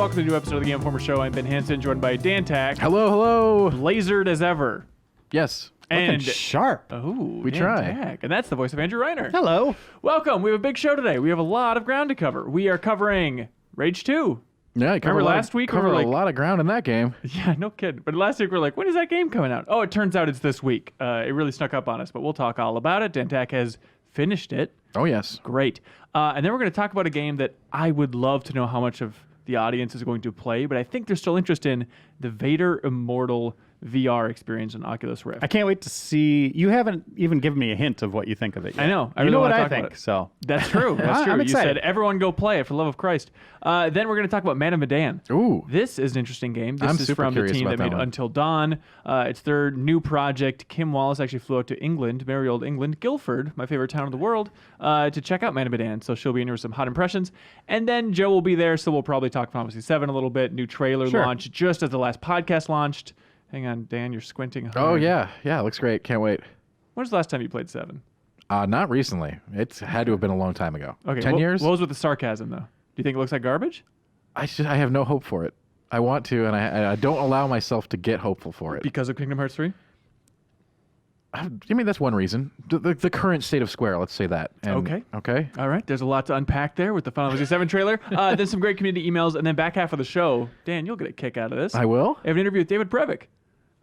welcome to a new episode of the Game Informer Show. I'm Ben Hansen, joined by Dan Tack. Hello, hello. Blazered as ever. Yes. And looking sharp. Oh, We Dan try. Tack. And that's the voice of Andrew Reiner. Hello. Welcome. We have a big show today. We have a lot of ground to cover. We are covering Rage 2. Yeah, Remember last week we covered were like- a lot of ground in that game. Yeah, no kidding. But last week we were like, when is that game coming out? Oh, it turns out it's this week. It really snuck up on us, but we'll talk all about it. Dan Tack has finished it. Oh, yes. Great. And then we're going to talk about a game that I would love to know how much of the audience is going to play, but I think there's still interest in the Vader Immortal VR experience on Oculus Rift. I can't wait to see. You haven't even given me a hint of what you think of it yet. I know. I You really know what wanna I talk about think, it. so. That's true. That's true. I'm You said excited. everyone go play it for the love of Christ. Then we're going to talk about Medan. Ooh. This is an interesting game. This I'm is super from the curious team that about made that one. Until Dawn. It's their new project. Kim Wallace actually flew out to England, merry old England, Guildford, my favorite town in the world, to check out Medan. So she'll be in here with some hot impressions. And then Joe will be there, so we'll probably talk Fantasy VII a little bit. New trailer Sure. launch just as the last podcast launched. Hang on, Dan, you're squinting hard. Oh, yeah. Yeah, it looks great. Can't wait. When was the last time you played 7? Not recently. It's had to have been a long time ago. Okay, 10 years? What was with the sarcasm, though? Do you think it looks like garbage? I have no hope for it. I want to, and I don't allow myself to get hopeful for it. Because of Kingdom Hearts 3? I mean, that's one reason. The current state of Square, let's say that. And, Okay. Okay? All right, there's a lot to unpack there with the Final Fantasy VII trailer. Then some great community emails, and then back half of the show, Dan, you'll get a kick out of this. I will? I have an interview with David Brevik.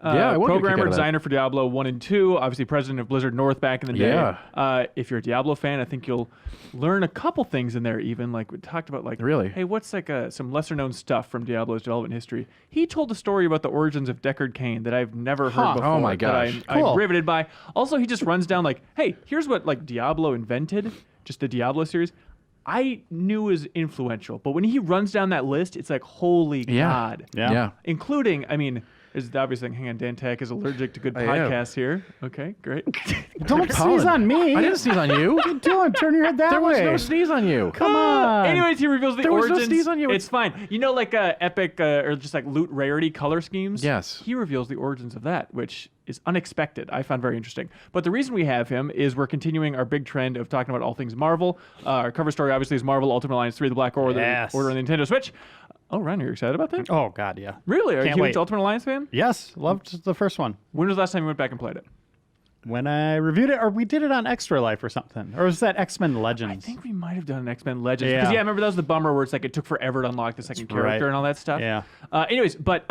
Yeah, I will get a kick out Programmer, of that. designer for Diablo 1 and 2, obviously president of Blizzard North back in the day. Yeah. If you're a Diablo fan, I think you'll learn a couple things in there even. Like we talked about, like, Really? hey, what's like some lesser known stuff from Diablo's development history? He told a story about the origins of Deckard Cain that I've never heard Huh. before. Oh my that gosh. I'm Cool. riveted by. Also, he just runs down like, hey, here's what like Diablo invented, just the Diablo series. I knew was influential, but when he runs down that list, it's like, holy Yeah. God. Yeah. Yeah. Including, I mean, there's the obvious thing. Hang on, Dan Tack is allergic to good I am. podcasts here. Okay, great. Don't Colin. sneeze on me. I didn't sneeze on you. What are you doing? Turn your head that There was way. no sneeze on you. Come on. Anyways, he reveals the There was no origins. sneeze on you. It's fine. You know, like epic or just like loot rarity color schemes? Yes. He reveals the origins of that, which is unexpected. I found very interesting. But the reason we have him is we're continuing our big trend of talking about all things Marvel. Our cover story obviously is Marvel Ultimate Alliance 3, The Black Order, Yes. Order on the Nintendo Switch. Oh, Ryan, are you excited about that? Oh, God, yeah. Really? Are you a Can't huge wait. Ultimate Alliance fan? Yes, loved the first one. When was the last time you went back and played it? When I reviewed it, or we did it on Extra Life or something. Or was that X-Men Legends? I think we might have done an X-Men Legends. Yeah. Because, yeah, I remember that was the bummer where it's like it took forever to unlock the second character right. and all that stuff. Yeah. Anyways, but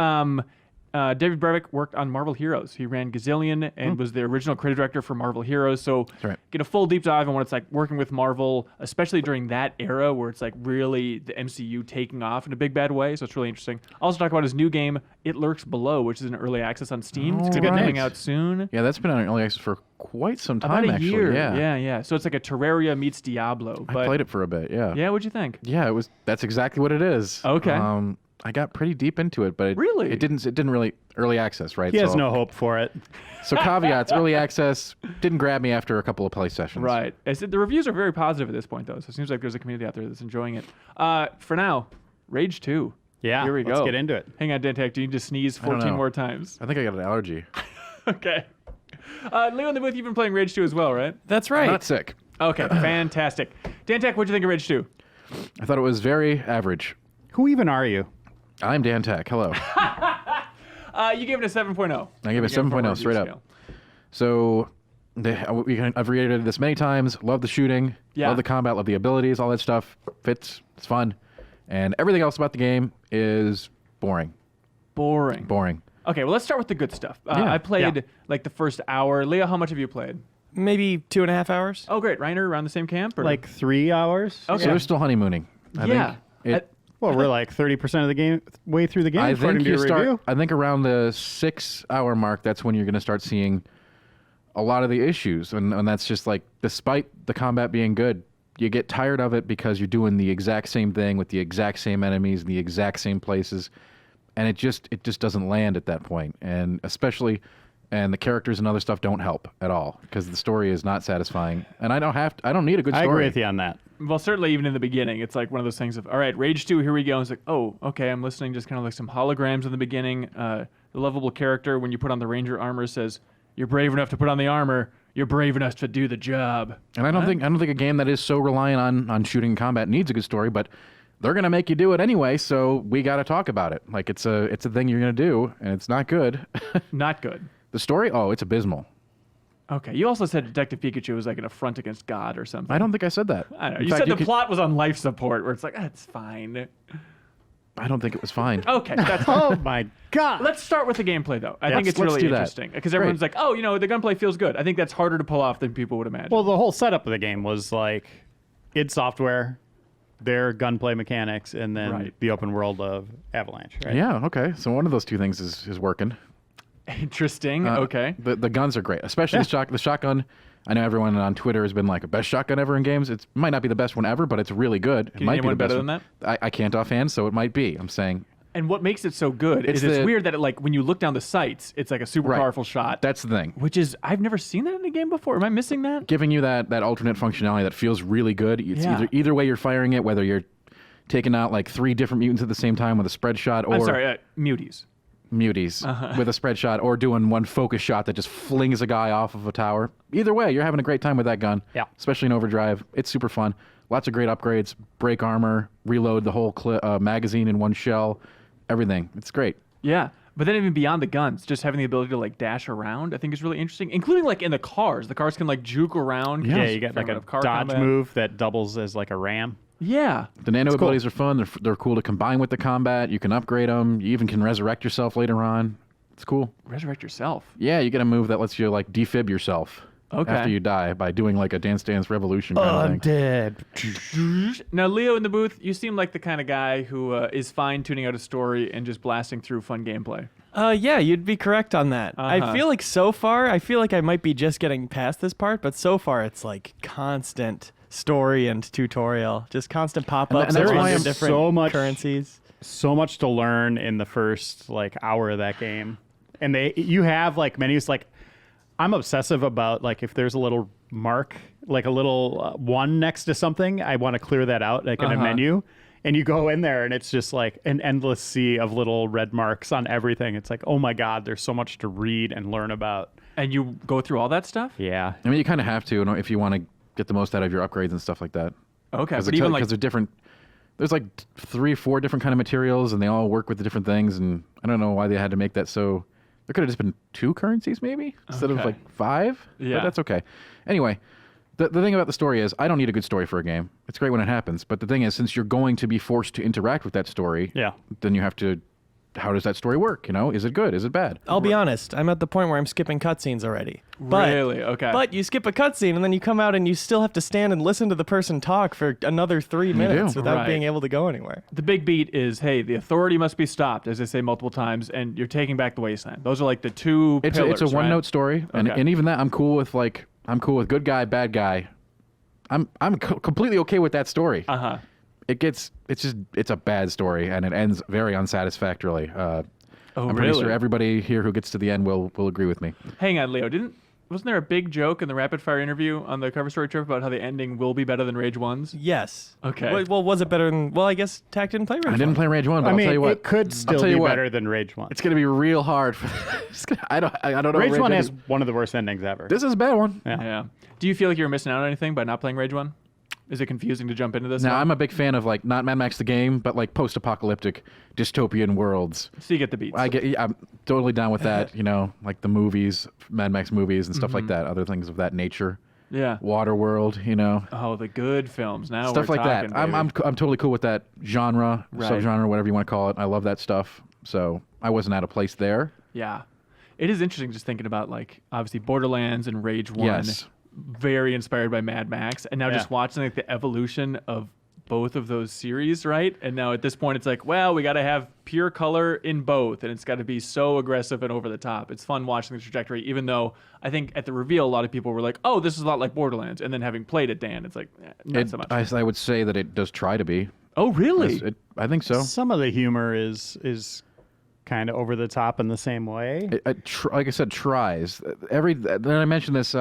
David Brevik worked on Marvel Heroes. He ran Gazillion and was the original creative director for Marvel Heroes. So right. get a full deep dive on what it's like working with Marvel, especially during that era where it's like really the MCU taking off in a big bad way. So it's really interesting. Also talk about his new game, It Lurks Below, which is in early access on Steam. It's going to be Alright. coming out soon. Yeah, that's been on early access for quite some time, About a actually. year. Yeah. yeah. So it's like a Terraria meets Diablo. I But played it for a bit, yeah. yeah, what'd you think? Yeah, it was. That's exactly what it is. Okay. I got pretty deep into it, but Really? it didn't really early access, right? He has so, no hope for it. So caveats, early access didn't grab me after a couple of play sessions. Right. The reviews are very positive at this point, though, so it seems like there's a community out there that's enjoying it. For now, Rage 2. Yeah, Here we let's go. get into it. Hang on, Dan Tack, do you need to sneeze don't 14 know. more times? I think I got an allergy. Okay. Leo in the booth, you've been playing Rage 2 as well, right? That's right. Not sick. Okay, fantastic. Dan Tack, what'd you think of Rage 2? I thought it was very average. Who even are you? I'm Dan Tech. Hello. You gave it a 7.0. I gave it a 7.0 straight up. So I've reiterated this many times. Love the shooting. Yeah. Love the combat. Love the abilities. All that stuff fits. It's fun. And everything else about the game is boring. Boring. Boring. Okay, well, let's start with the good stuff. Yeah. I played Yeah. like the first hour. Leo, how much have you played? Maybe 2.5 hours. Oh, great. Reiner, around the same camp? Or? Like 3 hours? Okay. So they're still honeymooning. I Yeah. think Well, we're like 30% of the game way through the game, I according think to you your start. review. I think around the 6 hour mark, that's when you're going to start seeing a lot of the issues, and that's just like, despite the combat being good, you get tired of it because you're doing the exact same thing with the exact same enemies in the exact same places, and it just doesn't land at that point. And especially, and the characters and other stuff don't help at all because the story is not satisfying. And I don't need a good I story. agree with you on that. Well, certainly even in the beginning, it's like one of those things of, all right, Rage 2, here we go. And it's like, oh, okay, I'm listening, just kind of like some holograms in the beginning. The lovable character, when you put on the Ranger armor, says, you're brave enough to put on the armor, you're brave enough to do the job. And I don't think a game that is so reliant on shooting and combat needs a good story, but they're gonna make you do it anyway, so we got to talk about it. Like it's a thing you're gonna do, and it's not good. Not good. The story, oh, it's abysmal. Okay. You also said Detective Pikachu was like an affront against God or something. I don't think I said that. I don't know. In You fact, said the could- plot was on life support, where it's like, it's fine. I don't think it was fine. Okay, that's Oh my God. Let's start with the gameplay, though. I think it's let's really do that. interesting because everyone's like, "Oh, the gunplay feels good." I think that's harder to pull off than people would imagine. Well, the whole setup of the game was like id Software, their gunplay mechanics, and then Right. the open world of Avalanche. Right? Yeah, okay. So one of those two things is working. Interesting. Okay. The guns are great, especially the shotgun. I know everyone on Twitter has been like, best shotgun ever in games. It might not be the best one ever, but it's really good. It Can you might name be one the best better than one. I can't offhand, so it might be. I'm saying And what makes it so good is it's the- weird that when you look down the sights, it's like a super Right. powerful shot. that's the thing. Which is I've never seen that in a game before. Am I missing that? Giving you that alternate functionality that feels really good. It's Yeah. either way you're firing it, whether you're taking out like 3 different mutants at the same time with a spread shot, or I'm sorry, muties. muties with a spread shot, or doing one focus shot that just flings a guy off of a tower. Either way, you're having a great time with that gun. Yeah. Especially in overdrive. It's super fun. Lots of great upgrades. Break armor, reload the whole magazine in one shell, everything. It's great. Yeah. But then even beyond the guns, just having the ability to like dash around, I think is really interesting, including like in the cars. The cars can like juke around. Yeah, Just you got fair like amount a of car dodge combat. move that doubles as like a ram. Yeah. The nano cool. abilities are fun. They're cool to combine with the combat. You can upgrade them. You even can resurrect yourself later on. It's cool. Resurrect yourself. Yeah, you get a move that lets you like defib yourself Okay. after you die by doing like a Dance Dance Revolution kind of thing. dead. Now, Leo in the booth, you seem like the kind of guy who is fine tuning out a story and just blasting through fun gameplay. Yeah, you'd be correct on that. I Uh-huh. feel like so far, I feel like I might be just getting past this part, but so far it's like constant story and tutorial, just constant pop-ups and that's of why I'm different so much- currencies. So much to learn in the first like hour of that game. And you have like menus like I'm obsessive about like if there's a little mark, like a little one next to something, I want to clear that out like in a menu. And you go in there and it's just like an endless sea of little red marks on everything. It's like, oh my God, there's so much to read and learn about. And you go through all that stuff? Yeah. I mean, you kind of have to if you want to get the most out of your upgrades and stuff like that. Okay. Because But even like, they're different. There's like 3 or 4 different kind of materials, and they all work with the different things. And I don't know why they had to make that so. There could have just been 2 currencies maybe instead of Okay. like 5. Yeah. But that's okay. Anyway, the thing about the story is I don't need a good story for a game. It's great when it happens. But the thing is, since you're going to be forced to interact with that story, Yeah. then you have to. How does that story work? Is it good? Is it bad? I'll be honest, I'm at the point where I'm skipping cutscenes already. But, Really? Okay. But you skip a cutscene and then you come out and you still have to stand and listen to the person talk for another 3 minutes do. without Right. being able to go anywhere. the big beat is, hey, the authority must be stopped, as they say multiple times, and you're taking back the wasteland. Those are like the two pillars, It's a right? one-note story, and Okay. and even that I'm cool with. Like I'm cool with good guy, bad guy. I'm completely okay with that story. Uh-huh. It's a bad story, and it ends very unsatisfactorily. I'm pretty really? sure everybody here who gets to the end will agree with me. Hang on, Leo. Wasn't there a big joke in the rapid fire interview on the cover story trip about how the ending will be better than Rage 1's? Yes. Okay. Well, was it better than... Well, I guess Tack didn't play Rage I didn't 1. play Rage 1, but I mean, I'll tell you what. it could still tell you be what. better than Rage 1. It's gonna be real hard. I don't know. Rage 1 has ending- one of the worst endings ever. This is a bad one. Yeah. Do you feel like you're missing out on anything by not playing Rage 1? Is it confusing to jump into this? Now now? I'm a big fan of like not Mad Max the game, but like post-apocalyptic dystopian worlds. So you get the beats. I'm totally down with that. Like the movies, Mad Max movies and stuff like that. Other things of that nature. Yeah. Waterworld, Oh, the good films. Now stuff we're like talking, that. I'm totally cool with that genre, Right. subgenre, whatever you want to call it. I love that stuff. So I wasn't out of place there. Yeah. It is interesting just thinking about, like, obviously Borderlands and Rage 1. Yes. Very inspired by Mad Max. And now just watching, like, the evolution of both of those series, right? And now at this point, it's like, well, we got to have pure color in both. And it's got to be so aggressive and over the top. It's fun watching the trajectory, even though I think at the reveal, a lot of people were like, oh, this is a lot like Borderlands. And then having played it, Dan, it's like, not so much. I would say that it does try to be. Oh, really? I think so. Some of the humor is kind of over the top in the same way. Like I said, tries. Then I mentioned this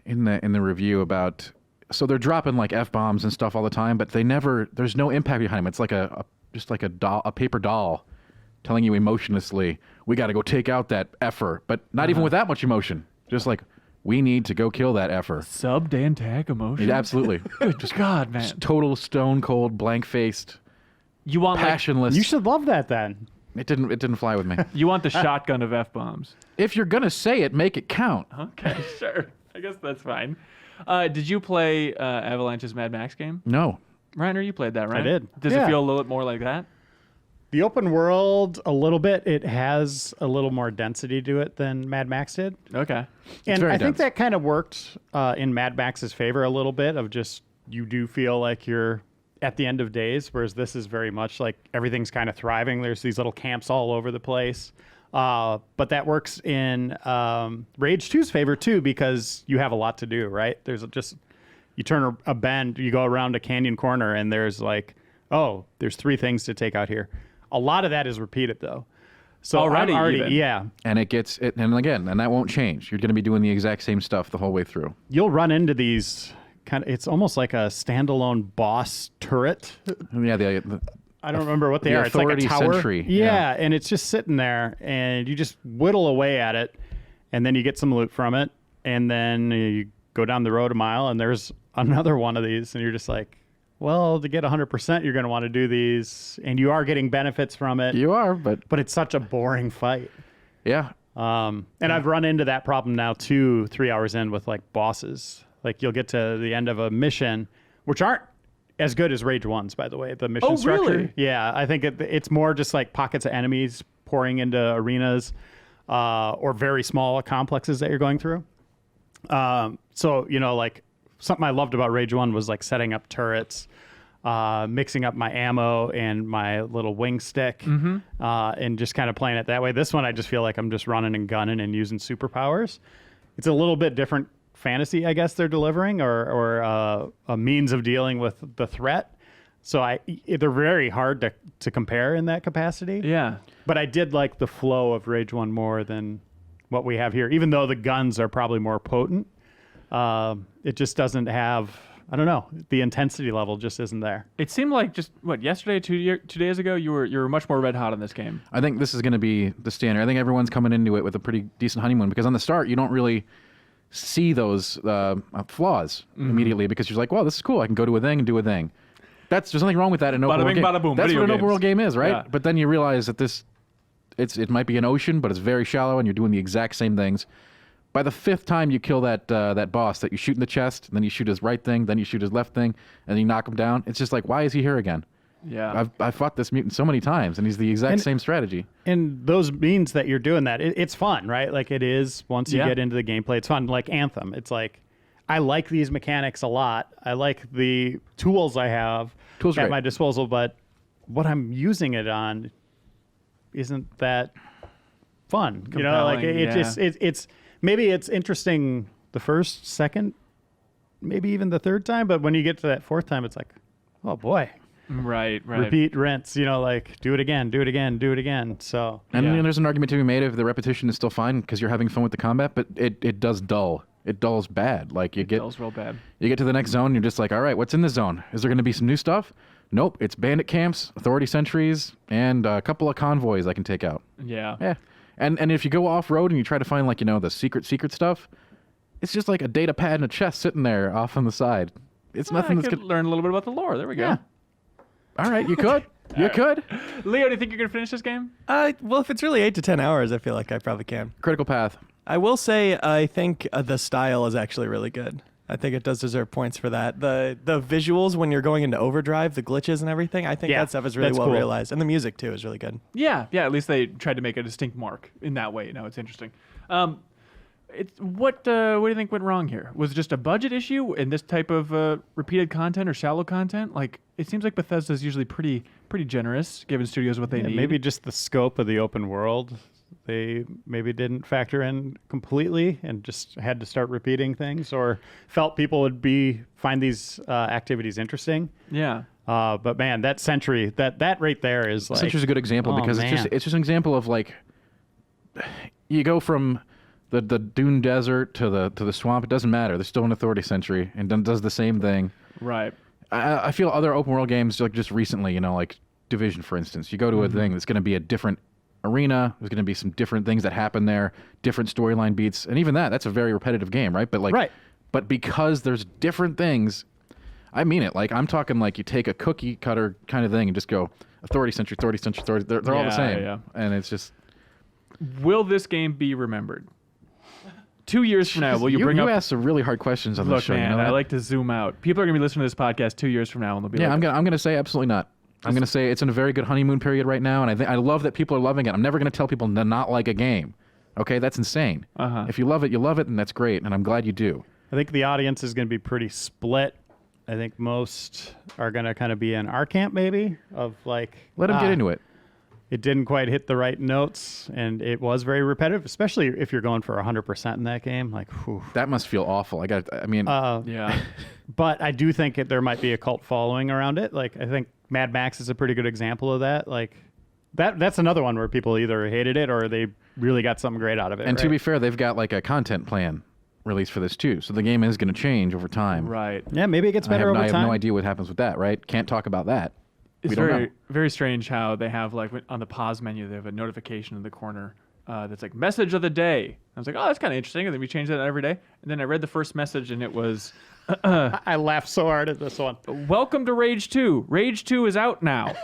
in the review about. So they're dropping like F-bombs and stuff all the time, but there's no impact behind them. It's like just like a doll, a paper doll telling you emotionlessly, we got to go take out that effer, but not even with that much emotion. Just like, We need to go kill that effer. Sub Dan Tag emotion. Yeah, absolutely. Just God, man. Just total stone cold, blank faced, You want passionless. You should love that then. It didn't fly with me. You want the shotgun of F-bombs. If you're gonna say it, make it count. Okay, sure. I guess that's fine. Did you play Avalanche's Mad Max game? No. Reiner, you played that, right? I did. Does it Yeah. feel a little bit more like that? The open world, a little bit. It has a little more density to it than Mad Max did. Okay. And very I think dense. that kind of worked in Mad Max's favor a little bit of just you do feel like you're at the end of days, whereas this is very much like everything's kind of thriving. There's these little camps all over the place. But that works in Rage 2's favor too, because you have a lot to do, right? There's just, you turn a bend, you go around a canyon corner and there's like, oh, there's 3 things to take out here. A lot of that is repeated though. So Already, I'm already even. yeah. And it gets it, and again, and that won't change. You're gonna be doing the exact same stuff the whole way through. You'll run into these kind of, it's almost like a standalone boss turret. Yeah, the I don't remember what they the are. It's like a authority tower. sentry. Yeah, Yeah. and it's just sitting there, and you just whittle away at it, and then you get some loot from it, and then you go down the road a mile, and there's another one of these, and you're just like, well, to get 100%, you're going to want to do these, and you are getting benefits from it, you are, but it's such a boring fight. yeah. And I've run into that problem now 2-3 hours in with like bosses. Like you'll get to the end of a mission, which aren't as good as Rage 1's, by the way. The mission Oh, structure. really? Yeah, I think it's more just like pockets of enemies pouring into arenas or very small complexes that you're going through. So, you know, like something I loved about Rage 1 was like setting up turrets, mixing up my ammo and my little wing stick, and just kind of playing it that way. This one, I just feel like I'm just running and gunning and using superpowers. It's a little bit different fantasy, I guess they're delivering, or a means of dealing with the threat. So they're very hard to compare in that capacity. Yeah. But I did like the flow of Rage 1 more than what we have here, even though the guns are probably more potent. It just doesn't have, I don't know, the intensity level just isn't there. It seemed like just yesterday, 2 days ago, you were much more red hot on this game. I think this is going to be the standard. I think everyone's coming into it with a pretty decent honeymoon because on the start you don't really see those flaws immediately because you're like, well, this is cool. I can go to a thing and do a thing. There's nothing wrong with that in an open Bada world bing, game. bada boom, That's video what an open games. world game is, right? Yeah. But then you realize that it might be an ocean, but it's very shallow, and you're doing the exact same things. By the 5th time you kill that boss that you shoot in the chest, and then you shoot his right thing, then you shoot his left thing, and then you knock him down. It's just like, why is he here again? Yeah. I've fought this mutant so many times, and he's the exact same strategy. And those means that you're doing that, it's fun, right? Like it is, once you Yeah. get into the gameplay, it's fun. Like Anthem, it's like, I like these mechanics a lot. I like the tools I have Tools are at great. my disposal, but what I'm using it on isn't that fun. You know, like Compelling, yeah. it's maybe it's interesting the first, second, maybe even the 3rd time, but when you get to that 4th time, it's like, oh boy, Right. repeat, rinse. You know, like do it again, do it again, do it again. So And Yeah. there's an argument to be made if the repetition is still fine because you're having fun with the combat, but it does dull. It dulls bad. Like you get Feels real bad. you get to the next zone, you're just like, all right, what's in this zone? Is there going to be some new stuff? Nope, it's bandit camps, authority sentries, and a couple of convoys I can take out. Yeah. Yeah, and if you go off road and you try to find like the secret stuff, it's just like a data pad and a chest sitting there off on the side. It's nothing I that's could good. learn a little bit about the lore. There we go. Yeah. All right, you could. You could. Leo, do you think you're gonna finish this game? Well, if it's really 8 to 10 hours, I feel like I probably can. Critical path. I will say I think the style is actually really good. I think it does deserve points for that. The visuals when you're going into overdrive, the glitches and everything, I think Yeah, that stuff is really that's well cool. realized. And the music too is really good. Yeah. At least they tried to make a distinct mark in that way. No, it's interesting. What do you think went wrong here? Was it just a budget issue in this type of repeated content or shallow content? Like it seems like Bethesda's usually pretty generous, giving studios what they need. maybe just the scope of the open world. They maybe didn't factor in completely and just had to start repeating things, or felt people would find these activities interesting. Yeah. But man, that Sentry, that right there is like, Sentry's a good example oh, because man. it's just an example of like you go from the dune desert to the swamp. It doesn't matter. There's still an authority sentry and does the same thing. Right. I feel other open world games like just recently, like Division, for instance, you go to a thing that's going to be a different arena. There's going to be some different things that happen there, different storyline beats, and even that's a very repetitive game, right? But like, Right. But because there's different things, I mean it. Like I'm talking like you take a cookie cutter kind of thing and just go authority century, authority century, authority. They're all the same, and it's just. Will this game be remembered? 2 years from now, will you bring up? You ask some really hard questions on this Look, show. man, you know I that? like to zoom out. People are gonna be listening to this podcast 2 years from now, and they'll be Yeah, like, I'm gonna say absolutely not. I'm gonna say it's in a very good honeymoon period right now, and I love that people are loving it. I'm never gonna tell people to not like a game. Okay, that's insane. If you love it, and that's great, and I'm glad you do. I think the audience is going to be pretty split. I think most are going to kind of be in our camp, maybe, of like... Let them get into it. It didn't quite hit the right notes, and it was very repetitive, especially if you're going for 100% in that game. Like, whew. That must feel awful. yeah. But I do think there might be a cult following around it. Like, I think Mad Max is a pretty good example of that. Like, that's another one where people either hated it or they really got something great out of it. And to be fair, they've got like a content plan released for this too, so the game is going to change over time. Right. Yeah, maybe it gets better over I have time. no idea what happens with that. Right? Can't talk about that. It's We don't know. very strange how they have like on the pause menu they have a notification in the corner that's like message of the day. I was like, oh, that's kind of interesting. And then we change that every day. And then I read the first message and it was, I laughed so hard at this one. welcome to Rage 2. Rage 2 is out now.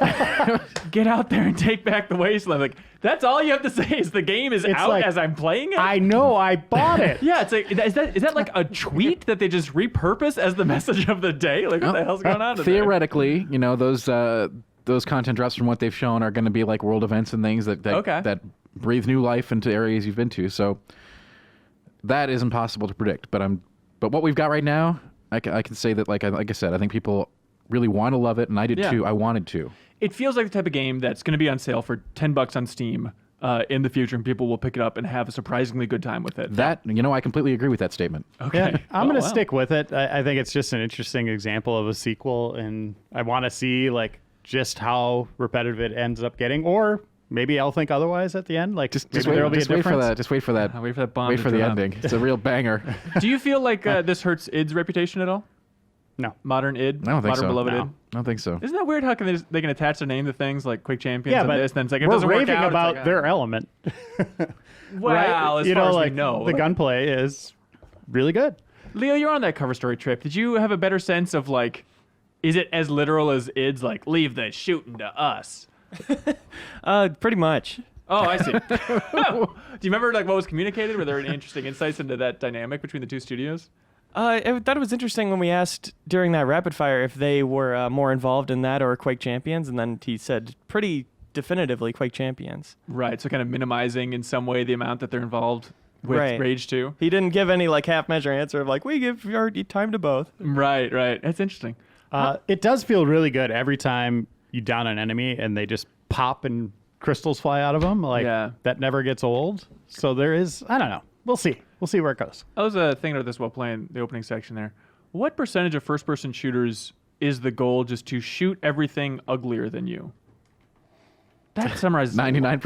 Get out there and take back the wasteland. Like that's all you have to say is the game is out like, as I'm playing it. I know, I bought it. Yeah, it's like is that like a tweet that they just repurpose as the message of the day? Like what the hell's going on? Theoretically, you know, those content drops from what they've shown are going to be like world events and things that breathe new life into areas you've been to. So that is impossible to predict. But what we've got right now, I can say that like I said, I think people really want to love it, and I did too. I wanted to. It feels like the type of game that's going to be on sale for $10 on Steam in the future, and people will pick it up and have a surprisingly good time with it. I completely agree with that statement. Okay. Yeah, I'm Oh, going to wow. stick with it. I think it's just an interesting example of a sequel, and I want to see like just how repetitive it ends up getting, or maybe I'll think otherwise at the end. Like Just maybe wait, there'll be a just wait for difference. that. Just wait for that. I'll wait for that bomb. Wait to for the drop. ending. It's a real banger. Do you feel like this hurts id's reputation at all? No. Modern id? I don't think Modern so. beloved No. id? I don't think so. Isn't that weird how they can attach their name to things like Quick Champions Yeah, and but this, and then it's like, it we're doesn't work raving out. It's about like, their element. Well, right? as You far know, as like we know. the gunplay is really good. Leo, you're on that cover story trip. Did you have a better sense of like, is it as literal as id's like, leave the shooting to us? Pretty much. Oh, I see. Do you remember like what was communicated? Were there any interesting insights into that dynamic between the two studios? I thought it was interesting when we asked during that rapid fire if they were more involved in that or Quake Champions, and then he said pretty definitively Quake Champions. Right. So kind of minimizing in some way the amount that they're involved with Right. Rage 2. He didn't give any like half measure answer of like we give your time to both. Right. That's interesting. It does feel really good every time you down an enemy and they just pop and crystals fly out of them. Like that never gets old. So there is, I don't know. We'll see. We'll see where it goes. I was thinking about this while playing the opening section there. What percentage of first-person shooters is the goal just to shoot everything uglier than you? That summarizes 99%.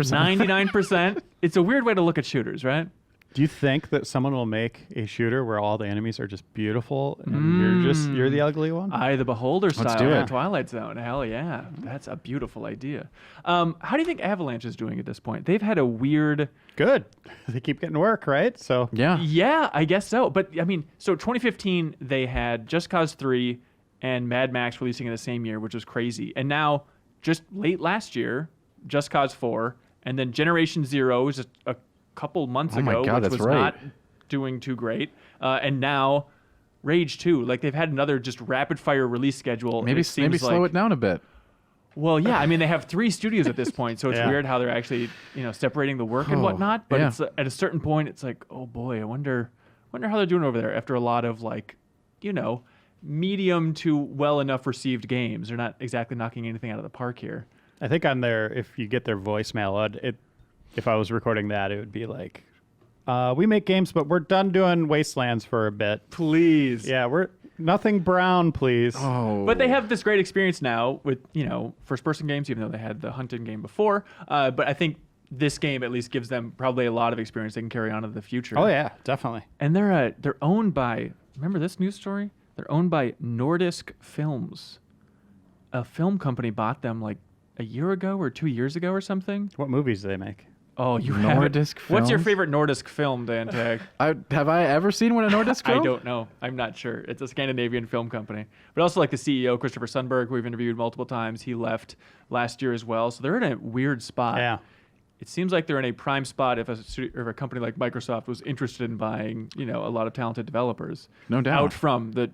99%. It's a weird way to look at shooters, right? Do you think that someone will make a shooter where all the enemies are just beautiful and you're the ugly one? Eye the Beholder style do in it. Twilight Zone. Hell yeah. That's a beautiful idea. How do you think Avalanche is doing at this point? They've had a weird... Good. They keep getting work, right? So Yeah, I guess so. But, I mean, so 2015, they had Just Cause 3 and Mad Max releasing in the same year, which was crazy. And now, just late last year, Just Cause 4, and then Generation Zero was just a couple months Oh my ago, God, which that's was right. not doing too great. And now, Rage 2. Like, they've had another just rapid-fire release schedule. and Maybe it seems slow like, it down a bit. Well, yeah, I mean, they have 3 studios at this point, so it's Yeah. weird how they're actually, separating the work and Oh, whatnot. But yeah. it's at a certain point, it's like, oh boy, I wonder how they're doing over there after a lot of like, medium to well enough received games. They're not exactly knocking anything out of the park here. I think on their, if you get their voicemail, if I was recording that, it would be like, we make games, but we're done doing Wastelands for a bit. Please. Yeah, we're nothing brown, please. Oh. But they have this great experience now with, first-person games, even though they had the hunting game before. But I think this game at least gives them probably a lot of experience they can carry on into the future. Oh yeah, definitely. And they're owned by, remember this news story? They're owned by Nordisk Films. A film company bought them like a year ago or 2 years ago or something. What movies do they make? Oh, you Nordisk haven't. What's your films? favorite Nordisk film, Dan Tag? Have I ever seen one of Nordisk film? I don't know. I'm not sure. It's a Scandinavian film company. But also like the CEO, Christopher Sundberg, who we've interviewed multiple times. He left last year as well. So they're in a weird spot. Yeah. It seems like they're in a prime spot if a company like Microsoft was interested in buying, a lot of talented developers. No doubt. Out from the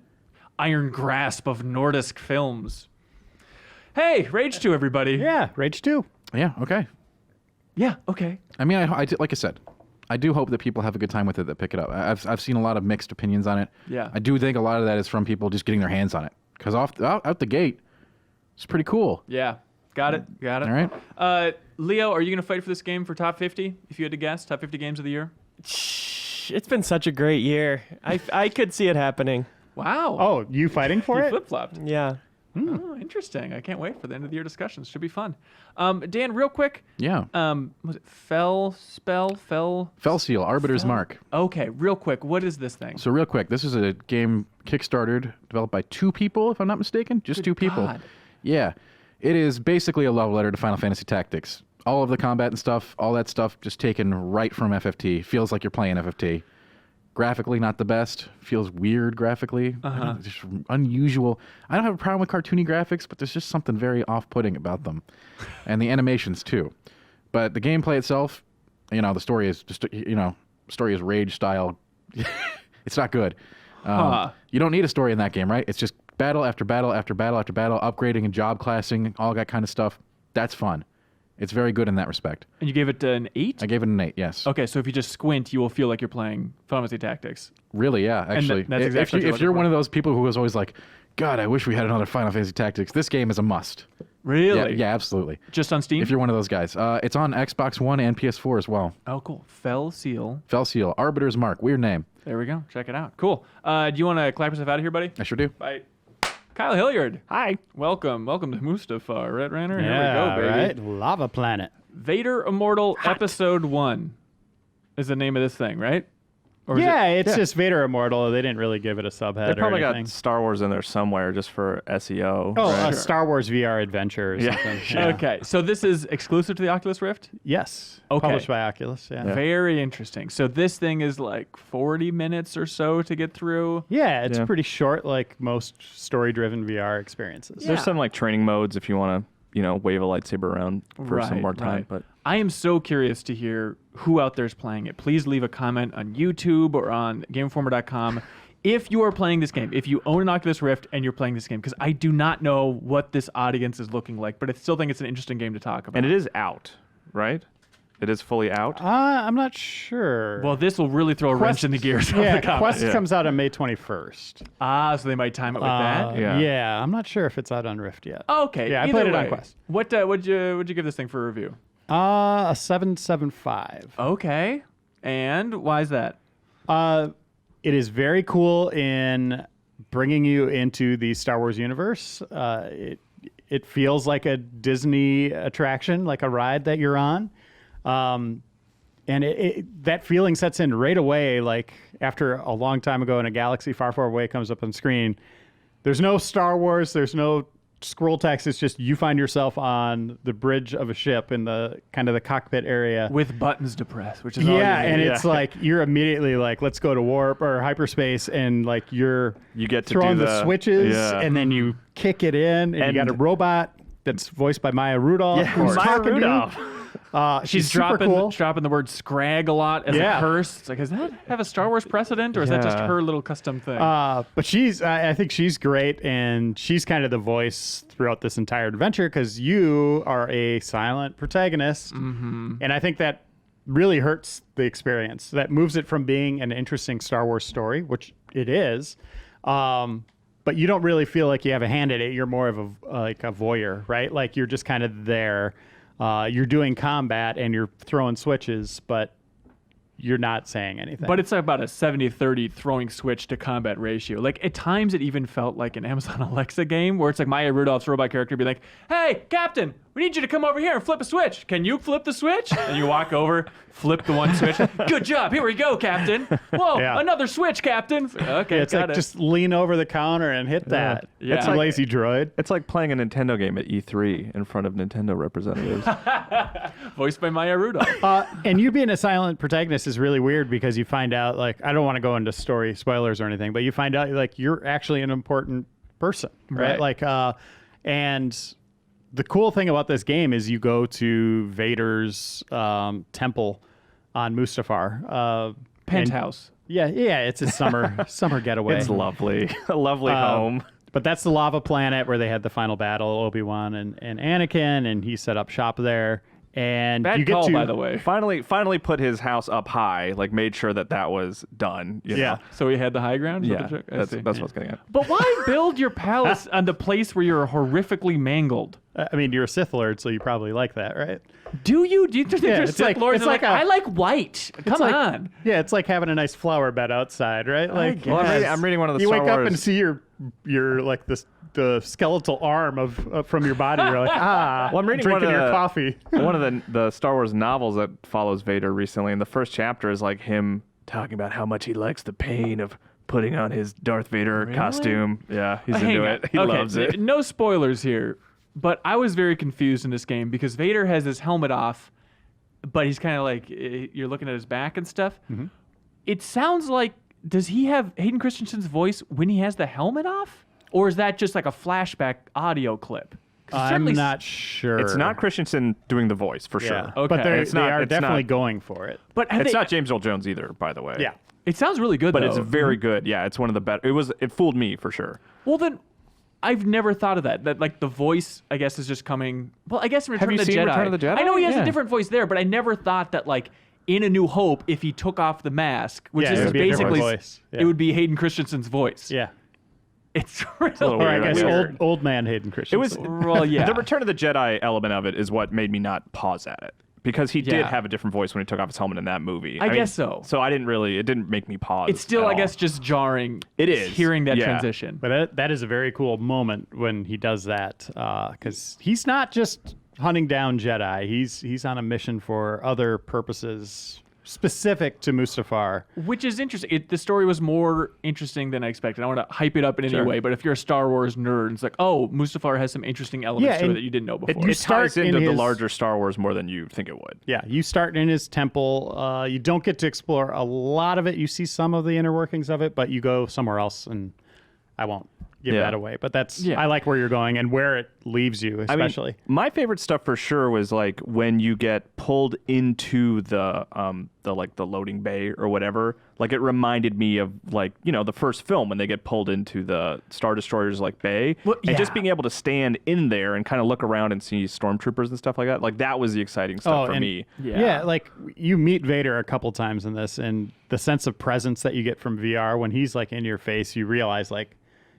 iron grasp of Nordisk films. Hey, Rage 2, everybody. Yeah, Rage 2. Yeah. Okay. Yeah, okay. I mean, like I said, I do hope that people have a good time with it that pick it up. I've seen a lot of mixed opinions on it. Yeah. I do think a lot of that is from people just getting their hands on it because out the gate, it's pretty cool. Yeah. Got it. All right. Leo, are you going to fight for this game for top 50? If you had to guess, top 50 games of the year? It's been such a great year. I could see it happening. Wow. Oh, you fighting for you it? flip-flopped. Yeah. Oh, interesting. I can't wait for the end of the year discussions. Should be fun. Dan, real quick. Yeah. Was it Fell Seal, Arbiter's Mark. Okay, real quick. What is this thing? So real quick, this is a game kickstarted, developed by 2 people, if I'm not mistaken. Just 2 people. God. Yeah. It is basically a love letter to Final Fantasy Tactics. All of the combat and stuff, all that stuff just taken right from FFT. Feels like you're playing FFT. Graphically, not the best. Feels weird graphically. Just unusual. I don't have a problem with cartoony graphics, but there's just something very off-putting about them. And the animations, too. But the gameplay itself, the story is just, story is rage style. It's not good. You don't need a story in that game, right? It's just battle after battle after battle after battle, upgrading and job classing, all that kind of stuff. That's fun. It's very good in that respect. And you gave it an 8? I gave it an 8, yes. Okay, so if you just squint, you will feel like you're playing Final Fantasy Tactics. Really, yeah, actually. that's exactly what if you're one of those people who was always like, God, I wish we had another Final Fantasy Tactics, this game is a must. Really? Yeah, absolutely. Just on Steam? If you're one of those guys. It's on Xbox One and PS4 as well. Oh, cool. Fell Seal. Fell Seal, Arbiter's Mark, weird name. There we go. Check it out. Cool. Do you want to clap yourself out of here, buddy? I sure do. Bye. Kyle Hilliard. Hi. Welcome to Mustafar, Red Runner. Yeah, Here we go, baby. right. Lava Planet. Vader Immortal Episode 1 is the name of this thing, right? Or is Yeah, it- it's just Vader Immortal. They didn't really give it a subhead They probably or anything. got Star Wars in there somewhere just for SEO. Oh, right? a Star Wars VR adventure or something. Yeah. Okay, so this is exclusive to the Oculus Rift? Yes. Okay. Published by Oculus, yeah. Very interesting. So this thing is like 40 minutes or so to get through. Yeah, it's Yeah. pretty short, like most story-driven VR experiences. Yeah. There's some like training modes if you want to, wave a lightsaber around for some more time. Right. But I am so curious to hear who out there is playing it. Please leave a comment on YouTube or on GameInformer.com if you are playing this game, if you own an Oculus Rift and you're playing this game, because I do not know what this audience is looking like, but I still think it's an interesting game to talk about. and it is out, right? It is fully out. I'm not sure. Well, this will really throw a wrench in the gears of the Yeah, comment. Quest comes out on May 21st. So they might time it with that. Yeah. I'm not sure if it's out on Rift yet. Okay. Yeah, I either played it on way. Quest. What'd you give this thing for a review? A 7.75. Okay. And why is that? It is very cool in bringing you into the Star Wars universe. It feels like a Disney attraction, like a ride that you're on. And that feeling sets in right away, like after a long time ago in a galaxy far, far away comes up on screen. There's no Star Wars. There's no scroll text. It's just you find yourself on the bridge of a ship in the kind of the cockpit area. With buttons to press, which is all you Yeah, need. and it's like you're immediately like, let's go to warp or hyperspace, and like you get to throwing do the switches, Yeah. and then you kick it in, and you got a robot that's voiced by Maya Rudolph. who's Maya talking to you. Rudolph. She's She's super cool. dropping the word scrag a lot as Yeah. a curse. It's like, does that have a Star Wars precedent, or is that just Yeah. her little custom thing? But I think she's great, and she's kind of the voice throughout this entire adventure because you are a silent protagonist, and I think that really hurts the experience. That moves it from being an interesting Star Wars story, which it is, but you don't really feel like you have a hand in it. You're more of a voyeur, right? Like you're just kind of there. You're doing combat and you're throwing switches, but you're not saying anything. But it's about a 70-30 throwing switch to combat ratio. Like at times it even felt like an Amazon Alexa game where it's like Maya Rudolph's robot character would be like, "Hey, Captain, we need you to come over here and flip a switch. Can you flip the switch?" And you walk over, flip the one switch. "Good job. Here we go, Captain. Whoa, Yeah. another switch, Captain." Okay, it's got like it. just lean over the counter and hit that. Yeah. It's It's like- lazy droid. It's like playing a Nintendo game at E3 in front of Nintendo representatives. Voiced by Maya Rudolph. And you being a silent protagonist is really weird because you find out, like, I don't want to go into story spoilers or anything, but you find out, like, you're actually an important person, right? Right. Like, and the cool thing about this game is you go to Vader's temple on Mustafar. and- Penthouse. Yeah, it's a summer getaway. It's lovely. A lovely home. But that's the lava planet where they had the final battle, Obi-Wan and Anakin, and he set up shop there. And Bad you get call, to, by the way. Finally put his house up high, like made sure that was done. You Yeah. know? So he had the high ground? Is that Yeah. the trick? I That's see. what I was getting at. But why build your palace on the place where you're horrifically mangled? I mean, you're a Sith Lord, so you probably like that, right? Do you? Do you think Yeah, there's it's Sith like- Lords it's that are like like, a- I like white. Come like- on. Yeah, it's like having a nice flower bed outside, right? Like, guess. Well, I'm reading one of the you Star wake up and Wars- see your like the skeletal arm of from your body. You're like, Well, I'm reading drinking one of your the- coffee. One of the Star Wars novels that follows Vader recently, and the first chapter is like him talking about how much he likes the pain of putting on his Darth Vader costume. Yeah, he's Hang into on. it. He Okay, loves it. No spoilers here, but I was very confused in this game because Vader has his helmet off, but he's kind of like, you're looking at his back and stuff. Mm-hmm. It sounds like, does he have Hayden Christensen's voice when he has the helmet off? Or is that just like a flashback audio clip? 'Cause I'm certainly not sure. It's not Christensen doing the voice for Yeah, sure. Okay. but It's they are it's definitely not- going for it. But have It's they- not James Earl Jones either, by the way. Yeah. It sounds really good, But though. it's very good. Yeah, it's one of the better. It fooled me for sure. Well, then, I've never thought of that. That like the voice, I guess, is just coming. Well, I guess in Return you of the seen Jedi. Return of the Jedi? I know he has a Yeah. different voice there, but I never thought that like in A New Hope, if he took off the mask, which Yeah, it is would be a different basically voice. Yeah. it would be Hayden Christensen's voice. Yeah. It's really little Or I weird. guess Weird. old man Hayden It was Christensen. Well, yeah. The Return of the Jedi element of it is what made me not pause at it because he did Yeah. have a different voice when he took off his helmet in that movie. I mean, guess so. So I didn't really. It didn't make me pause. It's still, at I all. guess, just jarring. It is. hearing that Yeah. transition. But that is a very cool moment when he does that, because he's not just hunting down Jedi. He's on a mission for other purposes specific to Mustafar. Which is interesting. The story was more interesting than I expected. I want to hype it up in any Sure. way, but if you're a Star Wars nerd, it's like, oh, Mustafar has some interesting elements Yeah, to it and that you didn't know before. you It start ties into in the his- larger Star Wars more than you think it would. Yeah, you start in his temple. You don't get to explore a lot of it. You see some of the inner workings of it, but you go somewhere else, and I won't give Yeah. that away. But that's Yeah. I like where you're going and where it leaves you, I mean, especially. my favorite stuff for sure was like when you get pulled into the loading bay or whatever. Like it reminded me of like, you know, the first film when they get pulled into the Star Destroyer's like bay. Well, And just yeah. being able to stand in there and kind of look around and see stormtroopers and stuff like that. Like that was the exciting stuff for and- me. Yeah. like you meet Vader a couple times in this, and the sense of presence that you get from VR when he's like in your face, you realize like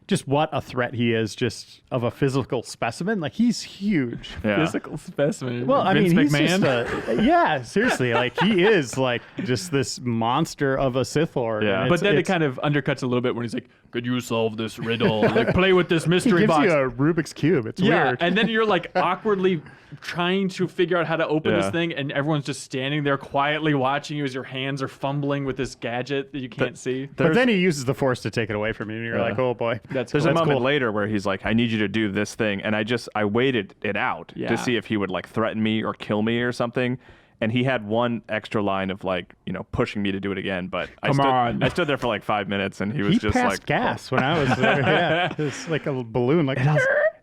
just what a threat he is, just of a physical specimen. Like he's huge. Yeah. Physical specimen. Well, I Vince mean, he's McMahon. just yeah, seriously, like he is like just this monster of a Sith Lord. Yeah. and But then it it's- kind of undercuts a little bit when he's like, "Could you solve this riddle? Like, play with this he mystery gives box." you a Rubik's cube. It's Yeah, weird. and then you're like awkwardly trying to figure out how to open this Yeah. thing, and everyone's just standing there quietly watching you as your hands are fumbling with this gadget that you can't see. But then he uses the Force to take it away from you, and you're like, oh boy. That's There's cool. a moment cool. later where he's like, I need you to do this thing. And I waited it out Yeah. to see if he would like threaten me or kill me or something. And he had one extra line of like, you know, pushing me to do it again. But Come on. I stood there for like 5 minutes and he was He just passed like, gas when I was there. Yeah, it's like a balloon. Like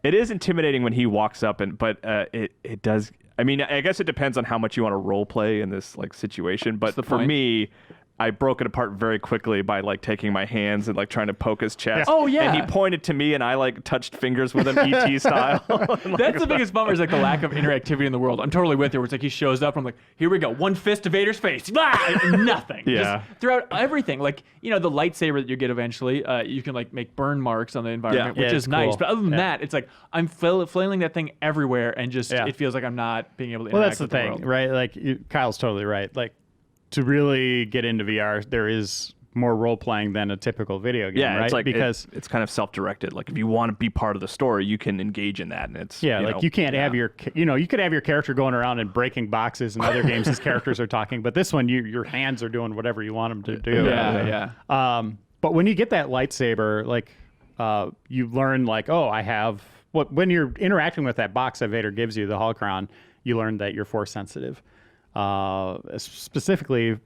It is intimidating when he walks up but it does. I mean, I guess it depends on how much you want to role play in this like situation. But the for point? me, I broke it apart very quickly by like taking my hands and like trying to poke his chest. Yeah. Oh, yeah. And he pointed to me and I like touched fingers with him ET style. And, like, That's the biggest bummer is like the lack of interactivity in the world. I'm totally with you. Where it's like he shows up and I'm like, here we go, one fist to Vader's face, blah, and nothing. Yeah. Just throughout everything, like you know the lightsaber that you get eventually, you can like make burn marks on the environment, Yeah, which it's is nice. cool. But other than Yeah. that, it's like I'm flailing that thing everywhere, and just Yeah. it feels like I'm not being able to. well, interact that's the with thing, world. right? Like Kyle's totally right. Like to really get into VR, there is more role playing than a typical video game, right? It's like because it's kind of self-directed. Like if you want to be part of the story, you can engage in that, and it's you can't have your you could have your character going around and breaking boxes in other games as characters are talking, but this one your hands are doing whatever you want them to do. But when you get that lightsaber, like you learn like, oh, I have when you're interacting with that box that Vader gives you, the holocron, you learn that you're force sensitive. Specifically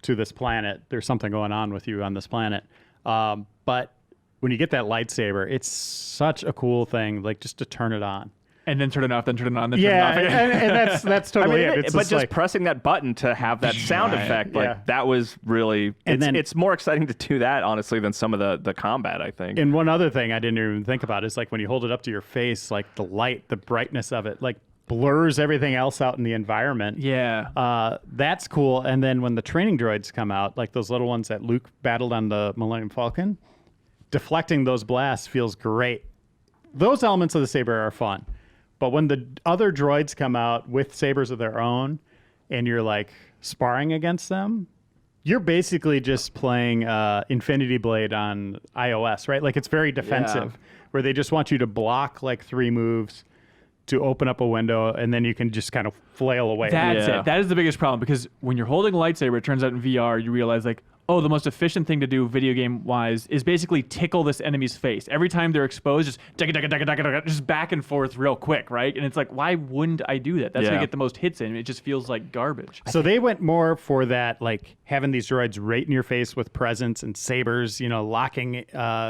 to this planet, there's something going on with you on this planet. But when you get that lightsaber, it's such a cool thing, like just to turn it on. And then turn it off, then turn it on, then turn it off. and that's totally it. It's but just pressing that button to have that sound effect, like that was really. It's more exciting to do that, honestly, than some of the combat, I think. And one other thing I didn't even think about is like when you hold it up to your face, like the light, the brightness of it, like blurs everything else out in the environment. That's cool. And then when the training droids come out, like those little ones that Luke battled on the Millennium Falcon, deflecting those blasts feels great. Those elements of the saber are fun. But when the other droids come out with sabers of their own and you're like sparring against them, you're basically just playing Infinity Blade on iOS, right? Like it's very defensive, where they just want you to block like 3 moves to open up a window, and then you can just kind of flail away. That's it. That is the biggest problem, because when you're holding a lightsaber, it turns out in VR, you realize like, oh, the most efficient thing to do video game wise is basically tickle this enemy's face. Every time they're exposed, just back and forth real quick, right? And it's like, why wouldn't I do that? That's how you get the most hits in. It just feels like garbage. So they went more for that, like having these droids right in your face with presence and sabers, locking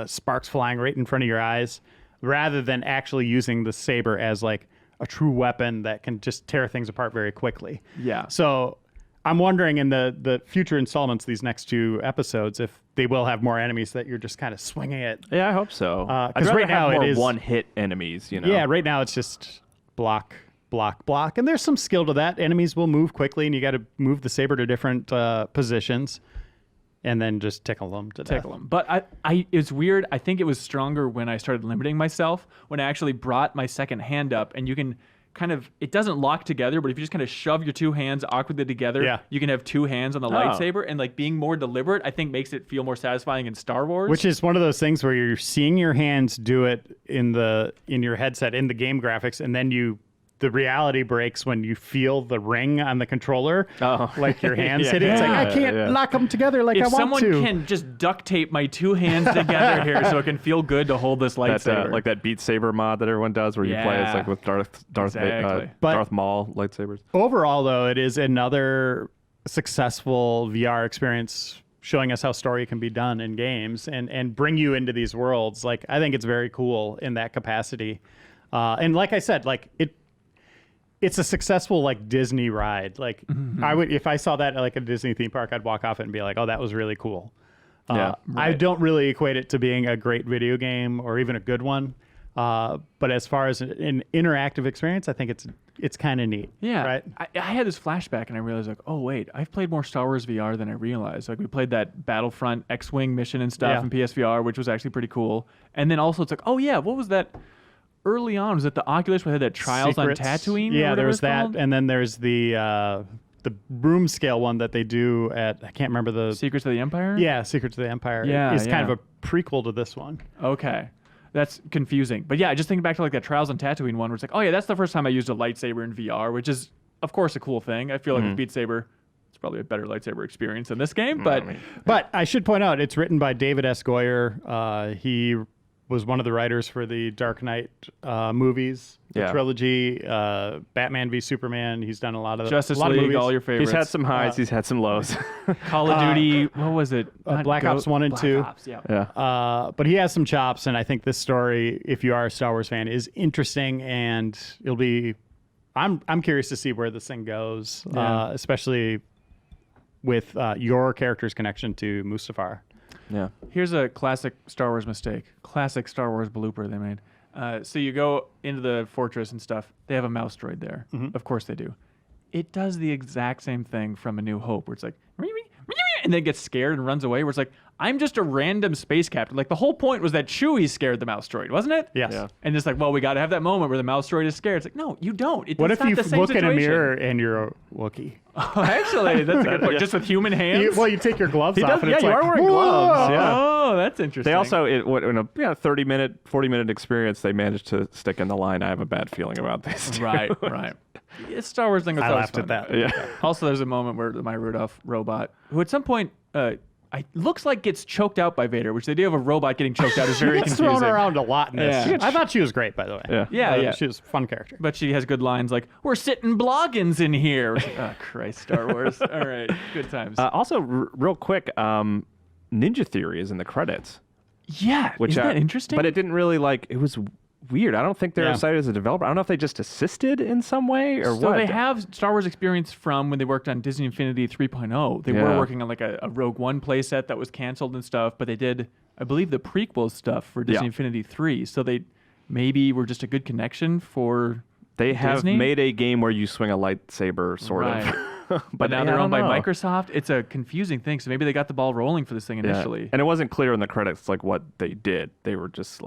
sparks flying right in front of your eyes, rather than actually using the saber as like a true weapon that can just tear things apart very quickly. Yeah. So I'm wondering in the future installments, these next 2 episodes, if they will have more enemies that you're just kind of swinging it. Yeah, I hope so. Because right now more it is one-hit enemies. Yeah, right now it's just block, block, block, and there's some skill to that. Enemies will move quickly, and you got to move the saber to different positions. And then just tickle them to death. But it's weird. I think it was stronger when I started limiting myself, when I actually brought my second hand up, and you can kind of, it doesn't lock together, but if you just kind of shove your 2 hands awkwardly together, you can have 2 hands on the lightsaber, and like being more deliberate, I think makes it feel more satisfying in Star Wars. Which is one of those things where you're seeing your hands do it in your headset, in the game graphics, and then the reality breaks when you feel the ring on the controller, like your hands hitting. It's like, I can't lock them together like I want to. If someone can just duct tape my 2 hands together here so it can feel good to hold this lightsaber. Like that Beat Saber mod that everyone does where you play, it's like with Darth Maul lightsabers. Overall, though, it is another successful VR experience showing us how story can be done in games and bring you into these worlds. Like, I think it's very cool in that capacity. And like I said, like it's a successful like Disney ride. Like I would, if I saw that at like a Disney theme park, I'd walk off it and be like, oh, that was really cool. I don't really equate it to being a great video game or even a good one. But as far as an interactive experience, I think it's kind of neat. Yeah. Right. I had this flashback and I realized like, oh wait, I've played more Star Wars VR than I realized. Like we played that Battlefront X-Wing mission and stuff in PSVR, which was actually pretty cool. And then also it's like, oh yeah, what was that? Early on, was it the Oculus where they had that Trials Secrets. on Tatooine? Yeah, there was that, called? and then there's the room scale one that they do at, I can't remember the Secrets of the Empire. Yeah, Secrets of the Empire. Yeah, it's kind of a prequel to this one. Okay, that's confusing. But yeah, just thinking back to like that Trials on Tatooine one, where it's like, oh yeah, that's the first time I used a lightsaber in VR, which is of course a cool thing. I feel like with Beat Saber, it's probably a better lightsaber experience in this game. But I should point out, it's written by David S. Goyer. He was one of the writers for the Dark Knight movies, the trilogy, Batman v Superman. He's done a lot of Justice League, movies. All your favorites. He's had some highs, he's had some lows. Call of Duty. What was it? Black Ops 1 and 2. Ops, yeah. But he has some chops, and I think this story, if you are a Star Wars fan, is interesting, and it'll be. I'm curious to see where this thing goes, especially with your character's connection to Mustafar. Yeah. Here's a classic Star Wars mistake. Classic Star Wars blooper they made. So you go into the fortress and stuff. They have a mouse droid there. Of course they do. It does the exact same thing from A New Hope, where it's like, and then gets scared and runs away. Where it's like, I'm just a random space captain. Like the whole point was that Chewie scared the mouse droid, wasn't it? Yes. Yeah. And it's like, well, we got to have that moment where the mouse droid is scared. It's like, no, you don't. What if you look in a mirror and you're Wookiee. Actually, that's a good point. Just with human hands? You take your gloves He off, does, and yeah, it's you like, are wearing "Whoa!" gloves. Yeah. Oh, that's interesting. They also, in a 30-minute, 40-minute experience, they managed to stick in the line. I have a bad feeling about this. Right. It's Star Wars thing. I laughed at that. Yeah. Also, there's a moment where my Rudolph robot, who at some point looks like gets choked out by Vader, which the idea of a robot getting choked out is very She gets confusing. thrown around a lot in this. Yeah. I thought she was great, by the way. Yeah. Yeah. She was a fun character. But she has good lines like, "We're sitting bloggins in here." Oh, Christ, Star Wars. All right, good times. Also, real quick, Ninja Theory is in the credits. Yeah, Which isn't that interesting? But it didn't really it was weird. I don't think they're Yeah. cited as a developer. I don't know if they just assisted in some way or so what. they have Star Wars experience from when they worked on Disney Infinity 3.0. They were Yeah. working on like a Rogue One playset that was canceled and stuff, but they did, I believe, the prequel stuff for Disney Yeah. Infinity 3. So they maybe were just a good connection for They have Disney? made a game where you swing a lightsaber, sort Right. of. But now I they're don't owned by know. Microsoft. It's a confusing thing. So maybe they got the ball rolling for this thing Yeah. initially. And it wasn't clear in the credits what they did. They were just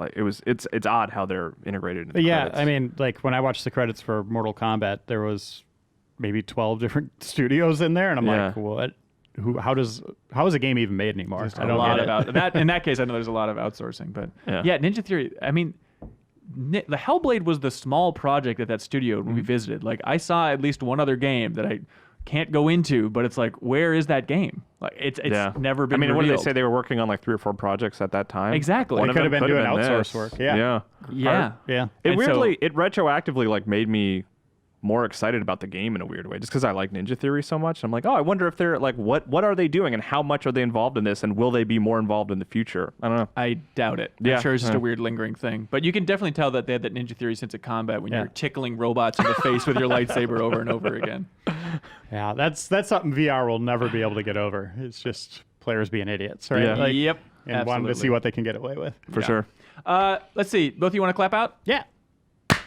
it's odd how they're integrated in the Yeah, credits. I mean, when I watched the credits for Mortal Kombat, there was maybe 12 different studios in there, and I'm Yeah. like, what? How is a game even made anymore? There's I a don't lot get it. of that. In that case, I know there's a lot of outsourcing, but Yeah. Ninja Theory. I mean, the Hellblade was the small project at that studio when we Mm-hmm. visited. Like, I saw at least one other game that I can't go into, but it's like, where is that game? Like, it's never been. I mean, what did they revealed. say? They were working on 3 or 4 projects at that time. Exactly. One They of could them have been doing this. outsource work. Yeah. Yeah. Yeah. Yeah. It And so- weirdly, it retroactively made me more excited about the game in a weird way, just because I like Ninja Theory so much. I'm like, oh, I wonder if they're what are they doing and how much are they involved in this, and will they be more involved in the future? I don't know. I doubt it. Yeah, I'm sure it's just yeah. a weird lingering thing. But you can definitely tell that they had that Ninja Theory sense of combat when Yeah. you're tickling robots in the face with your lightsaber over and over again. Yeah, that's something VR will never be able to get over. It's just players being idiots, right? Yeah. Yep. And wanting to see what they can get away with. For Yeah. sure. Let's see. Both of you want to clap out? Yeah.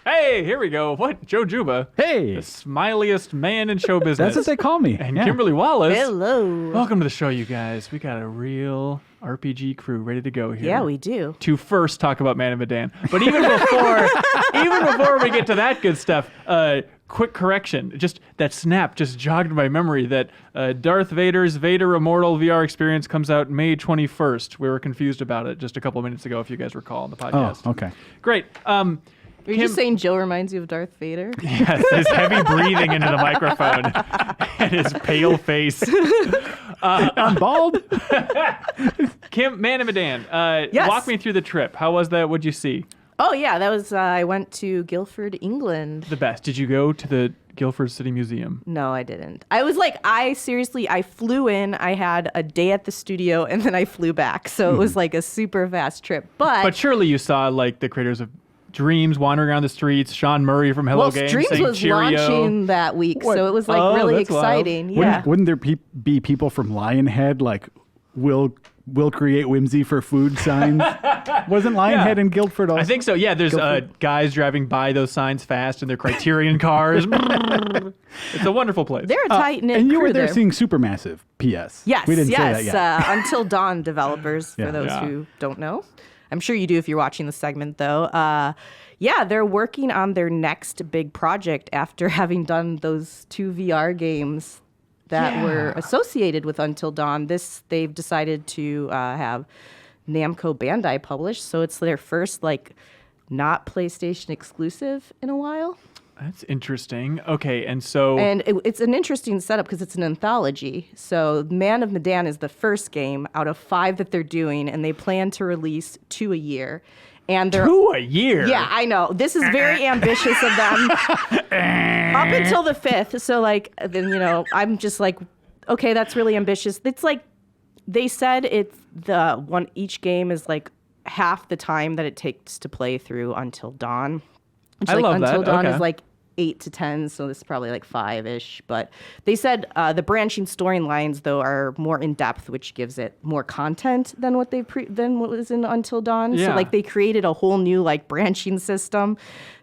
Hey, here we go. What? Joe Juba. Hey, The smiliest man in show business. that's what they call me. And Yeah. Kimberly Wallace. Hello. Welcome to the show, you guys. We got a real RPG crew ready to go here. Yeah, we do. To first talk about Man of Medan. But even before we get to that good stuff, quick correction. Just that snap just jogged my memory that Darth Vader's Vader Immortal VR experience comes out May 21st. We were confused about it just a couple of minutes ago, if you guys recall on the podcast. Oh, okay. Great. Are you just saying Joe reminds you of Darth Vader? Yes, his heavy breathing into the microphone and his pale face. I'm bald. Kim, Man of Medan, Yes. walk me through the trip. How was that? What'd you see? Oh, yeah, that was, I went to Guildford, England. The best. Did you go to the Guildford City Museum? No, I didn't. I was like, I flew in, I had a day at the studio, and then I flew back. So it was like a super fast trip. But surely you saw like the creators of Dreams wandering around the streets, Sean Murray from Hello well, Games Dreams saying was cheerio. launching that week, What? so it was like Oh, really that's wild. exciting. Yeah. Wouldn't there be people from Lionhead like will create whimsy for food signs? Wasn't Lionhead in Guildford also? I think so. Yeah, there's guys driving by those signs fast in their Criterion cars. It's a wonderful place. They're a tight knit and you crew were there seeing Supermassive. P.S. Yes, we didn't yes. say that yet. Until Dawn developers, Yeah. for those Yeah. who don't know. I'm sure you do if you're watching the segment, though. Yeah, they're working on their next big project after having done those 2 VR games that were associated with Until Dawn. They've decided to have Namco Bandai publish, so it's their first not PlayStation exclusive in a while. That's interesting. Okay, and so And it's an interesting setup because it's an anthology. So Man of Medan is the first game out of 5 that they're doing, and they plan to release 2 a year. And they're 2 a year. Yeah, I know. This is very ambitious of them. Up until the 5th. So then I'm just like, okay, that's really ambitious. It's like they said each game is like half the time that it takes to play through Until Dawn. Which, I love Until that. Dawn Okay. is like 8 to 10, so this is probably like 5-ish. But they said the branching storylines though are more in depth, which gives it more content than what what was in Until Dawn. Yeah. So they created a whole new branching system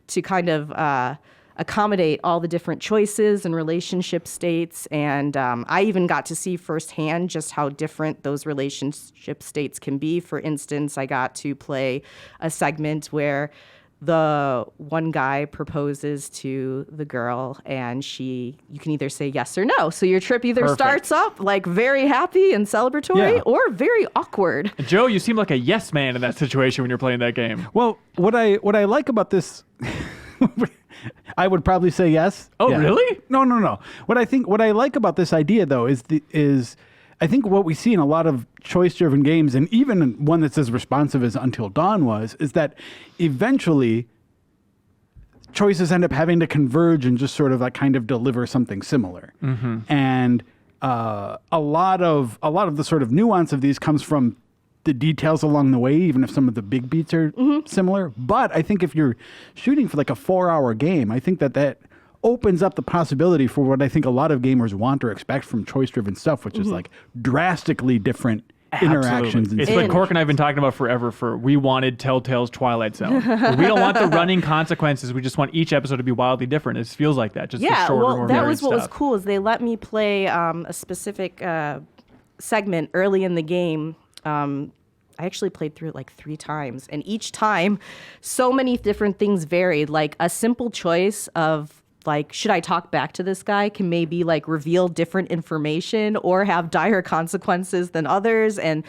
to kind of accommodate all the different choices and relationship states. And I even got to see firsthand just how different those relationship states can be. For instance, I got to play a segment where the one guy proposes to the girl, and you can either say yes or no. So your trip either starts up like very happy and celebratory, or very awkward. Joe, you seem like a yes man in that situation when you're playing that game. Well, what I like about this, I would probably say yes. Oh, really? No. What I like about this idea though is I think what we see in a lot of choice-driven games, and even one that's as responsive as Until Dawn was, is that eventually choices end up having to converge and just sort of like kind of deliver something similar. Mm-hmm. And a lot of the sort of nuance of these comes from the details along the way, even if some of the big beats are similar. But I think if you're shooting for like a 4-hour game, I think that opens up the possibility for what I think a lot of gamers want or expect from choice-driven stuff, which is like drastically different interactions. And it's what Cork and I have been talking about forever. We wanted Telltale's Twilight Zone. We don't want the running consequences. We just want each episode to be wildly different. It feels like that. Just the shorter, more that varied was what was stuff. cool is they let me play a specific segment early in the game. I actually played through it like 3 times, and each time so many different things varied. Like a simple choice of like, should I talk back to this guy can maybe like reveal different information or have dire consequences than others. And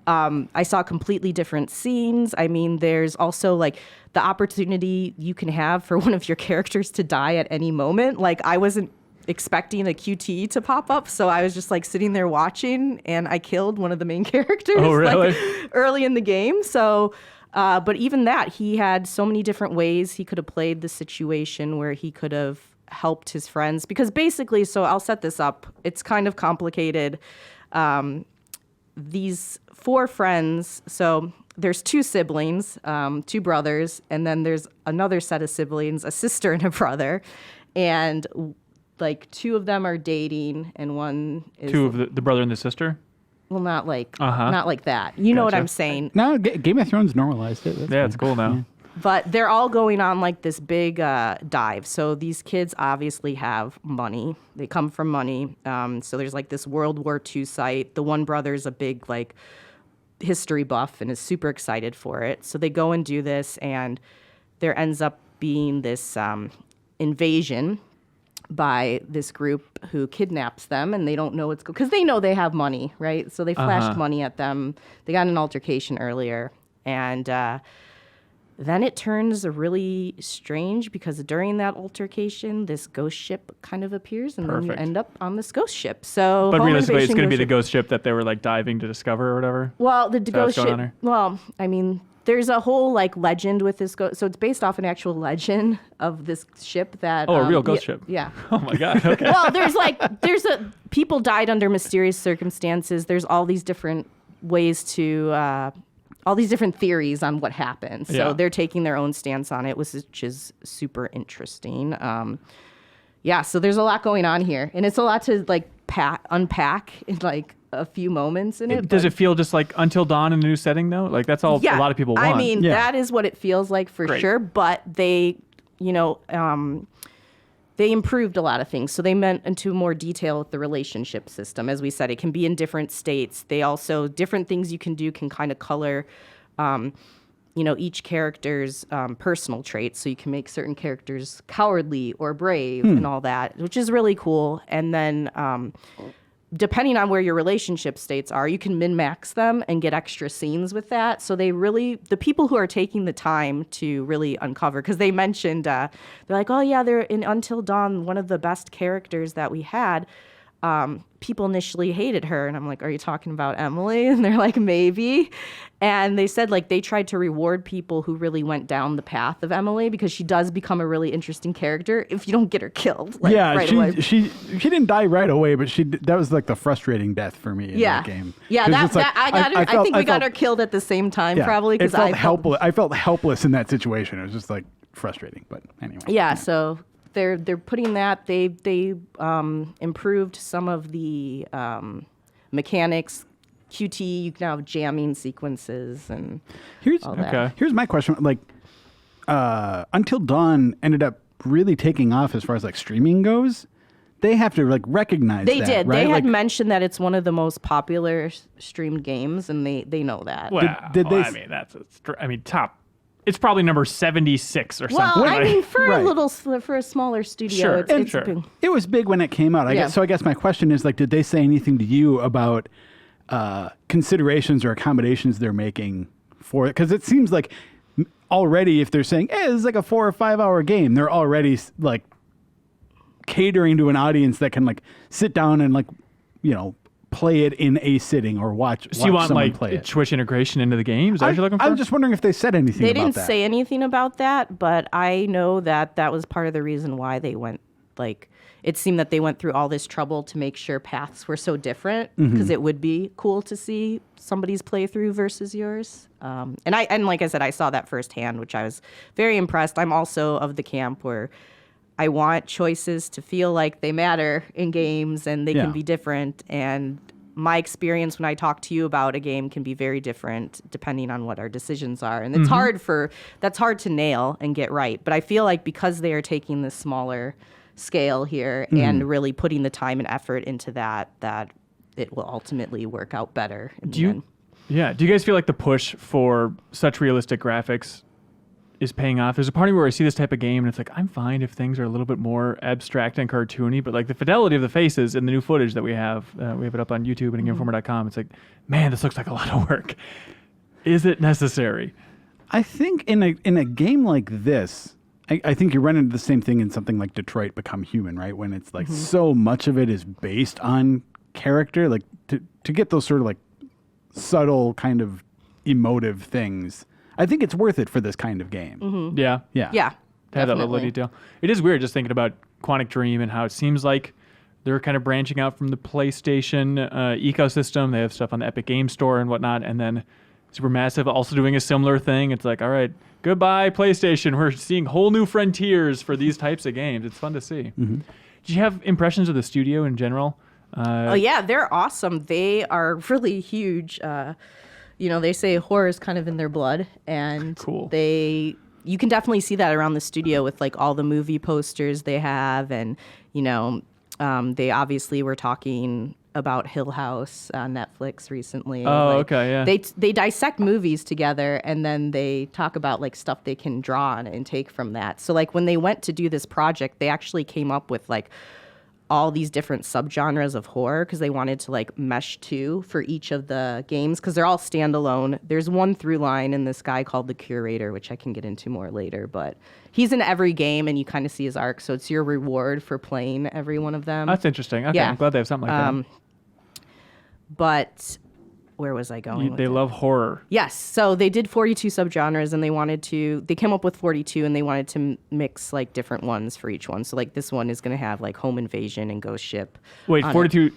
I saw completely different scenes. I mean, there's also like the opportunity you can have for one of your characters to die at any moment. Like I wasn't expecting a QT to pop up, so I was just like sitting there watching, and I killed one of the main characters like, early in the game. So but even that, he had so many different ways he could have played the situation where he could have helped his friends. Because basically, so I'll set this up. It's kind of complicated. These 4 friends, so there's 2 siblings, 2 brothers, and then there's another set of siblings, a sister and a brother. And like 2 of them are dating, and one is... 2 of the brother and the sister? Well, not like that. You know what I'm saying? No, Game of Thrones normalized it. It's cool now. Yeah. But they're all going on like this big dive. So these kids obviously have money. They come from money. So there's like this World War II site. The one brother's a big like history buff and is super excited for it. So they go and do this, and there ends up being this invasion by this group who kidnaps them, and they don't know what's going, because they know they have money, right? So they flashed money at them. They got in an altercation earlier, and then it turns really strange because during that altercation, this ghost ship kind of appears, and then you end up on this ghost ship. So, but realistically, it's going to be the ghost ship that they were like diving to discover or whatever. Well, the ghost ship. Well, I mean, there's a whole like legend with this ghost. So it's based off an actual legend of this ship that. Oh, a real ghost ship. Yeah. Oh my God. Okay. Well, people died under mysterious circumstances. There's all these different ways to. All these different theories on what happened. So they're taking their own stance on it, which is super interesting. So there's a lot going on here, and it's a lot to like unpack in like a few moments in it. Does it feel just like Until Dawn in a new setting though? Like that's all a lot of people want. I mean, that is what it feels like for sure. But they, they improved a lot of things. So they went into more detail with the relationship system. As we said, it can be in different states. They also, different things you can do can kind of color, each character's personal traits. So you can make certain characters cowardly or brave and all that, which is really cool. And then depending on where your relationship states are, you can min-max them and get extra scenes with that. So the people who are taking the time to really uncover, because they mentioned, they're like, oh yeah, they're in Until Dawn, one of the best characters that we had. People initially hated her, and I'm like, are you talking about Emily? And they're like, maybe. And they said like they tried to reward people who really went down the path of Emily, because she does become a really interesting character if you don't get her killed. Like, right away. She didn't die right away, but that was like the frustrating death for me in that game. Yeah, I think we got her killed at the same time probably, because I felt helpless in that situation. It was just like frustrating, but anyway. Yeah. So. They're putting that. They improved some of the mechanics. QT, you can have jamming sequences and all that. Here's my question. Like, Until Dawn ended up really taking off as far as like streaming goes. They have to like recognize they that, did. right? They had mentioned that it's one of the most popular streamed games, and they know that. Well, I mean, top it's probably number 76 or Well, something. I mean, for Right. for a smaller studio, Sure, it's sure. big. It was big when it came out. Yeah. So I guess my question is, like, did they say anything to you about considerations or accommodations they're making for it? Because it seems like already, if they're saying, "Hey, this is like a 4 or 5 hour game," they're already like catering to an audience that can like sit down and like, you know, play it in a sitting or watch. So you want someone like play it. Twitch integration into the game? Is that what you're looking for? I'm just wondering if they said anything They about didn't that. say anything about that, but I know that that was part of the reason why they went, like, it seemed that they went through all this trouble to make sure paths were so different, because it would be cool to see somebody's playthrough versus yours. And like I said, I saw that firsthand, which I was very impressed. I'm also of the camp where I want choices to feel like they matter in games and they Yeah. can be different. And my experience when I talk to you about a game can be very different depending on what our decisions are. And it's that's hard to nail and get right. But I feel like because they are taking this smaller scale here and really putting the time and effort into that it will ultimately work out better in the end. Yeah. Do you guys feel like the push for such realistic graphics is paying off? There's a part of me where I see this type of game and it's like, I'm fine if things are a little bit more abstract and cartoony, but like the fidelity of the faces and the new footage that we have it up on YouTube and GameInformer.com. It's like, man, this looks like a lot of work. Is it necessary? I think in a game like this, I think you run into the same thing in something like Detroit Become Human, right? When it's like so much of it is based on character, like to get those sort of like subtle kind of emotive things. I think it's worth it for this kind of game. Yeah. Yeah. To have that level of Definitely. detail. It is weird just thinking about Quantic Dream and how it seems like they're kind of branching out from the PlayStation ecosystem. They have stuff on the Epic Game Store and whatnot, and then Supermassive also doing a similar thing. It's like, all right, goodbye PlayStation. We're seeing whole new frontiers for these types of games. It's fun to see. Did you have impressions of the studio in general? Oh yeah, they're awesome. They are really huge. You know, they say horror is kind of in their blood, and Cool. you can definitely see that around the studio with like all the movie posters they have, and you know, they obviously were talking about Hill House on Netflix recently. Oh, Like, okay, yeah. They dissect movies together, and then they talk about like stuff they can draw on and take from that. So like when they went to do this project, they actually came up with like all these different subgenres of horror because they wanted to like mesh two for each of the games because they're all standalone. There's one through line in this guy called the Curator, which I can get into more later, but he's in every game and you kind of see his arc. So it's your reward for playing every one of them. That's interesting. Okay, Yeah. I'm glad they have something like that. But where was I going? with They it? love horror. Yes. So they did 42 subgenres and they came up with 42 and they wanted to mix like different ones for each one. So like this one is going to have like home invasion and ghost ship. Wait, on it. 42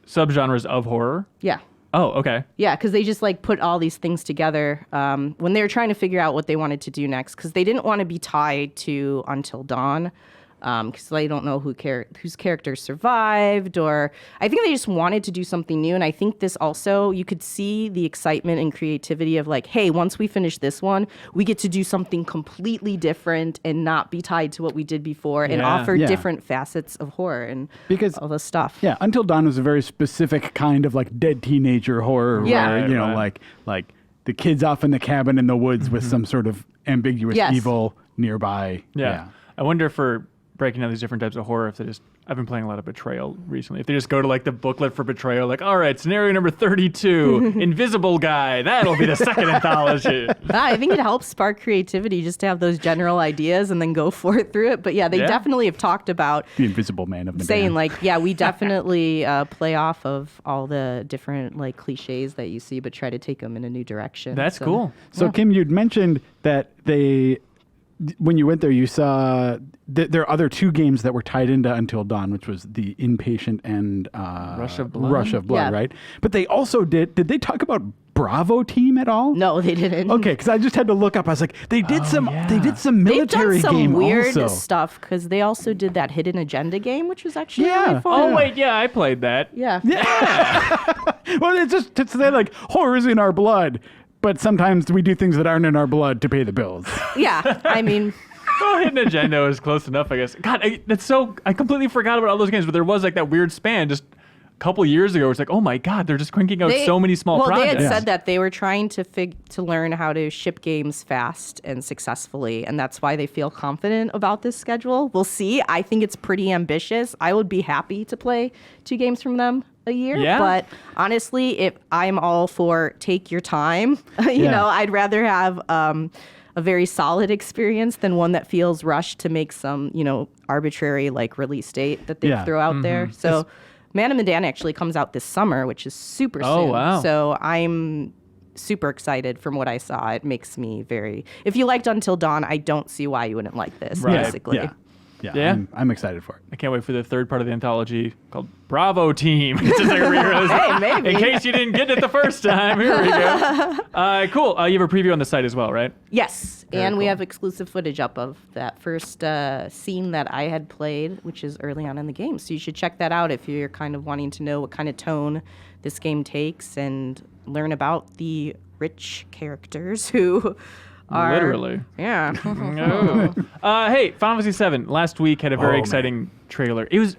subgenres of horror? Yeah. Oh, okay. Yeah, because they just like put all these things together when they were trying to figure out what they wanted to do next. Because they didn't want to be tied to Until Dawn, because they don't know whose characters survived, or I think they just wanted to do something new. And I think this also, you could see the excitement and creativity of like, hey, once we finish this one, we get to do something completely different and not be tied to what we did before and Yeah. offer Yeah. different facets of horror and Because- all this stuff. Yeah, Until Dawn was a very specific kind of like dead teenager horror. Yeah. Where, Right, you know, right. like the kids off in the cabin in the woods with some sort of ambiguous Yes. evil nearby. Yeah. I wonder for breaking down these different types of horror, if they just, I've been playing a lot of Betrayal recently. If they just go to like the booklet for Betrayal, like, all right, scenario number 32, Invisible Guy, that'll be the second anthology. I think it helps spark creativity just to have those general ideas and then go for it through it. But yeah, they Yeah. definitely have talked about The Invisible Man of Medan. saying like, yeah, we definitely play off of all the different like cliches that you see, but try to take them in a new direction. That's So- cool. So, Kim, you'd mentioned that when you went there, you saw there are other two games that were tied into Until Dawn, which was the Inpatient and Rush of Blood? Rush of Blood, Yeah. right? But they also did they talk about Bravo Team at all? No, they didn't. Okay, because I just had to look up. I was like, they did some They've military done some game weird also. stuff because they also did that Hidden Agenda game, which was actually Yeah. really fun. Oh, wait, yeah, I played that. Yeah. Well, it's they're like horror is in our blood, but sometimes we do things that aren't in our blood to pay the bills. Yeah. I mean, Oh, Hidden Agenda is close enough, I guess. God, I completely forgot about all those games, but there was like that weird span. Just couple years ago, it's like, oh my God, they're just cranking out so many small projects. They had said that they were trying to learn how to ship games fast and successfully, and that's why they feel confident about this schedule. We'll see. I think it's pretty ambitious. I would be happy to play 2 games from them a year, but honestly, if I'm all for take your time, you know, I'd rather have a very solid experience than one that feels rushed to make some, you know, arbitrary like release date that they throw out there. So Medan actually comes out this summer, which is super soon. Oh, wow. So I'm super excited from what I saw. It makes me very... If you liked Until Dawn, I don't see why you wouldn't like this, basically. Yeah. I'm excited for it. I can't wait for the third part of the anthology called Bravo Team. It's just like a re-release. Hey, maybe. In case you didn't get it the first time, here we go. Cool. You have a preview on the site as well, right? Yes, Very and we cool. have exclusive footage up of that first scene that I had played, which is early on in the game. So you should check that out if you're kind of wanting to know what kind of tone this game takes and learn about the rich characters who are... Literally. Yeah. Hey, Final Fantasy VII last week had a very exciting trailer. It was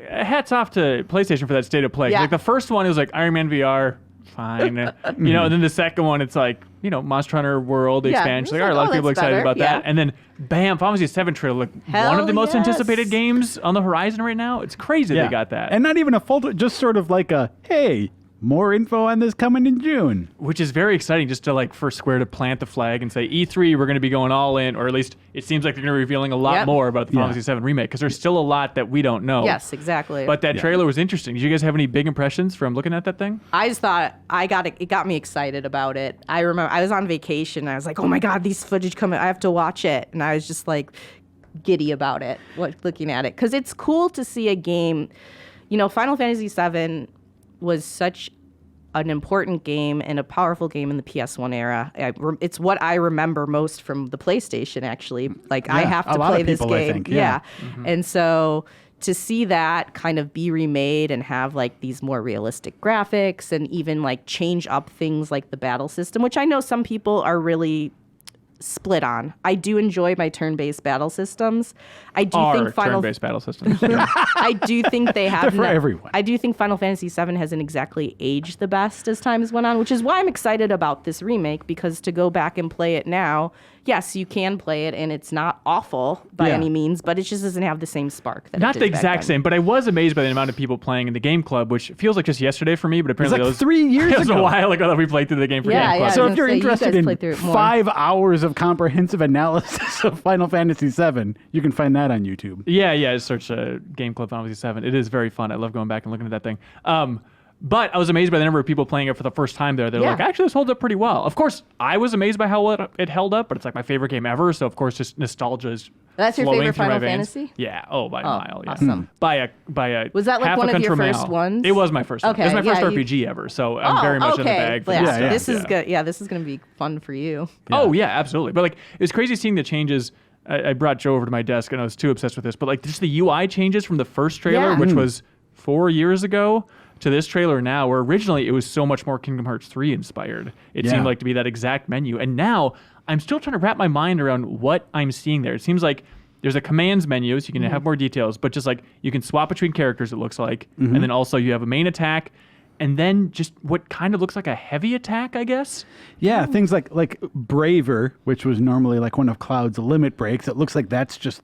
hats off to PlayStation for that state of play. Yeah. Like the first one, it was like Iron Man VR, fine. You know, and then the second one, it's like, you know, Monster Hunter World expansion. it's Like, like, all right, a lot of oh, people are that's excited better. about Yeah. that. And then, bam, Final Fantasy VII trailer. Like one Hell of the most yes. anticipated games on the horizon right now. It's crazy they got that. And not even a full, just sort of like a, hey, more info on this coming in June. Which is very exciting, just to like for Square to plant the flag and say E3, we're going to be going all in, or at least it seems like they're going to be revealing a lot more about the Final Fantasy VII remake, because there's still a lot that we don't know. Yes, exactly. But that trailer was interesting. Did you guys have any big impressions from looking at that thing? I just thought it got me excited about it. I remember I was on vacation and I was like, oh my God, these footage coming, I have to watch it. And I was just like giddy about it, looking at it. Because it's cool to see a game, you know, Final Fantasy VII was such an important game and a powerful game in the PS1 era. It's what I remember most from the PlayStation, actually. Like, I have to play this game. I think, yeah. And so to see that kind of be remade and have like these more realistic graphics and even like change up things like the battle system, which I know some people are really split on. I do enjoy my turn-based battle systems. I do think turn-based battle systems. I do think they have... They're for everyone. I do think Final Fantasy VII hasn't exactly aged the best as time has went on, which is why I'm excited about this remake, because to go back and play it now, yes, you can play it, and it's not awful by any means, but it just doesn't have the same spark that Not it the did back exact then. same, but I was amazed by the amount of people playing in the game club, which feels like just yesterday for me, but apparently like it was 3 years it was ago. a while ago that we played through the game for Yeah, game club. yeah. So I if was you're gonna say, you interested guys in played through it more. 5 hours of comprehensive analysis of Final Fantasy VII, you can find that on YouTube. Yeah, just search Game Club Final Fantasy VII. It is very fun. I love going back and looking at that thing. But I was amazed by the number of people playing it for the first time there. They're like, actually, this holds up pretty well. Of course, I was amazed by how well it held up, but it's like my favorite game ever. So, of course, just nostalgia is That's your flowing favorite through my Final veins. Fantasy? Yeah. Oh, by a mile. Yeah. awesome. By a Was that like half one a of your country first mile. ones? It was my first one. It was Okay, my first yeah, RPG ever. So I'm very much in the bag for Yeah, this stuff. this is good. Yeah, this is going to be fun for you. Oh yeah, absolutely. But like, it was crazy seeing the changes. I brought Joe over to my desk, and I was too obsessed with this. But like, just the UI changes from the first trailer, Yeah. which was 4 years ago, to this trailer now, where originally it was so much more Kingdom Hearts 3 inspired. It seemed like to be that exact menu, and now I'm still trying to wrap my mind around what I'm seeing there. It seems like there's a commands menu, so you can have more details, but just like you can swap between characters, it looks like, and then also you have a main attack. And then just what kind of looks like a heavy attack, I guess. Yeah, things like Braver, which was normally like one of Cloud's limit breaks. It looks like that's just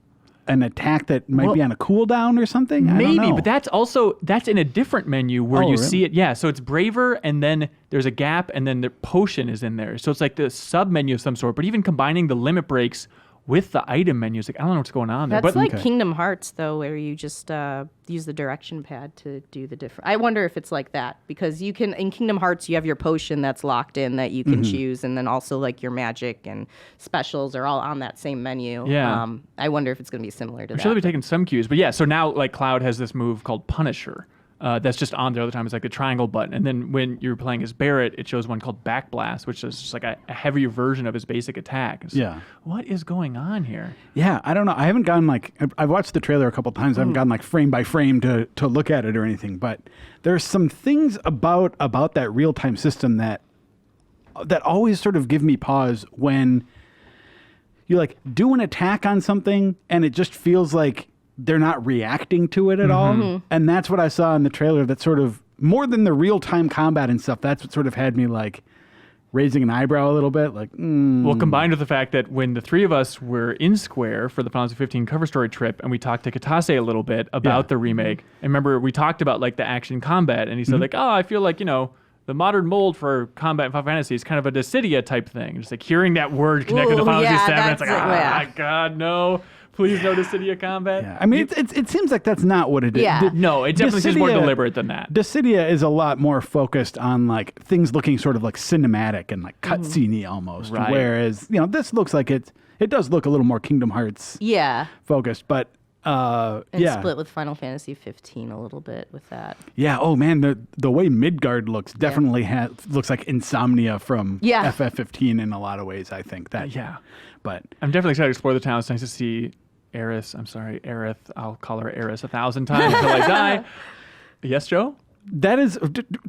an attack that might be on a cooldown or something. I don't Maybe, know. but that's in a different menu where you really? see it. Yeah, so it's Braver, and then there's a gap, and then the potion is in there. So it's like the sub menu of some sort. But even combining the limit breaks with the item menus, like I don't know what's going on there. That's But like Kingdom Hearts, though, where you just use the direction pad to do the different. I wonder if it's like that, because you can in Kingdom Hearts you have your potion that's locked in that you can choose, and then also like your magic and specials are all on that same menu. Yeah. I wonder if it's going to be similar to I'm that. sure they'll be taking some cues. But yeah, so now like Cloud has this move called Punisher. That's just on there all the time. It's like the triangle button. And then when you're playing as Barrett, it shows one called Backblast, which is just like a heavier version of his basic attack. Yeah. What is going on here? Yeah, I don't know. I haven't gone like I've watched the trailer a couple times. I haven't gone like frame by frame to look at it or anything. But there's some things about that real time system that always sort of give me pause when you like do an attack on something and it just feels like they're not reacting to it at all. And that's what I saw in the trailer. That sort of, more than the real time combat and stuff, that's what sort of had me like raising an eyebrow a little bit. Like, Well, combined with the fact that when the three of us were in Square for the Final Fantasy 15 cover story trip, and we talked to Katase a little bit about the remake, and remember we talked about like the action combat, and he said like, oh, I feel like, the modern mold for combat in Final Fantasy is kind of a Dissidia type thing. Just like hearing that word connected to Final Fantasy 7, it's like, my God, no. Please no Dissidia combat. Yeah. I mean, it seems like that's not what it is. Yeah. No, it definitely seems more deliberate than that. Dissidia is a lot more focused on like things looking sort of like cinematic and like cutscene-y almost. Right. Whereas, this looks like it does look a little more Kingdom Hearts focused, but split with Final Fantasy 15 a little bit with that. Yeah. Oh man, the way Midgard looks definitely looks like Insomnia from FF15 in a lot of ways. I think that. Yeah. But I'm definitely excited to explore the town. It's nice to see Aerith. I'll call her Aerith 1,000 times until I die. Yes, Joe? that is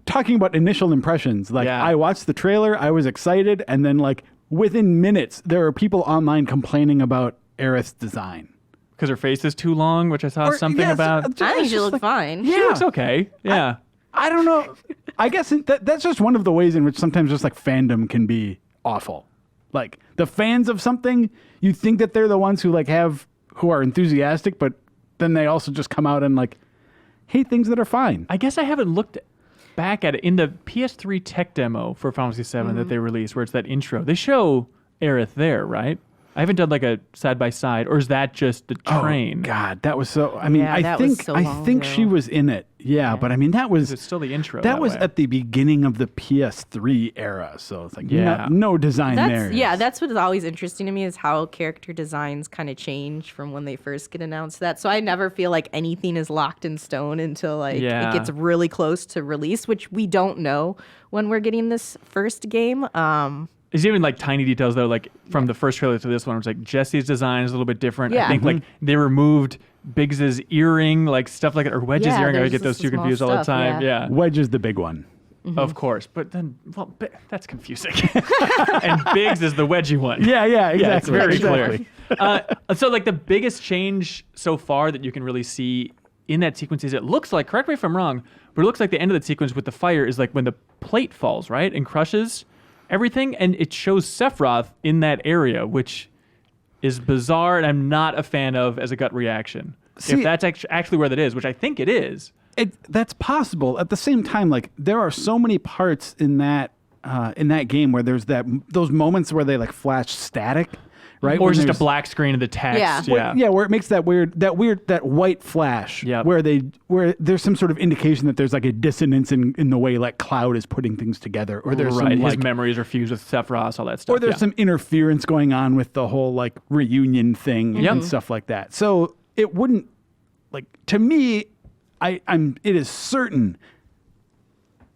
talking about initial impressions. Like I watched the trailer, I was excited, and then like within minutes, there are people online complaining about Aerith's design. Because her face is too long, which I saw something about. I think she looked fine. She looks okay. Yeah. I don't know. I guess that's just one of the ways in which sometimes just like fandom can be awful. Like the fans of something, you think that they're the ones who who are enthusiastic, but then they also just come out and like hate things that are fine. I guess I haven't looked back at it. In the PS3 tech demo for Final Fantasy VII that they released, where it's that intro, they show Aerith there, right? I haven't done like a side by side, or is that just the train? Oh God, that was so. I mean, I think she was in it. Yeah, but I mean that was it's still the intro. That was way. at the beginning of the PS3 era, so it's like no design there. Yeah, that's what is always interesting to me is how character designs kind of change from when they first get announced. So I never feel like anything is locked in stone until it gets really close to release, which we don't know when we're getting this first game. There's even like tiny details though, like from the first trailer to this one, it's like Jesse's design is a little bit different. Yeah. I think like they removed Biggs's earring, like stuff like it, or Wedge's earring. I get those two confused all the time. Yeah. Wedge is the big one. Of course, but then that's confusing. And Biggs is the wedgy one. Yeah, exactly. Yeah, it's very clear. So like the biggest change so far that you can really see in that sequence is it looks like, correct me if I'm wrong, but it looks like the end of the sequence with the fire is like when the plate falls, right, and crushes everything, and it shows Sephiroth in that area, which is bizarre, and I'm not a fan of as a gut reaction. If that's actually where that is, which I think it is. That's possible. At the same time, like there are so many parts in that game where there's those moments where they like flash static, right? Or just a black screen of the text. Yeah, where it makes that white flash. Where there's some sort of indication that there's like a dissonance in the way like Cloud is putting things together, or there's some, his memories are fused with Sephiroth, all that stuff. Or there's some interference going on with the whole like reunion thing and stuff like that. So it wouldn't to me. It is certain.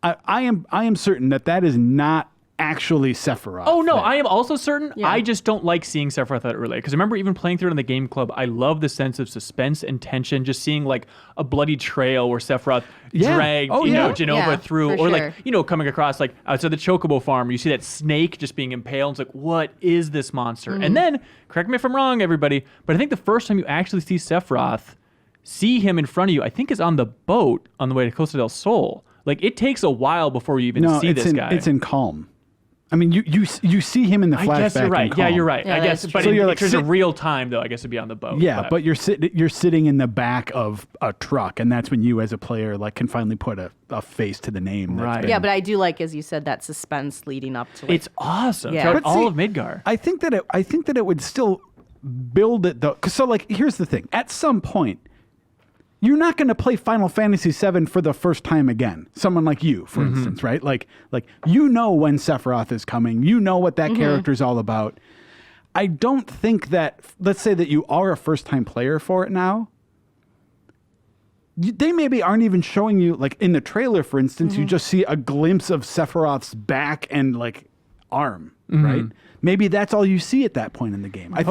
I am certain that is not actually Sephiroth. Oh no, I am also certain. Yeah. I just don't like seeing Sephiroth that early. Because remember, even playing through it in the game club, I love the sense of suspense and tension. Just seeing like a bloody trail where Sephiroth dragged Jenova through, or like coming across like outside the Chocobo farm, you see that snake just being impaled. It's like, what is this monster? And then, correct me if I'm wrong, everybody, but I think the first time you actually see him in front of you, I think is on the boat on the way to Costa del Sol. Like it takes a while before you even see this guy. It's in Calm. I mean, you see him in the flashback. I guess you're right. Yeah, you're right. Yeah, I guess, but so in terms of real time, though, I guess it'd be on the boat. Yeah, but you're sitting in the back of a truck, and that's when you, as a player, like can finally put a face to the name. Right. Yeah, but I do like, as you said, that suspense leading up to. It's awesome. Yeah. Throughout all of Midgar. I think that it would still build it though. So like, here's the thing: at some point, you're not going to play Final Fantasy VII for the first time again. Someone like you, for instance, right? Like you know when Sephiroth is coming. You know what that character's all about. I don't think that, let's say that you are a first-time player for it now, they maybe aren't even showing you, like in the trailer, for instance, you just see a glimpse of Sephiroth's back and like arm, right? Maybe that's all you see at that point in the game. I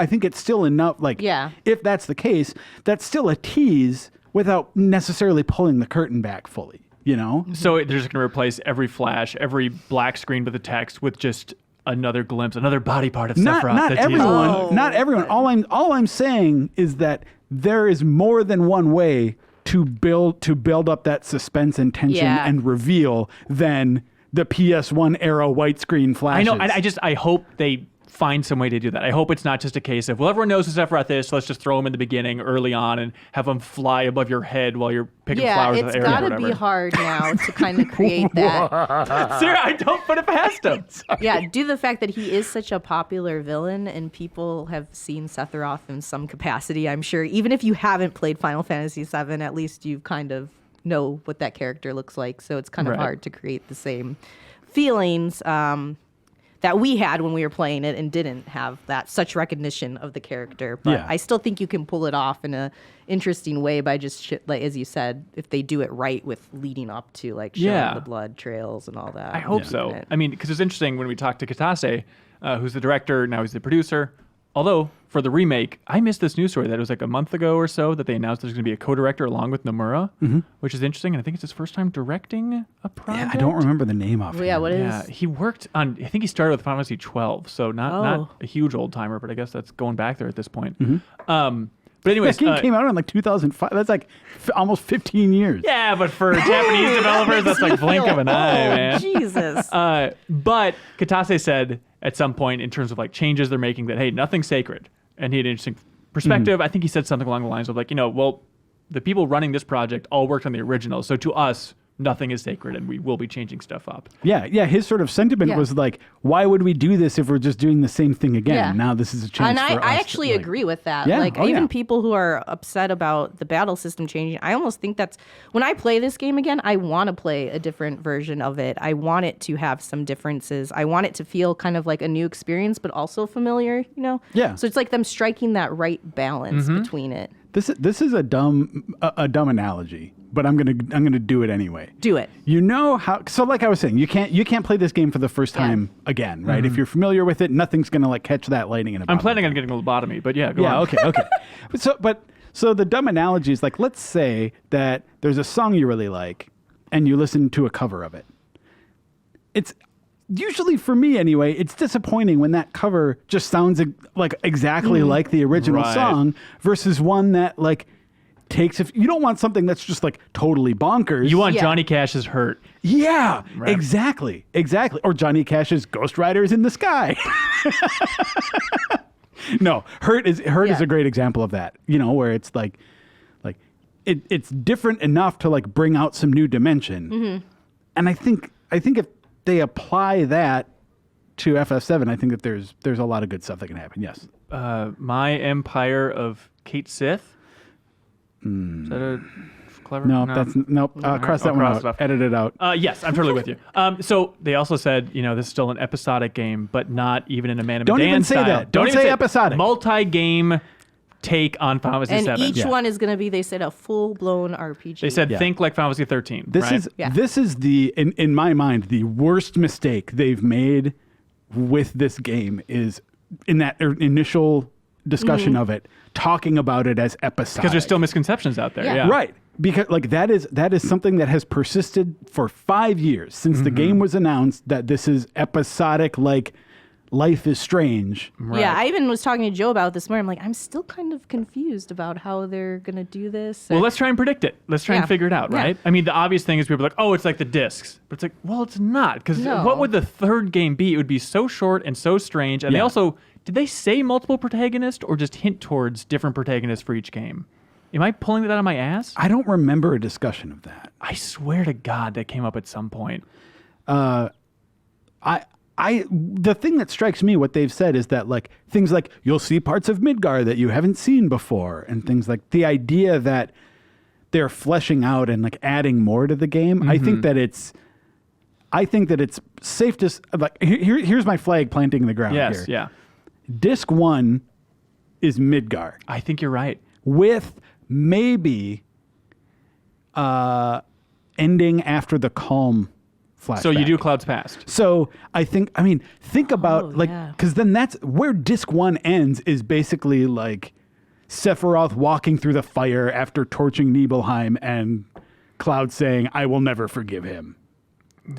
think it's still enough. Like, if that's the case, that's still a tease without necessarily pulling the curtain back fully. You know. So they're just going to replace every flash, every black screen with the text with just another glimpse, another body part of Sephiroth. Not everyone. All I'm saying is that there is more than one way to build up that suspense and tension Yeah. and reveal than the PS1 era white screen I flashes. know. I hope they find some way to do that. I hope it's not just a case of, well, everyone knows who Sephiroth is, so let's just throw him in the beginning early on and have him fly above your head while you're picking flowers in it's the air or got to whatever. be hard now to kind of create that. Sarah, I don't put it past him. Yeah, due to the fact that he is such a popular villain and people have seen Sephiroth in some capacity, I'm sure. Even if you haven't played Final Fantasy VII, at least you kind of know what that character looks like. So it's kind of Right. hard to create the same feelings that we had when we were playing it and didn't have that such recognition of the character. But Yeah. I still think you can pull it off in a interesting way by just like as you said, if they do it right with leading up to like showing Yeah. the blood trails and all that. I hope so. I mean, because it's interesting when we talked to Katase, who's the director, now he's the producer. Although, for the remake, I missed this news story that it was like a month ago or so that they announced there's going to be a co-director along with Nomura, which is interesting. And I think it's his first time directing a project. Yeah, I don't remember the name off. Well, yeah, what is Yeah, he worked on, I think he started with Final Fantasy 12, so not Oh. a huge old timer, but I guess that's going back there at this point. But anyways, That game came out in like 2005. That's like almost 15 years. yeah, but for Japanese developers, that's like blink of an eye, man. Jesus. But Katase said at some point in terms of like changes they're making that, hey, nothing's sacred. And he had an interesting perspective. I think he said something along the lines of like, well, the people running this project all worked on the original. So to us, nothing is sacred and we will be changing stuff up. Yeah. His sort of sentiment Yeah. was like, why would we do this if we're just doing the same thing again? Yeah. Now this is a chance And for us I to, actually like- agree with that. Yeah, Like oh, even yeah. people who are upset about the battle system changing, I almost think that's when I play this game again, I want to play a different version of it. I want it to have some differences. I want it to feel kind of like a new experience, but also familiar, Yeah. So it's like them striking that right balance between it. This is a dumb analogy, but I'm gonna do it anyway. Do it. You know how? So like I was saying, you can't play this game for the first time again, right? If you're familiar with it, nothing's gonna like catch that lightning in a I'm bottle. planning on getting a lobotomy, but yeah, go on. Okay. So the dumb analogy is like, let's say that there's a song you really like, and you listen to a cover of it. It's usually, for me anyway, it's disappointing when that cover just sounds like exactly like the original Right. song versus one that like takes. If you don't want something that's just like totally bonkers, You want Yeah. Johnny Cash's Hurt. yeah, Right. exactly, or Johnny Cash's Ghost Riders in the Sky. No, Hurt is Yeah. a great example of that. Where it's like it's different enough to like bring out some new dimension. And I think if they apply that to FF7, I think that there's a lot of good stuff that can happen. Yes. My Empire of Kate Sith. Is that a clever? No, that's nope. Cross that I'll one cross out. it off. Edit it out. Yes, I'm totally with you. So they also said, this is still an episodic game, but not even in a Man of Don't Medan even say style. that. Don't even say episodic. Multi-game take on Final Fantasy And VII. each one is going to be, they said, a full-blown RPG. They said, Yeah. think like Final Fantasy 13. This right? is Yeah. this is the in my mind the worst mistake they've made with this game is in that initial discussion of it, talking about it as episodic. because there's still misconceptions out there. Yeah. Yeah. Right. Because like that is something that has persisted for 5 years since the game was announced that this is episodic, like Life is Strange. Yeah, I even was talking to Joe about it this morning. I'm like, I'm still kind of confused about how they're going to do this. Well, let's try and predict it. Let's try Yeah. and figure it out, Yeah. right? I mean, the obvious thing is people are like, oh, it's like the discs. But it's like, well, it's not. Because No. what would the third game be? It would be so short and so strange. And they Yeah. also, did they say multiple protagonists or just hint towards different protagonists for each game? Am I pulling that out of my ass? I don't remember a discussion of that. I swear to God that came up at some point. The thing that strikes me, what they've said is that like things like you'll see parts of Midgar that you haven't seen before, and things like the idea that they're fleshing out and like adding more to the game. I think that it's safe to like. Here's my flag planting in the ground. Yes, here. yeah. Disc 1 is Midgar I think you're right. with maybe ending after the calm flashback. So you do Clouds Past. So think about like, yeah. because then that's where disc 1 ends is basically like Sephiroth walking through the fire after torching Nibelheim and Cloud saying, I will never forgive him.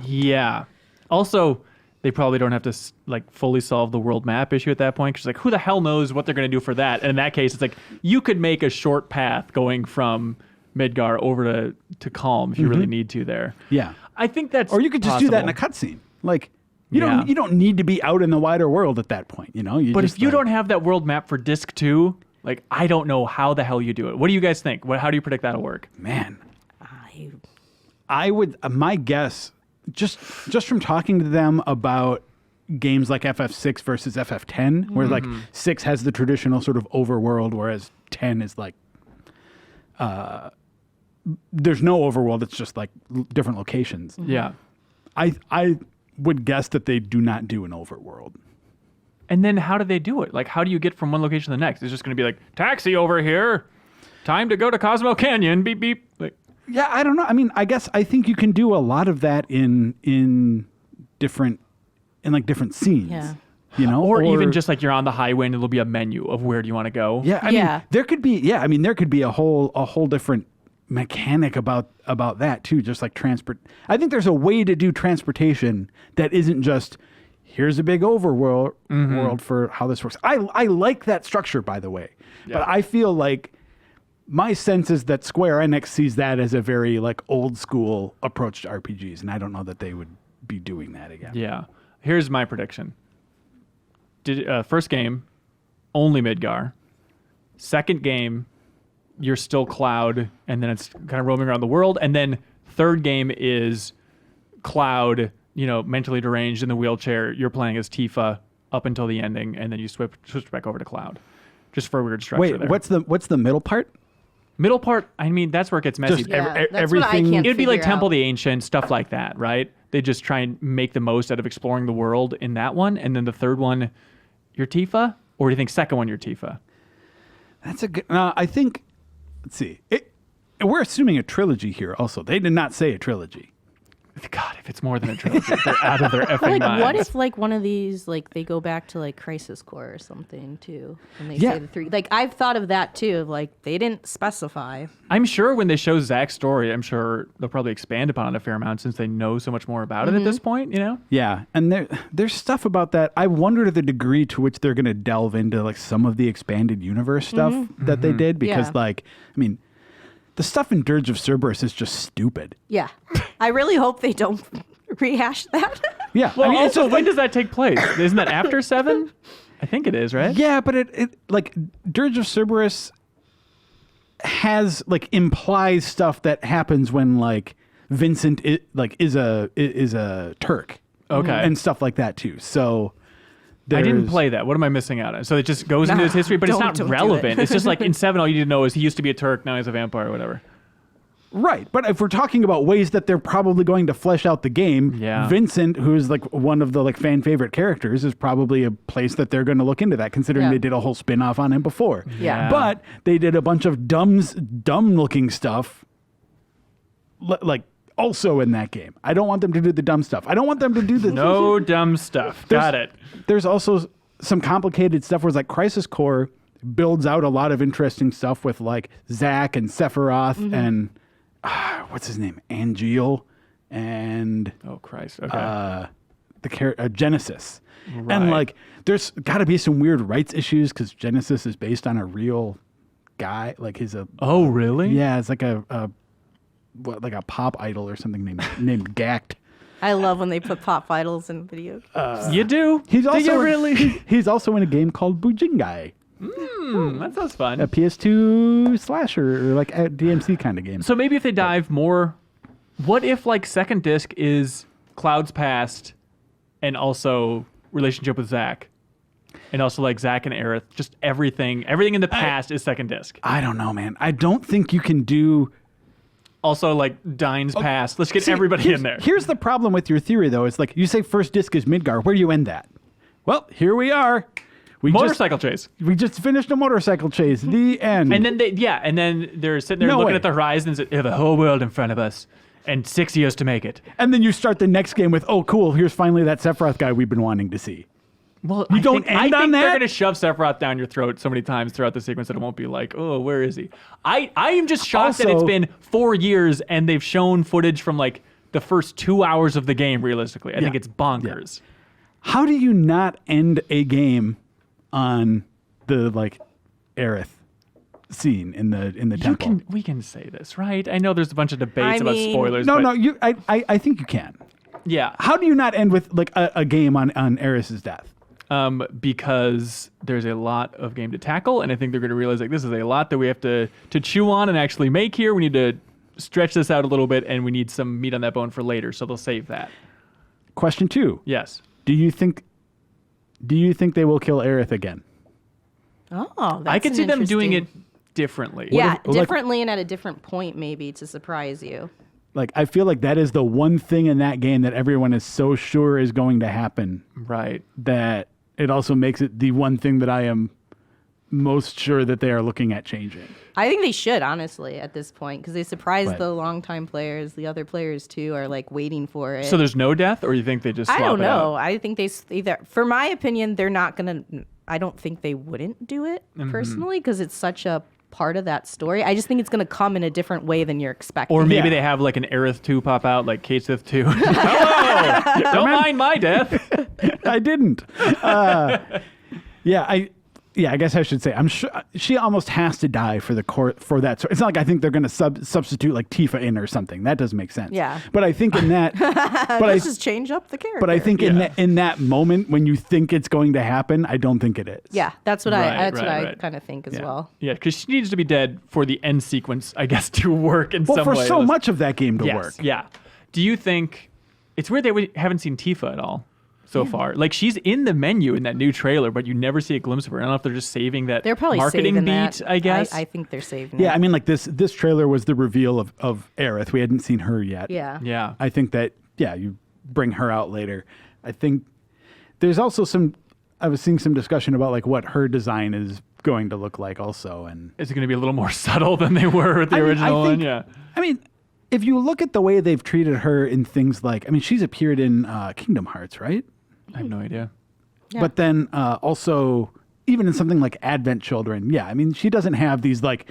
Yeah. Also, they probably don't have to like fully solve the world map issue at that point. Because like, who the hell knows what they're going to do for that? And in that case, it's like you could make a short path going from Midgar over to Calm if you really need to there. Yeah. I think that's Or you could just do that in a possible. cutscene. Like you don't need to be out in the wider world at that point, you know? But if you don't have that world map for disc 2, like I don't know how the hell you do it. What do you guys think? How do you predict that'll work? Man, I would my guess just from talking to them about games like FF6 versus FF10, where like 6 has the traditional sort of overworld, whereas 10 is like there's no overworld, it's just like different locations. Yeah. I would guess that they do not do an overworld. And then how do they do it? Like, how do you get from one location to the next? It's just going to be like, taxi over here. Time to go to Cosmo Canyon. Beep, beep. Like, Yeah, I don't know. I mean, I think you can do a lot of that in different scenes. Yeah. You know, or even just like you're on the highway and it'll be a menu of where do you want to go. yeah. I mean, there could be a whole different mechanic about that too. Just like transport. I think there's a way to do transportation that isn't just here's a big overworld world for how this works. I like that structure, by the way, but I feel like my sense is that Square Enix sees that as a very like old school approach to RPGs, and I don't know that they would be doing that again. Yeah. Here's my prediction. First game, only Midgar. Second game, you're still Cloud, and then it's kind of roaming around the world. And then third game is Cloud, mentally deranged in the wheelchair. You're playing as Tifa up until the ending, and then you switch back over to Cloud. Just for a weird structure. Wait, there. what's the middle part? Middle part, I mean, that's where it gets messy. Just that's what I everything- can't It would be like figure Temple out. of the Ancient, stuff like that, right? They just try and make the most out of exploring the world in that one. And then the third one, you're Tifa? Or do you think second one, you're Tifa? That's a good. I think. Let's see. We're assuming a trilogy here. Also, they did not say a trilogy. God, if it's more than a trilogy, they're out of their effing Like, minds. what if like one of these like they go back to like Crisis Core or something too, and they Yeah. say the 3? Like I've thought of that too. Like they didn't specify. I'm sure when they show Zack's story, I'm sure they'll probably expand upon it a fair amount since they know so much more about it at this point, Yeah, and there's stuff about that. I wonder the degree to which they're going to delve into like some of the expanded universe stuff that they did, because Yeah. like I mean, the stuff in Dirge of Cerberus is just stupid. Yeah, I really hope they don't rehash that. Yeah, Well, I mean, it's also, just when like, does that take place? Isn't that after 7? I think it is, right? yeah, but it like Dirge of Cerberus has like implies stuff that happens when like Vincent is a Turk, Okay. and stuff like that too. So I didn't there's- play that. What am I missing out on? So it just goes into his history, but it's not don't do relevant. it. It's just like in 7, all you need to know is he used to be a Turk, now he's a vampire or whatever. Right, but if we're talking about ways that they're probably going to flesh out the game, Yeah. Vincent, who is like one of the like fan favorite characters, is probably a place that they're going to look into that, considering Yeah. they did a whole spin off on him before. Yeah. But they did a bunch of dumb looking stuff, like also in that game. I don't want them to do the dumb stuff. I don't want them to do the No dumb stuff. Got it. There's also some complicated stuff where it's like Crisis Core builds out a lot of interesting stuff with like Zack and Sephiroth and what's his name, Angeal, and Oh, Christ. Okay. Genesis. Right. And like there's got to be some weird rights issues because Genesis is based on a real guy, like he's a Oh, really? yeah, it's like a pop idol or something named Gact. I love when they put pop idols in video. You do? He's Do also you really? he's also in a game called Bujingai, That sounds fun. a PS2 slasher or like a DMC kind of game. So maybe if they dive more, what if like second disc is Cloud's past and also relationship with Zack? And also like Zack and Aerith, just everything in the past is second disc. I don't know, man. I don't think you can do. Also like Dine's past. Let's get everybody in there. Here's the problem with your theory, though. It's like you say first disc is Midgar. Where do you end that? Well, here we are. Motorcycle chase. We just finished a motorcycle chase. The end. And then they're sitting there No looking way. at the horizon and say, "We have a whole world in front of us and 6 years to make it." And then you start the next game with, oh, cool. Here's finally that Sephiroth guy we've been wanting to see. Well, You I don't think, I end think on they're that? going to shove Sephiroth down your throat so many times throughout the sequence that it won't be like, oh, where is he? I am just shocked that it's Also- been 4 years and they've shown footage from like the first 2 hours of the game. Realistically, I think Yeah. it's bonkers. How do you not end a game on the like Aerith scene in the temple? We can say this, right? I know there's a bunch of debates I about mean- spoilers. No, but no, I think you can. Yeah. How do you not end with like a game on Aerith's death? Because there's a lot of game to tackle, and I think they're going to realize like this is a lot that we have to chew on and actually make here. We need to stretch this out a little bit, and we need some meat on that bone for later. So they'll save that. Question 2. Yes. Do you think they will kill Aerith again? Oh, that's I could see them doing it interesting- differently. Yeah, if- like- differently and at a different point, maybe to surprise you. Like I feel like that is the one thing in that game that everyone is so sure is going to happen Right. that it also makes it the one thing that I am most sure that they are looking at changing. I think they should, honestly, at this point, because they surprised Right. the longtime players. The other players, too, are like waiting for it. So there's no death, or you think they just I swap don't it know. out? I think they either, for my opinion, they're not going to, I don't think they wouldn't do it Mm-hmm. personally, because it's such a part of that story. I just think it's going to come in a different way than you're expecting. Or maybe Yeah. they have like an Aerith 2 pop out, like Kate Sith 2. Hello! Don't mind my death. I didn't. I guess I should say I'm sure she almost has to die for the court for that. So it's not like I think they're going to substitute like Tifa in or something. That doesn't make sense. Yeah. But I think in that, Let's just change up the character. but I think in that moment when you think it's going to happen, I don't think it is. Yeah, that's what Right, I right. kind of think as Yeah. well. Yeah, because she needs to be dead for the end sequence, I guess, to work in Well, some for way. so much of that game to Yes, work. yeah. Do you think it's weird that we haven't seen Tifa at all so far? Like she's in the menu in that new trailer, but you never see a glimpse of her. I don't know if they're just saving that They're probably marketing saving beat. that. I guess. I think they're saving Yeah, it. I mean, like this trailer was the reveal of Aerith. We hadn't seen her yet. Yeah. yeah. I think that you bring her out later. I think there's also I was seeing some discussion about like what her design is going to look like also, and Is it going to be a little more subtle than they were with the I mean, original I one? think- Yeah. I mean, if you look at the way they've treated her in things like, I mean, she's appeared in Kingdom Hearts, right? I have no idea. Yeah. But then also even in something like Advent Children, yeah, I mean, she doesn't have these like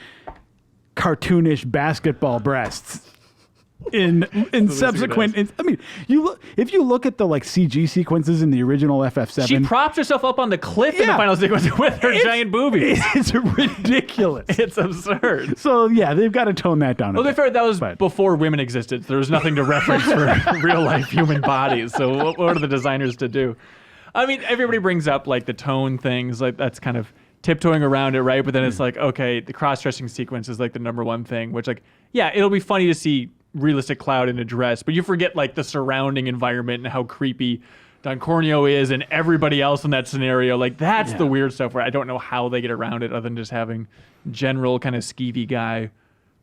cartoonish basketball breasts. In subsequent, I mean, if you look at the like CG sequences in the original FF7, She props herself up on the cliff in the Yeah. final sequence with her giant boobies. it's ridiculous. It's absurd. So yeah, they've got to tone that down. Well, to be fair, that was But- before women existed. There was nothing to reference for real life human bodies. So what are the designers to do? I mean, everybody brings up like the tone things, like that's kind of tiptoeing around it, right? But then it's like, okay, the cross-dressing sequence is like the number one thing, which like, yeah, it'll be funny to see realistic Cloud in a dress, but you forget like the surrounding environment and how creepy Don Corneo is and everybody else in that scenario. Like that's the weird stuff where I don't know how they get around it other than just having general kind of skeevy guy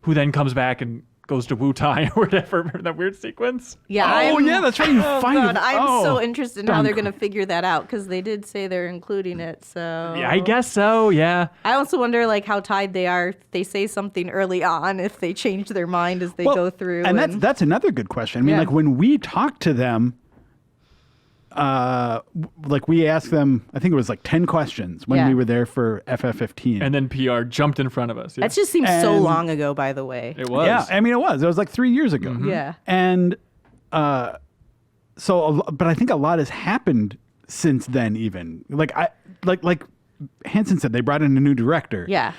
who then comes back and goes to Wu-Tai or whatever. Remember that weird sequence? Yeah. Oh I'm, yeah, that's right. You Oh find God, it. I'm so interested in how Don they're going to figure that out because they did say they're including it. So Yeah, I guess so. Yeah. I also wonder like how tied they are. If they say something early on, if they change their mind as they Well, go through. and that's another good question. I mean, Yeah. like when we talk to them, like we asked them, I think it was like 10 questions when Yeah. we were there for FF15. And then PR jumped in front of us. Yeah. that just seems so and- long ago, by the way. It was. yeah, I mean, it was like 3 years ago. Yeah. And but I think a lot has happened since then. Even like Hansen said, they brought in a new director. Yeah.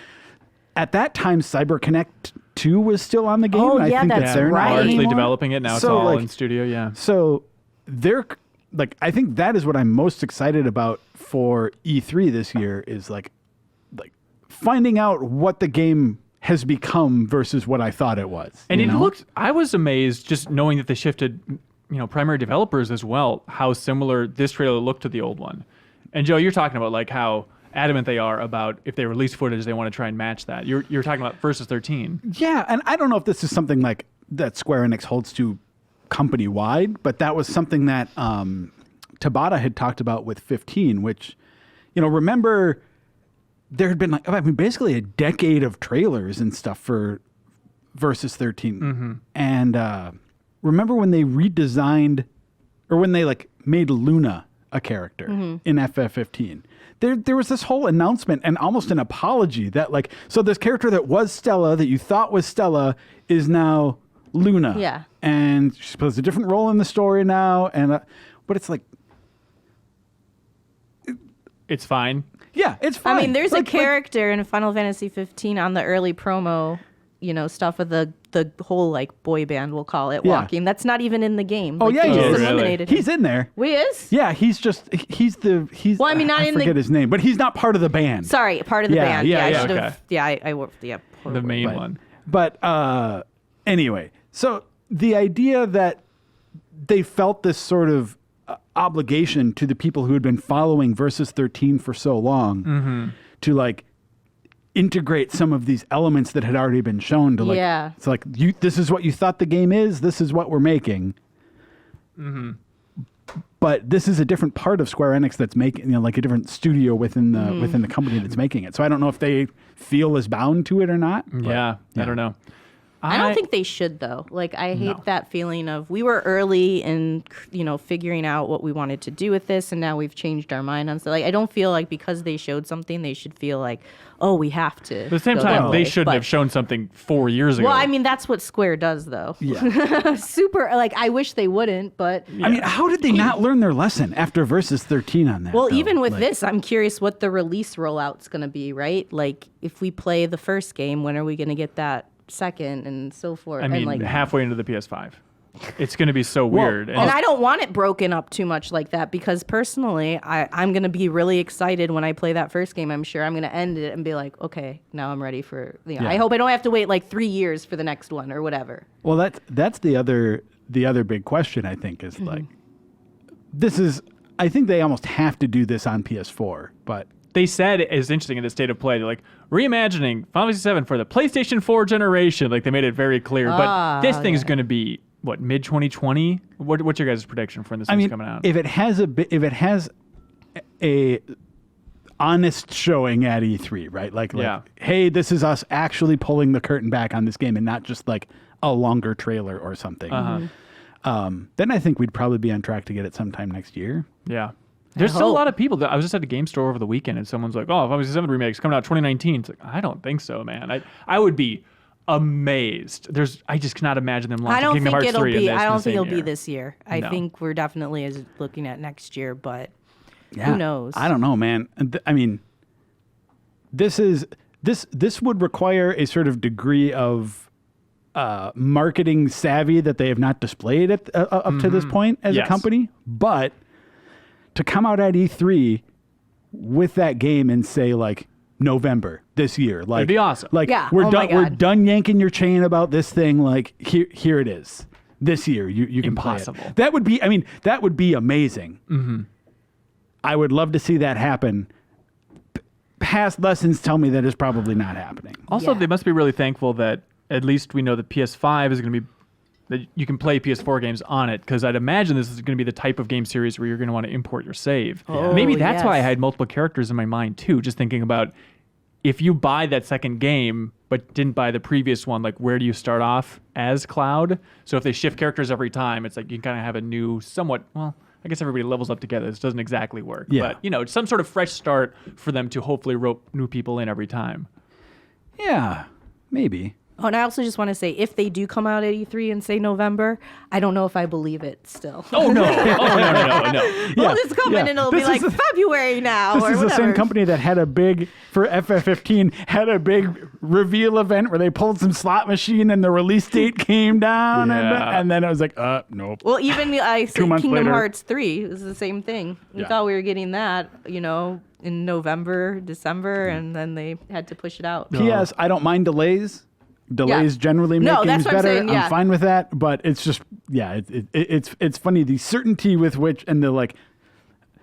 At that time, CyberConnect 2 was still on the game. Oh, and I yeah, think that's they're not right. Largely anymore. developing it. Now it's So, all like- in studio. Yeah. So they're like, I think that is what I'm most excited about for E3 this year is like finding out what the game has become versus what I thought it was. And you it know? looked, I was amazed just knowing that they shifted, primary developers as well, how similar this trailer looked to the old one. And Joe, you're talking about like how adamant they are about if they release footage, they want to try and match that. You're talking about versus 13. Yeah, and I don't know if this is something like that Square Enix holds to company wide, but that was something that Tabata had talked about with 15, which, remember there had been like, I mean, basically a decade of trailers and stuff for Versus 13. Mm-hmm. And remember when they redesigned or when they like made Luna a character in FF15? There was this whole announcement and almost an apology that like, so this character that was Stella, that you thought was Stella, is now Luna. Yeah. And she plays a different role in the story now. And but it's like, it's fine. Yeah, it's fine. I mean, there's Like- a character in Final Fantasy 15 on the early promo, stuff of the whole like boy band, we'll call it, Yeah. walking. That's not even in the game. Oh Like, yeah, they he just is. eliminated him. He's in there. He is? Yeah, he's Well, I mean, not I in the- forget his name, but he's not part of the band. Sorry, part of the Yeah, band. yeah, I yeah, should have. okay. Yeah, I worked. Yeah, The main But- one. But anyway, so the idea that they felt this sort of obligation to the people who had been following Versus 13 for so long to like integrate some of these elements that had already been shown to like, Yeah. it's like, this is what you thought the game is, this is what we're making. But this is a different part of Square Enix that's making, like a different studio within the company that's making it. So I don't know if they feel as bound to it or not. but- Yeah, I don't know. I don't think they should though. Like I hate that feeling of we were early in figuring out what we wanted to do with this, and now we've changed our mind on. So like I don't feel like because they showed something, they should feel like, oh, we have to. But at the same go time, that they way. shouldn't But- have shown something 4 years ago. Well, I mean that's what Square does though. Yeah. Super. Like I wish they wouldn't, but I mean, how did they not learn their lesson after Versus 13 on that? well, though? even with Like- this, I'm curious what the release rollout's going to be. Right? Like if we play the first game, when are we going to get that second and so forth? I mean, and like, halfway into the PS5. It's going to be so weird. And I don't want it broken up too much like that because personally, I'm going to be really excited when I play that first game. I'm sure I'm going to end it and be like, okay, now I'm ready for, I hope I don't have to wait like 3 years for the next one or whatever. Well, that's the other big question, I think, is like, this is, I think they almost have to do this on PS4, but They said it's interesting in the state of play. They're like reimagining Final Fantasy VII for the PlayStation 4 generation. Like they made it very clear. But this thing's going to be what, mid 2020? What's your guys' prediction for when this thing's coming out? if it has a honest showing at E3, right? Like, Yeah. hey, this is us actually pulling the curtain back on this game and not just like a longer trailer or something. Then I think we'd probably be on track to get it sometime next year. Yeah. There's still a hope. lot of people. I was just at a game store over the weekend, and someone's like, "Oh, Final Fantasy VII Remake's coming out 2019." It's like, I don't think so, man. I would be amazed. I just cannot imagine them launching I don't Kingdom think Hearts it'll 3 in be. this I in don't the think same it'll be year. this year. I No. think we're definitely looking at next year, but Yeah. who knows? I don't know, man. I mean, this would require a sort of degree of marketing savvy that they have not displayed up to this point as Yes. a company. But to come out at E3 with that game and say like November this year, like It'd be awesome. Like Yeah. we're Oh done. my We're God. done yanking your chain about this thing. Like here it is. This year you can play Impossible. it. That would be. I mean, that would be amazing. I would love to see that happen. Past lessons tell me that is probably not happening. Also, Yeah. they must be really thankful that at least we know the PS5 is going to be that you can play PS4 games on it, because I'd imagine this is going to be the type of game series where you're going to want to import your save. Maybe that's why I yes. had multiple characters in my mind too, just thinking about if you buy that second game but didn't buy the previous one, like where do you start off as Cloud? So if they shift characters every time, it's like you kind of have a new somewhat, well, I guess everybody levels up together. This doesn't exactly work. Yeah. But, it's some sort of fresh start for them to hopefully rope new people in every time. Yeah, maybe. Oh, and I also just want to say, if they do come out at E3 and say November, I don't know if I believe it still. Oh, no. No. Well, it's coming and it'll This be like is the- February now This or is the whatever. same company that had a big, for FF15, had a big reveal event where they pulled some slot machine and the release date came down. Yeah. And then I was like, nope. Well, even I said months Kingdom later. Hearts 3 is the same thing. We Yeah. thought we were getting that, in November, December, and then they had to push it out. P.S. I don't mind delays. Delays generally make No, games that's what I'm better. saying, yeah. I'm fine with that, but it's just it's funny the certainty with which and the like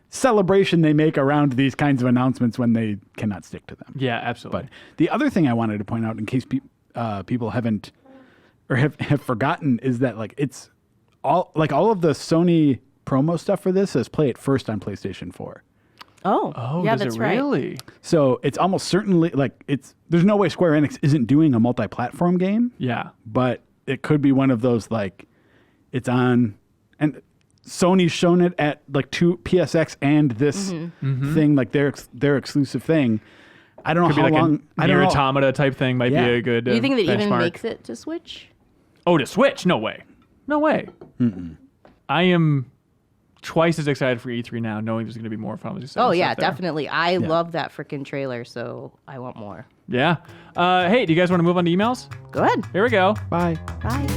celebration they make around these kinds of announcements when they cannot stick to them. Yeah, absolutely. But the other thing I wanted to point out, in case people haven't or have forgotten, is that like it's all of the Sony promo stuff for this is play it first on PlayStation 4. Oh, yeah, does that's it right. really? So it's almost certainly like there's no way Square Enix isn't doing a multi-platform game. Yeah. But it could be one of those like it's on, and Sony's shown it at like two PSX and this thing, like their exclusive thing. I don't know Could be how like long. a I don't Nier know. Automata type thing might Yeah. be a good Do you think that even benchmark. makes it to Switch? Oh, to Switch? No way. No way. I am twice as excited for E3 now, knowing there's going to be more Final Fantasy VII. Oh, yeah, stuff there. definitely. I love that freaking trailer, so I want more. Yeah. Hey, do you guys want to move on to emails? Go ahead. Here we go. Bye. Bye.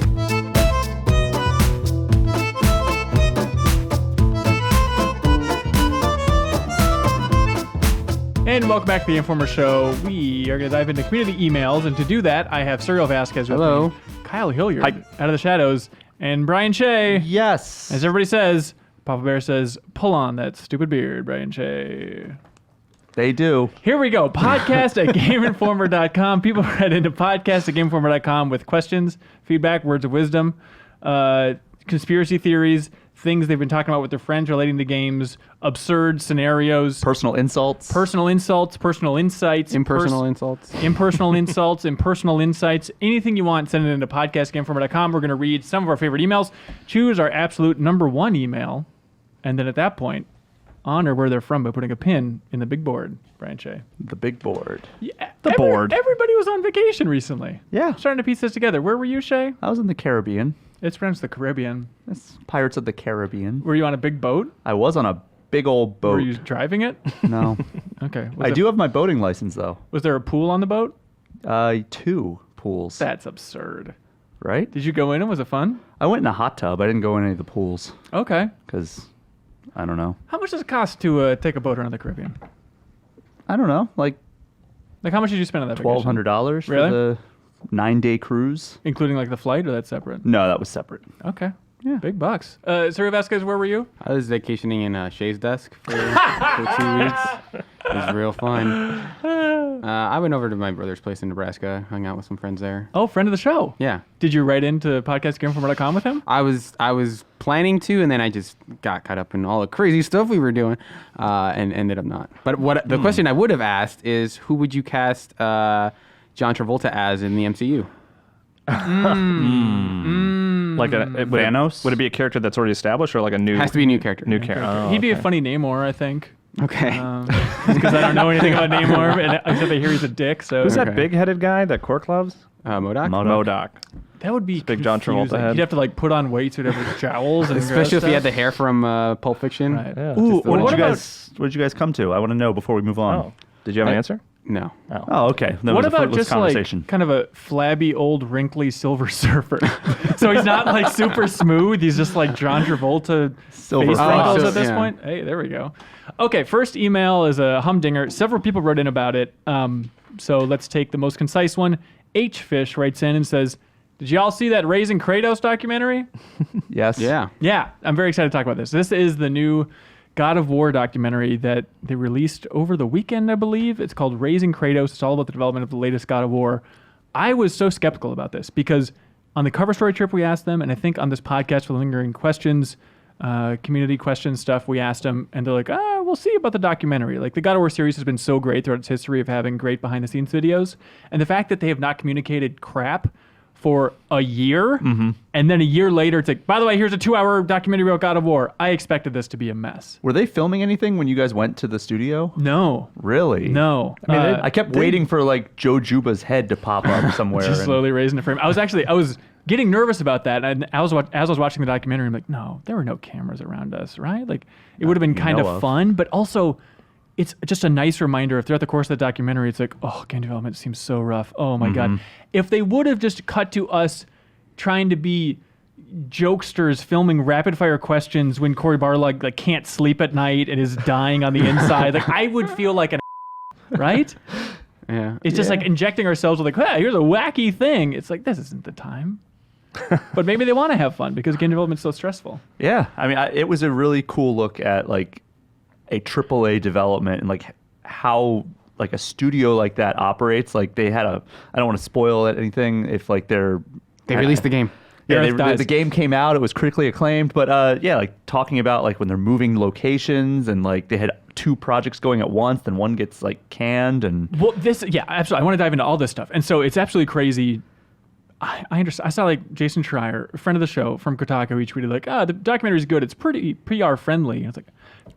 And welcome back to the Informer Show. We are going to dive into community emails, and to do that, I have Serial Vasquez with Hello. me, Kyle Hilliard, out of the shadows, and Brian Shea. Yes. As everybody says, Papa Bear says, pull on that stupid beard, Brian Shea. They do. Here we go. Podcast at GameInformer.com. People write into podcast at GameInformer.com with questions, feedback, words of wisdom, conspiracy theories, things they've been talking about with their friends relating to games, absurd scenarios, Personal insults. personal insults, personal insights, Impersonal insults. impersonal insults, impersonal insights, anything you want, send it into podcast@GameInformer.com. We're going to read some of our favorite emails, choose our absolute number one email, and then at that point, honor where they're from by putting a pin in the big board, Brian Shea. The big board. Yeah, board. Everybody was on vacation recently. Yeah. Starting to piece this together. Where were you, Shay? I was in the Caribbean. It's pronounced the Caribbean. It's Pirates of the Caribbean. Were you on a big boat? I was on a big old boat. Were you driving it? No. Okay. I do have my boating license, though. Was there a pool on the boat? 2 pools. That's absurd. Right? Did you go in and was it fun? I went in a hot tub. I didn't go in any of the pools. Okay. Because, I don't know. How much does it cost to take a boat around the Caribbean? I don't know. Like Like, how much did you spend on that vacation? $1,200 Really? for the 9-day cruise. Including, like, the flight, or that's separate? No, that was separate. Okay. Yeah. Big bucks. Sergio Vasquez, where were you? I was vacationing in Shay's desk for 2 weeks. It was real fun. I went over to my brother's place in Nebraska, hung out with some friends there. Oh, friend of the show. Yeah. Did you write into podcastgameinformer.com with him? I was planning to, and then I just got caught up in all the crazy stuff we were doing, and ended up not. But what the question I would have asked is, who would you cast John Travolta as in the MCU? Like Thanos? Would it be a character that's already established, or like a new? Has to be a new character. New character. Oh, He'd be a okay. funny Namor, I think. Okay. Because I don't know anything about Namor, and except I hear he's a dick. So Who's Okay. that big-headed guy that Cork loves? Modoc? Modoc. that would be big John Travolta confusing. head. He'd have to like put on weight so he'd have jowls, and Especially if he had the stuff. hair from Pulp Fiction. Right. Yeah. Ooh, Just the what one. did you guys come to? I want to know before we move on. Oh. Did you have an answer? No. Oh, okay. That What was a about fruitless just conversation. like kind of a flabby old wrinkly Silver Surfer? So he's not like super smooth. He's just like John Travolta Silver face Frost. wrinkles Oh, at this yeah. point. Hey, there we go. Okay, first email is a humdinger. Several people wrote in about it. So let's take the most concise one. H-Fish writes in and says, "Did y'all see that Raising Kratos documentary?" Yes. Yeah. Yeah, I'm very excited to talk about this. This is the new God of War documentary that they released over the weekend, I believe. It's called Raising Kratos. It's all about the development of the latest God of War. I was so skeptical about this because on the cover story trip we asked them, and I think on this podcast for Lingering Questions, community questions stuff, we asked them, and they're like, we'll see about the documentary. Like, the God of War series has been so great throughout its history of having great behind-the-scenes videos, and the fact that they have not communicated crap for a year, and then a year later it's like, by the way, here's a 2-hour documentary about God of War. I expected this to be a mess. Were they filming anything when you guys went to the studio? No. Really? No. I mean, I kept waiting for like Joe Juba's head to pop up somewhere. just and- slowly raising the frame. I was getting nervous about that, and as I was watching the documentary, I'm like, no, there were no cameras around us, right? Like, it would have been you kind know of of. fun, but also it's just a nice reminder of throughout the course of the documentary, it's like, oh, game development seems so rough. Oh my God. If they would have just cut to us trying to be jokesters filming rapid fire questions when Cory Barlog like can't sleep at night and is dying on the inside, like I would feel like an right? Yeah. It's just like injecting ourselves with like, hey, here's a wacky thing. It's like, this isn't the time. But maybe they want to have fun because game development's so stressful. Yeah, I mean, it was a really cool look at like a AAA development and like how like a studio like that operates. Like they had I don't want to spoil anything if like They released the game. Yeah, Gareth dies. the game came out. It was critically acclaimed, but yeah, like talking about like when they're moving locations and like they had 2 projects going at once, then one gets like canned and Well, yeah, absolutely. I want to dive into all this stuff. And so it's absolutely crazy. I understand. I saw like Jason Schreier, a friend of the show from Kotaku, he tweeted like, the documentary is good. It's pretty PR friendly. And it's like,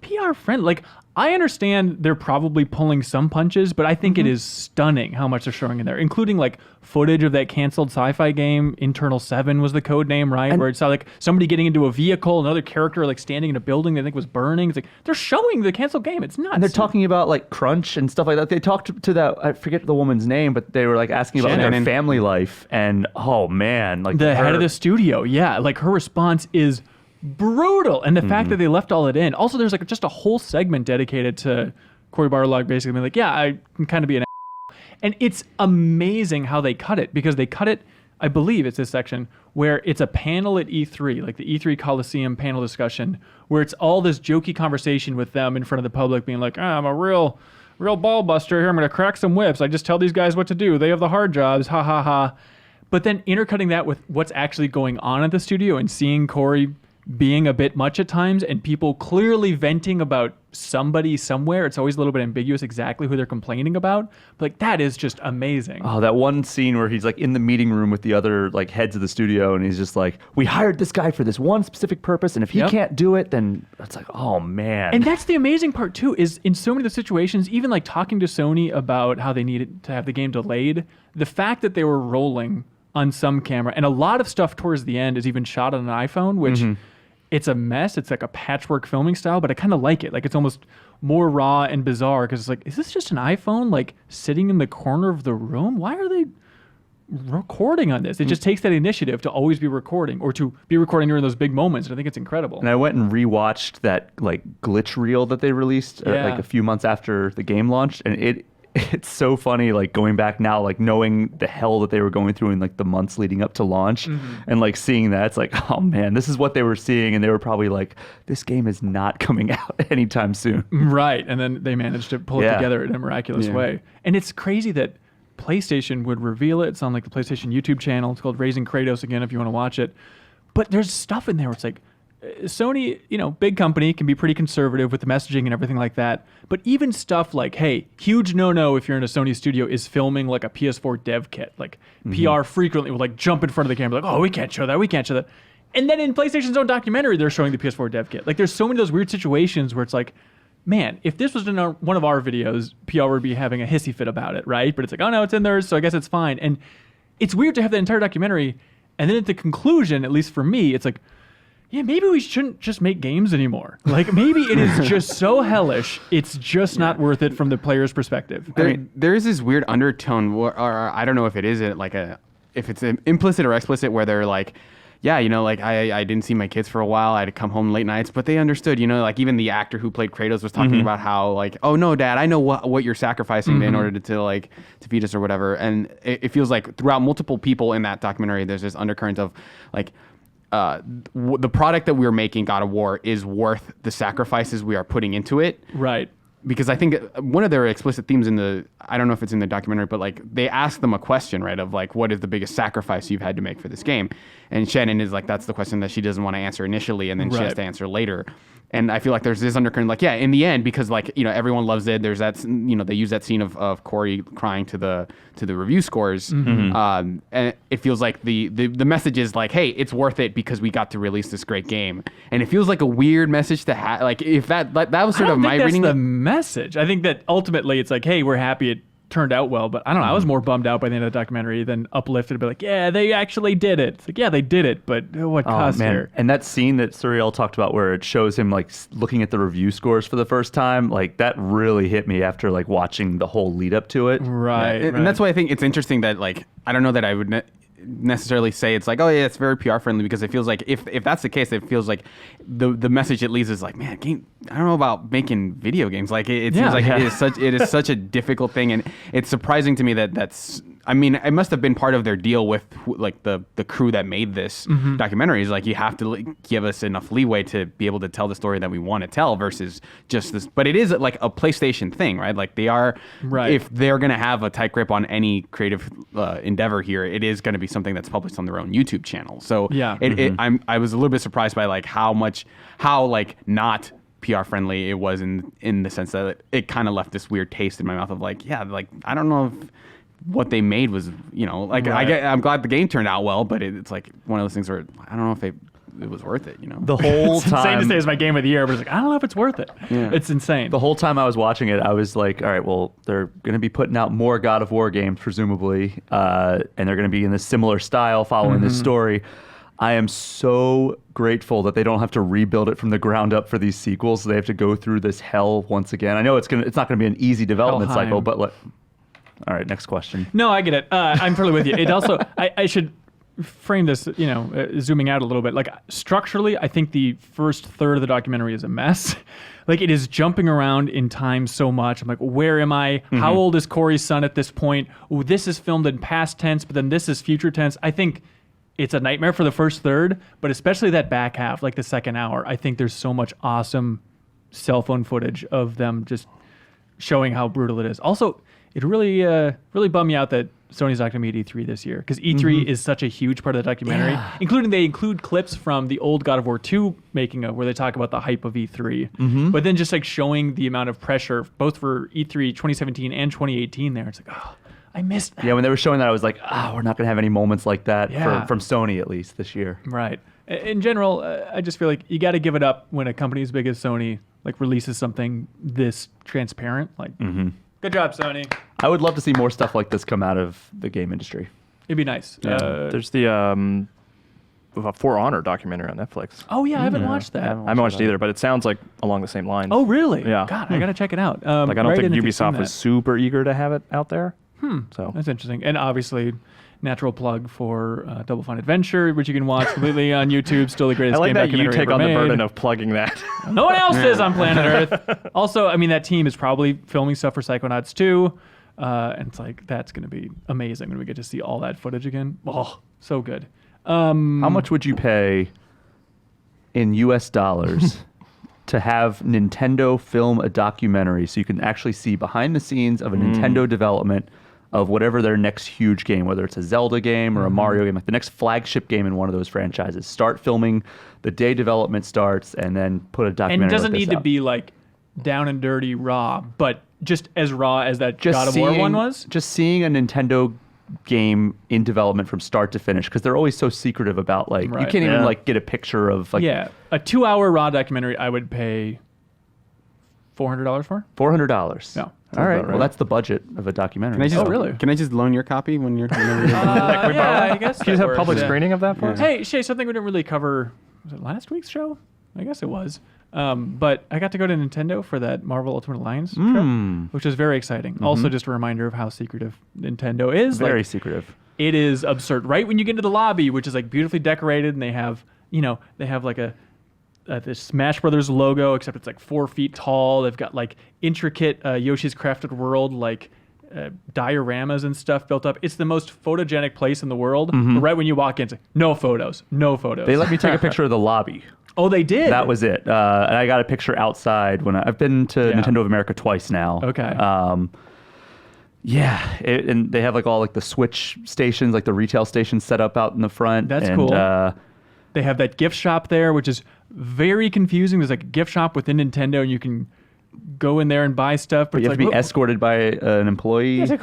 PR friendly. Like, I understand they're probably pulling some punches, but I think it is stunning how much they're showing in there, including like footage of that canceled sci-fi game. Internal 7 was the code name, right? Where it's like somebody getting into a vehicle, another character like standing in a building they think was burning. It's like they're showing the canceled game. It's nuts. And they're talking about like crunch and stuff like that. They talked to that, I forget the woman's name, but they were like asking about their family life. And oh man, like the head of the studio, yeah, like her response is brutal, and the fact that they left all it in. Also, there's like just a whole segment dedicated to Cory Barlog basically being like, yeah, I can kind of be an and it's amazing how they cut it, because they cut it, I believe it's this section where it's a panel at E3, like the E3 Coliseum panel discussion, where it's all this jokey conversation with them in front of the public being like, I'm a real ball buster here, I'm gonna crack some whips, I just tell these guys what to do, they have the hard jobs, ha ha ha. But then intercutting that with what's actually going on at the studio and seeing Cory being a bit much at times and people clearly venting about somebody somewhere. It's always a little bit ambiguous exactly who they're complaining about. But like, that is just amazing. Oh, that one scene where he's like in the meeting room with the other like heads of the studio, and he's just like, we hired this guy for this one specific purpose, and if he can't do it, then it's like, oh man. And that's the amazing part too, is in so many of the situations, even like talking to Sony about how they needed to have the game delayed, the fact that they were rolling on some camera, and a lot of stuff towards the end is even shot on an iPhone, which it's a mess. It's like a patchwork filming style, but I kind of like it. Like, it's almost more raw and bizarre, because it's like, is this just an iPhone like sitting in the corner of the room? Why are they recording on this? It just takes that initiative to always be recording, or to be recording during those big moments, and I think it's incredible. And I went and rewatched that like glitch reel that they released like a few months after the game launched, and it's so funny, like going back now, like knowing the hell that they were going through in like the months leading up to launch, and like seeing that, it's like, oh man, this is what they were seeing, and they were probably like, this game is not coming out anytime soon. Right, and then they managed to pull it together in a miraculous way. And it's crazy that PlayStation would reveal it. It's on like the PlayStation YouTube channel. It's called Raising Kratos again, if you want to watch it. But there's stuff in there where it's like, Sony, big company, can be pretty conservative with the messaging and everything like that. But even stuff like, hey, huge no-no if you're in a Sony studio is filming like a PS4 dev kit. Like PR frequently will like jump in front of the camera like, oh, we can't show that, we can't show that. And then in PlayStation's own documentary, they're showing the PS4 dev kit. Like, there's so many of those weird situations where it's like, man, if this was in one of our videos, PR would be having a hissy fit about it, right? But it's like, oh no, it's in theirs, so I guess it's fine. And it's weird to have that entire documentary, and then at the conclusion, at least for me, it's like, yeah, maybe we shouldn't just make games anymore. Like, maybe it is just so hellish, it's just not worth it from the player's perspective. There is this weird undertone, or I don't know if it is if it's implicit or explicit, where they're like, yeah, like I didn't see my kids for a while. I had to come home late nights, but they understood, like even the actor who played Kratos was talking about how like, oh no, Dad, I know what you're sacrificing in order to feed us or whatever. And it feels like throughout multiple people in that documentary, there's this undercurrent of like, the product that we're making, God of War, is worth the sacrifices we are putting into it. Right. Because I think one of their explicit themes I don't know if it's in the documentary, but like they ask them a question, right, of like, what is the biggest sacrifice you've had to make for this game? And Shannon is like, that's the question that she doesn't want to answer initially, and then she has to answer later. And I feel like there's this undercurrent, like, yeah, in the end, because like, everyone loves it. There's that, they use that scene of Cory crying to the review scores. And it feels like the message is like, hey, it's worth it because we got to release this great game. And it feels like a weird message to have. Like, if that was sort of my reading. That's the message. I think that ultimately it's like, hey, we're happy it turned out well, but I don't know. I was more bummed out by the end of the documentary than uplifted, but like, yeah, they actually did it. It's like, yeah, they did it, but what cost here? And that scene that Suriel talked about where it shows him like looking at the review scores for the first time, like that really hit me after like watching the whole lead up to it. Right. And that's why I think it's interesting that like, I don't know that I would necessarily say it's like, oh yeah, it's very PR friendly, because it feels like if that's the case, it feels like the message it leaves is like, man, I don't know about making video games. Like it seems like it is such a difficult thing, and it's surprising to me that's. I mean, it must have been part of their deal with like the crew that made this documentary. Is like, you have to give us enough leeway to be able to tell the story that we want to tell versus just this. But it is like a PlayStation thing, right? Like they are, if they're going to have a tight grip on any creative endeavor here, it is going to be something that's published on their own YouTube channel. So I was a little bit surprised by like how not PR friendly it was in the sense that it kind of left this weird taste in my mouth of like, yeah, like I don't know if what they made was, I'm glad the game turned out well, but it's like one of those things where I don't know if they it was worth it. You know, The whole It's insane to time. say it's my game of the year, but it's like I don't know if it's worth it. Yeah. It's insane. The whole time I was watching it, I was like, all right, well, they're going to be putting out more God of War games, presumably, and they're going to be in this similar style, following this story. I am so grateful that they don't have to rebuild it from the ground up for these sequels. They have to go through this hell once again. I know it's not going to be an easy development Helheim. cycle, but all right, next question. No, I get it. I'm totally with you. It also, I should frame this, zooming out a little bit. Like structurally, I think the first third of the documentary is a mess. Like it is jumping around in time so much. I'm like, where am I? How old is Corey's son at this point? Ooh, this is filmed in past tense, but then this is future tense. I think it's a nightmare for the first third, but especially that back half, like the second hour. I think there's so much awesome cell phone footage of them just showing how brutal it is. Also, it really bummed me out that Sony's not going to be at E3 this year because E3 is such a huge part of the documentary, including they include clips from the old God of War 2 making of where they talk about the hype of E3, but then just like showing the amount of pressure both for E3 2017 and 2018 there. It's like, oh, I missed that. Yeah, when they were showing that, I was like, we're not going to have any moments like that Yeah. from Sony, at least this year. Right. In general, I just feel like you got to give it up when a company as big as Sony like releases something this transparent. Like, good job, Sony. I would love to see more stuff like this come out of the game industry. It'd be nice. There's the For Honor documentary on Netflix. Oh yeah, I haven't watched that. I haven't watched it either, but it sounds like along the same lines. Oh really? Yeah. God, I gotta check it out. Like I don't write think in if you've seen Ubisoft was that. super eager to have it out there. So That's interesting. And obviously, natural plug for Double Fine Adventure, which you can watch completely on YouTube. Still the greatest I like game that you documentary take ever on the made. burden of plugging that. No one else is on planet Earth. Also, I mean, that team is probably filming stuff for Psychonauts 2. And it's like, that's going to be amazing when we get to see all that footage again. Oh, so good. How much would you pay in US dollars to have Nintendo film a documentary so you can actually see behind the scenes of a Nintendo development of whatever their next huge game, whether it's a Zelda game or a Mario game, like the next flagship game in one of those franchises. Start filming the day development starts and then put a documentary And it doesn't like this need to out. be like down and dirty raw, but just as raw as that Just God of War one was. Just seeing a Nintendo game in development from start to finish, because they're always so secretive about like you Right. can't even Yeah. like get a picture of like Yeah, a 2-hour raw documentary I would pay $400 for. $400. No. All right. about Well, right. that's the budget of a documentary. Can I just, Oh, really? Can I just loan your copy when you're? Yeah, I guess. Can you just that have works, public yeah. screening of that for us? Hey, Shay, something we didn't really cover. Was it last week's show? I guess it was. But I got to go to Nintendo for that Marvel Ultimate Alliance trip, which was very exciting. Also, just a reminder of how secretive Nintendo is. Very Like, secretive. it is absurd. Right when you get into the lobby, which is like beautifully decorated, and they have like a this Smash Brothers logo, except it's like 4 feet tall. They've got like intricate Yoshi's Crafted World like dioramas and stuff built up. It's the most photogenic place in the world. But right when you walk in, it's like, no photos, no photos. They let me take a picture of the lobby. Oh, they did. That was it. And I got a picture outside when I've been to Yeah. Nintendo of America twice now. Okay. Yeah, and they have like all like the Switch stations, like the retail stations set up out in the front. That's and, cool. They have that gift shop there, which is very confusing. There's like a gift shop within Nintendo, and you can go in there and buy stuff. But you it's have to like, be escorted by an employee. It's like,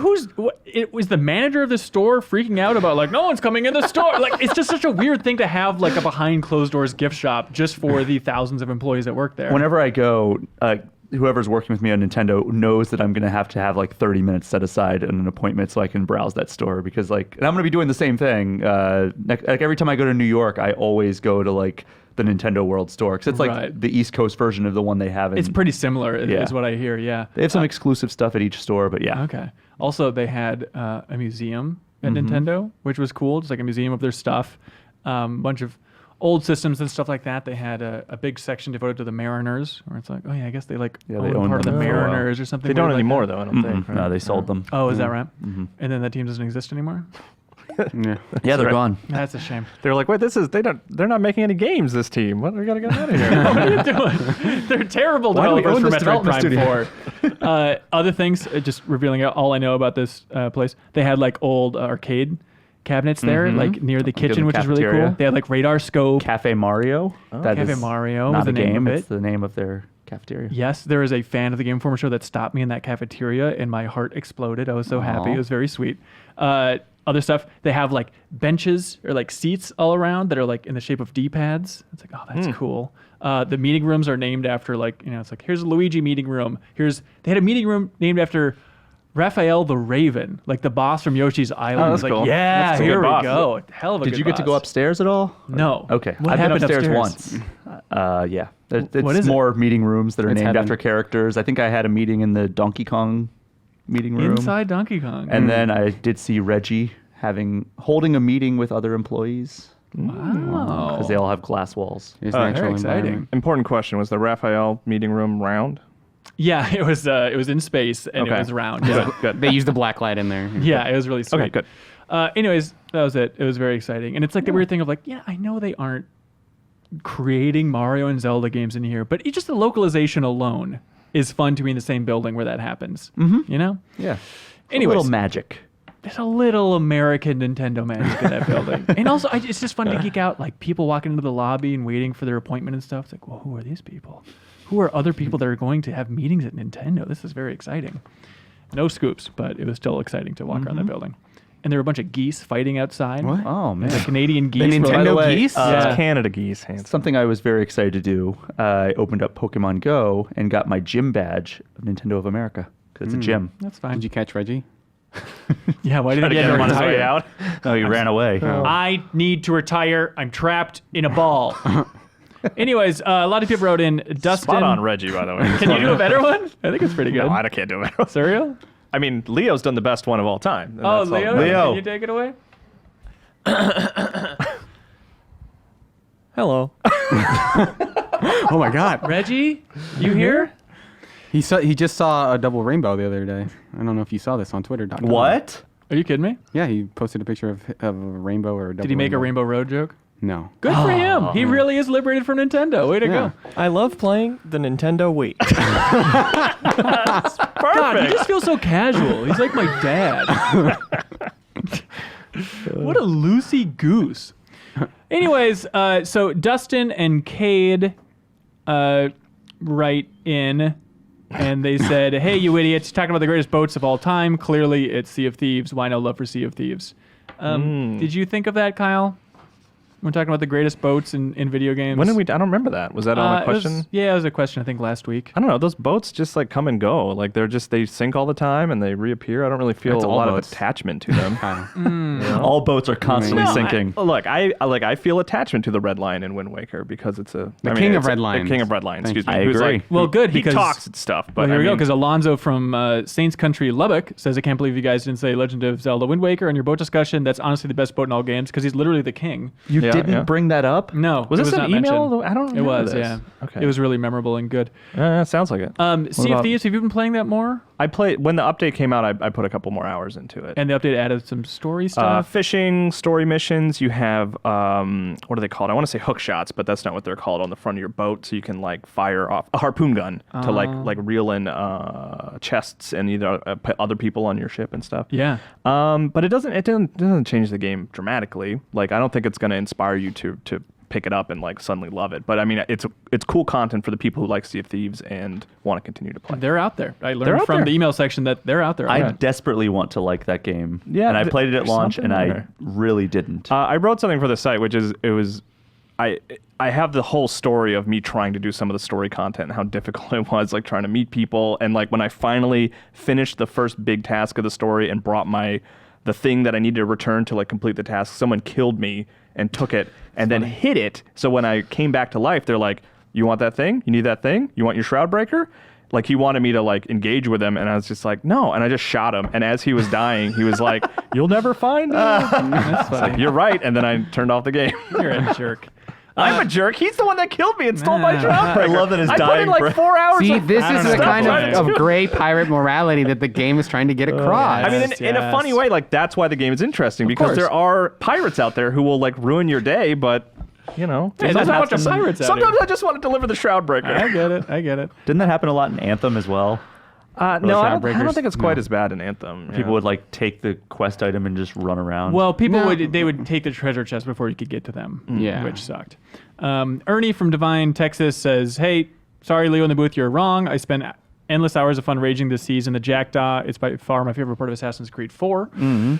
it was the manager of the store freaking out about like, no one's coming in the store. Like, it's just such a weird thing to have like a behind closed doors gift shop just for the thousands of employees that work there. Whenever I go, whoever's working with me on Nintendo knows that I'm going to have like 30 minutes set aside in an appointment so I can browse that store, because like, and I'm going to be doing the same thing. Like every time I go to New York, I always go to like the Nintendo World store, because it's like Right. the East Coast version of the one they have. It's pretty similar, Yeah. is what I hear. Yeah. They have some exclusive stuff at each store, but yeah. Okay. Also, they had a museum at Nintendo, which was cool. Just like a museum of their stuff, bunch of old systems and stuff like that. They had a big section devoted to the Mariners, where it's like, oh yeah, I guess they like Yeah, they own own part of the them for a while. Mariners or something. They don't weird like anymore, that. though, I don't think. No, they sold them. Oh, is that right? And then that team doesn't exist anymore. Yeah. Yeah, they're right. gone. That's a shame. They're like, wait, they're not making any games, this team. What, we got to get out of here. What are you doing? They're terrible Why do we developers own for this Metroid development Prime 4. Other things, just revealing all I know about this place. They had like old arcade cabinets there, like near the kitchen, the which is really cafeteria. cool. They had like radar scope. Cafe Mario. That Cafe is Mario not was the a name game. of It's it. the name of their cafeteria. Yes, there is a fan of the Game Informer show that stopped me in that cafeteria, and my heart exploded. I was so happy. Aw. It was very sweet. other stuff. They have like benches or like seats all around that are like in the shape of D-pads. It's like, oh, that's cool. The meeting rooms are named after like, it's like, here's a Luigi meeting room. They had a meeting room named after Raphael the Raven, like the boss from Yoshi's Island. Oh, that's like, cool. yeah, That's a here good we boss. go. Hell of a Did good you get to go boss. upstairs at all? No. Okay. What I've been happened upstairs upstairs? once. Yeah. It's What is it? more meeting rooms that are It's named heaven. after characters. I think I had a meeting in the Donkey Kong meeting room. Inside Donkey Kong. And then I did see Reggie holding a meeting with other employees wow. because they all have glass walls. It's Very natural exciting. environment. Important question: was the Raphael meeting room round? Yeah, it was in space and Okay. it was round. Yeah. Good. They used the black light in there. Yeah, it was really sweet. Okay, good. Anyways, that was it. It was very exciting. And it's like the weird thing of like, I know they aren't creating Mario and Zelda games in here, but just the localization alone is fun to be in the same building where that happens. Mm-hmm. You know? Yeah. Anyways, A little magic. there's a little American Nintendo magic in that building. And also, it's just fun to geek out. Like people walking into the lobby and waiting for their appointment and stuff. It's like, well, who are these people? Who are other people that are going to have meetings at Nintendo? This is very exciting. No scoops, but it was still exciting to walk around that building. And there were a bunch of geese fighting outside. What? Oh, man. The Canadian geese. The were like- By the Nintendo way, geese? Yeah. It's Canada geese, Hanson. Something I was very excited to do. I opened up Pokemon Go and got my gym badge of Nintendo of America because it's a gym. That's fine. Did you catch Reggie? Yeah, why did Try he to get get him on his way retired? out. No, he ran away. I need to retire. I'm trapped in a ball. Anyways, a lot of people wrote in Dustin. Spot on, Reggie. By the way. Can you do a better one? I think it's pretty good. No, I can't do it. Cereal? I mean, Leo's done the best one of all time. and Oh, that's all. Leo? Leo. Can you take it away? Hello. Oh my God! Reggie, you here? He just saw a double rainbow the other day. I don't know if you saw this on Twitter. What? Are you kidding me? Yeah, he posted a picture of a rainbow or a double. Did he make a Rainbow Road joke? No. Good for him. He really is liberated from Nintendo. Way to Yeah. go. I love playing the Nintendo Wii. God, he just feels so casual. He's like my dad. What a loosey goose. Anyways, so Dustin and Cade write in, and they said, "Hey, you idiots, talking about the greatest boats of all time. Clearly, it's Sea of Thieves. Why no love for Sea of Thieves?" Did you think of that, Kyle? We're talking about the greatest boats in video games. When did we? I don't remember that. Was that on a It was- question? yeah, it was a question, I think, last week. I don't know. Those boats just like come and go. Like they sink all the time and they reappear. I don't really feel That's a all lot boats. of attachment to them. All boats are constantly sinking. I feel attachment to the Red Lion in Wind Waker because it's a The King of it's Red the Lions. King of Red Lions. Thank Excuse you. me. I who's agree. Like, Well, good, he because- talks and stuff. But Well, here I we go, mean, because Alonzo from Saints Country Lubbock says, "I can't believe you guys didn't say Legend of Zelda Wind Waker in your boat discussion. That's honestly the best boat in all games because he's literally the king." You Yeah, didn't yeah. bring that up? No, Was it this not an email? mentioned. I don't It remember was, this. yeah. Okay. It was really memorable and good. sounds like it. Sea of about- Thieves, have you been playing that more? I played when the update came out. I put a couple more hours into it. And the update added some story stuff. Fishing, story missions. You have what are they called? I want to say hook shots, but that's not what they're called on the front of your boat. So you can like fire off a harpoon gun to like reel in chests and either put other people on your ship and stuff. Yeah. But it doesn't change the game dramatically. Like I don't think it's going to inspire you to pick it up and like suddenly love it. But I mean, it's cool content for the people who like Sea of Thieves and want to continue to play. They're out there. I They're learned out from there. the email section that they're out there. I already. desperately want to like that game. Yeah, and I played it at there's launch, something and I there. really didn't. I wrote something for the site, which is I have the whole story of me trying to do some of the story content and how difficult it was, like trying to meet people, and like when I finally finished the first big task of the story and brought the thing that I needed to return to like complete the task, someone killed me and took it and then hid it. So when I came back to life, they're like, "You want that thing? You need that thing? You want your shroud breaker?" Like he wanted me to like engage with him, and I was just like, "No," and I just shot him. And as he was dying, he was like, "You'll never find me." That's It's like, funny. "You're right," and then I turned off the game. You're a jerk. I'm a jerk. He's the one that killed me and stole my shroud breaker. I love that his I put in dying like breath. 4 hours. See, of this I is don't the know. kind Stuff of gray pirate morality that the game is trying to get across. I mean, in a funny way, like that's why the game is interesting because course. there are pirates out there who will like ruin your day, but you know, Hey, there's a bunch of pirates out sometimes here. I just want to deliver the shroud breaker. I get it. Didn't that happen a lot in Anthem as well? No, I shroud don't breakers? think it's quite as bad in Anthem. People would like take the quest item and just run around. Well, people No. would take the treasure chest before you could get to them, Yeah. which sucked. Ernie from Divine, Texas says, "Hey, sorry, Leo in the booth, you're wrong. I spent endless hours of fun raging this season. The Jackdaw, it's by far my favorite part of Assassin's Creed 4.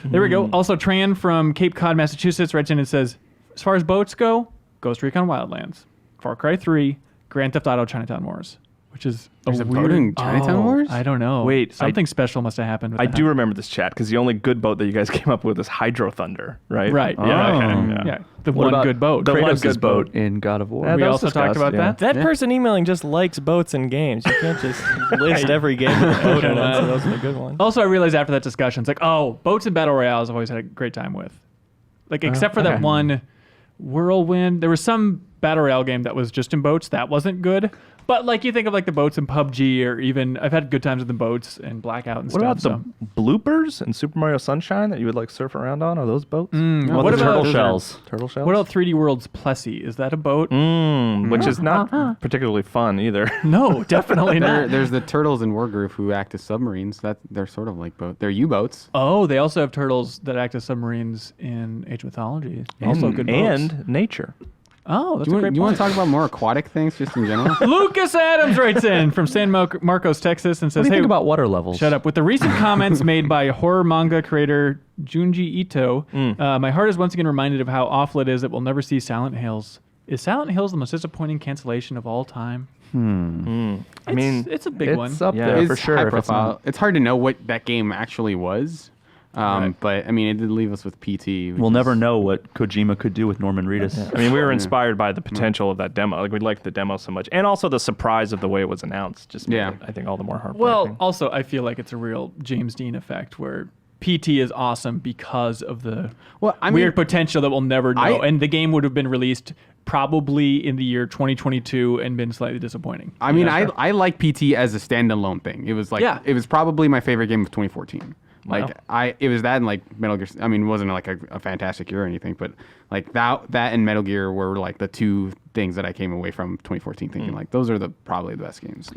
There we go. Also, Tran from Cape Cod, Massachusetts, writes in and says, as far as boats go, Ghost Recon Wildlands, Far Cry 3, Grand Theft Auto Chinatown Wars, which is There's a weird... boat in Chinatown Wars? I don't know. Wait, something special must have happened with I that. do remember this chat because the only good boat that you guys came up with is Hydro Thunder, right? Right. Yeah. Okay, Yeah, the What one about good boat. The one Kratos' good boat boat. in God of War. Yeah, We that was also talked discussed, about yeah. that. That person emailing just likes boats and games. You can't just list every game with a boat in it. So those are the good ones. Also, I realized after that discussion, it's like, oh, boats and battle royales I've always had a great time with. Like, except for that one Whirlwind. There was some battle royale game that was just in boats. That wasn't good. But, like, you think of, like, the boats in PUBG or even... I've had good times with the boats and Blackout and What stuff. about the bloopers in Super Mario Sunshine that you would like surf around on? Are those boats? Well, what the about... turtle shells? Turtle shells? What about 3D World's Plessy? Is that a boat? Which is not particularly fun either. No, definitely not. There's the turtles in Wargroove who act as submarines. They're sort of like boat. They're U-boats. Oh, they also have turtles that act as submarines in Age of Mythology. Also good boats. And nature. Oh, that's Do a great you want point. to talk about more aquatic things just in general? Lucas Adams writes in from San Marcos, Texas, and What says, do you "Hey, think about water levels? shut up." With the recent comments made by horror manga creator Junji Ito, my heart is once again reminded of how awful it is that we'll never see Silent Hills. Is Silent Hills the most disappointing cancellation of all time? I mean, it's a big one. It's up Yeah, there It's for sure. high if it's profile. not. It's hard to know what that game actually was. But I mean, it did leave us with PT. which We'll is- never know what Kojima could do with Norman Reedus. I mean, we were inspired by the potential of that demo. Like, we liked the demo so much. And also the surprise of the way it was announced just made it, I think, all the more heartbreaking. Well, also, I feel like it's a real James Dean effect where PT is awesome because of the weird potential that we'll never know. And the game would have been released probably in the year 2022 and been slightly disappointing. I mean, I like PT as a standalone thing. It was like it was probably my favorite game of 2014. Like it was that and like Metal Gear. I mean, it wasn't like a fantastic year or anything, but like that and Metal Gear were like the two things that I came away from 2014 thinking like those are probably the best games.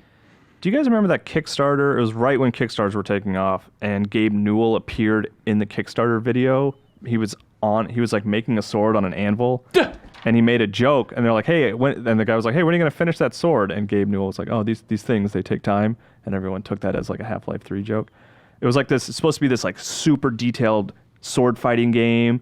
do you guys remember that Kickstarter? It was right when Kickstarters were taking off, and Gabe Newell appeared in the Kickstarter video. He was like making a sword on an anvil. And he made a joke, and they're like, "Hey," and the guy was like, "Hey, when are you gonna finish that sword?" And Gabe Newell was like, "Oh, these things, they take time," and everyone took that as like a Half-Life 3 joke. It was like this. It's supposed to be this like super detailed sword fighting game,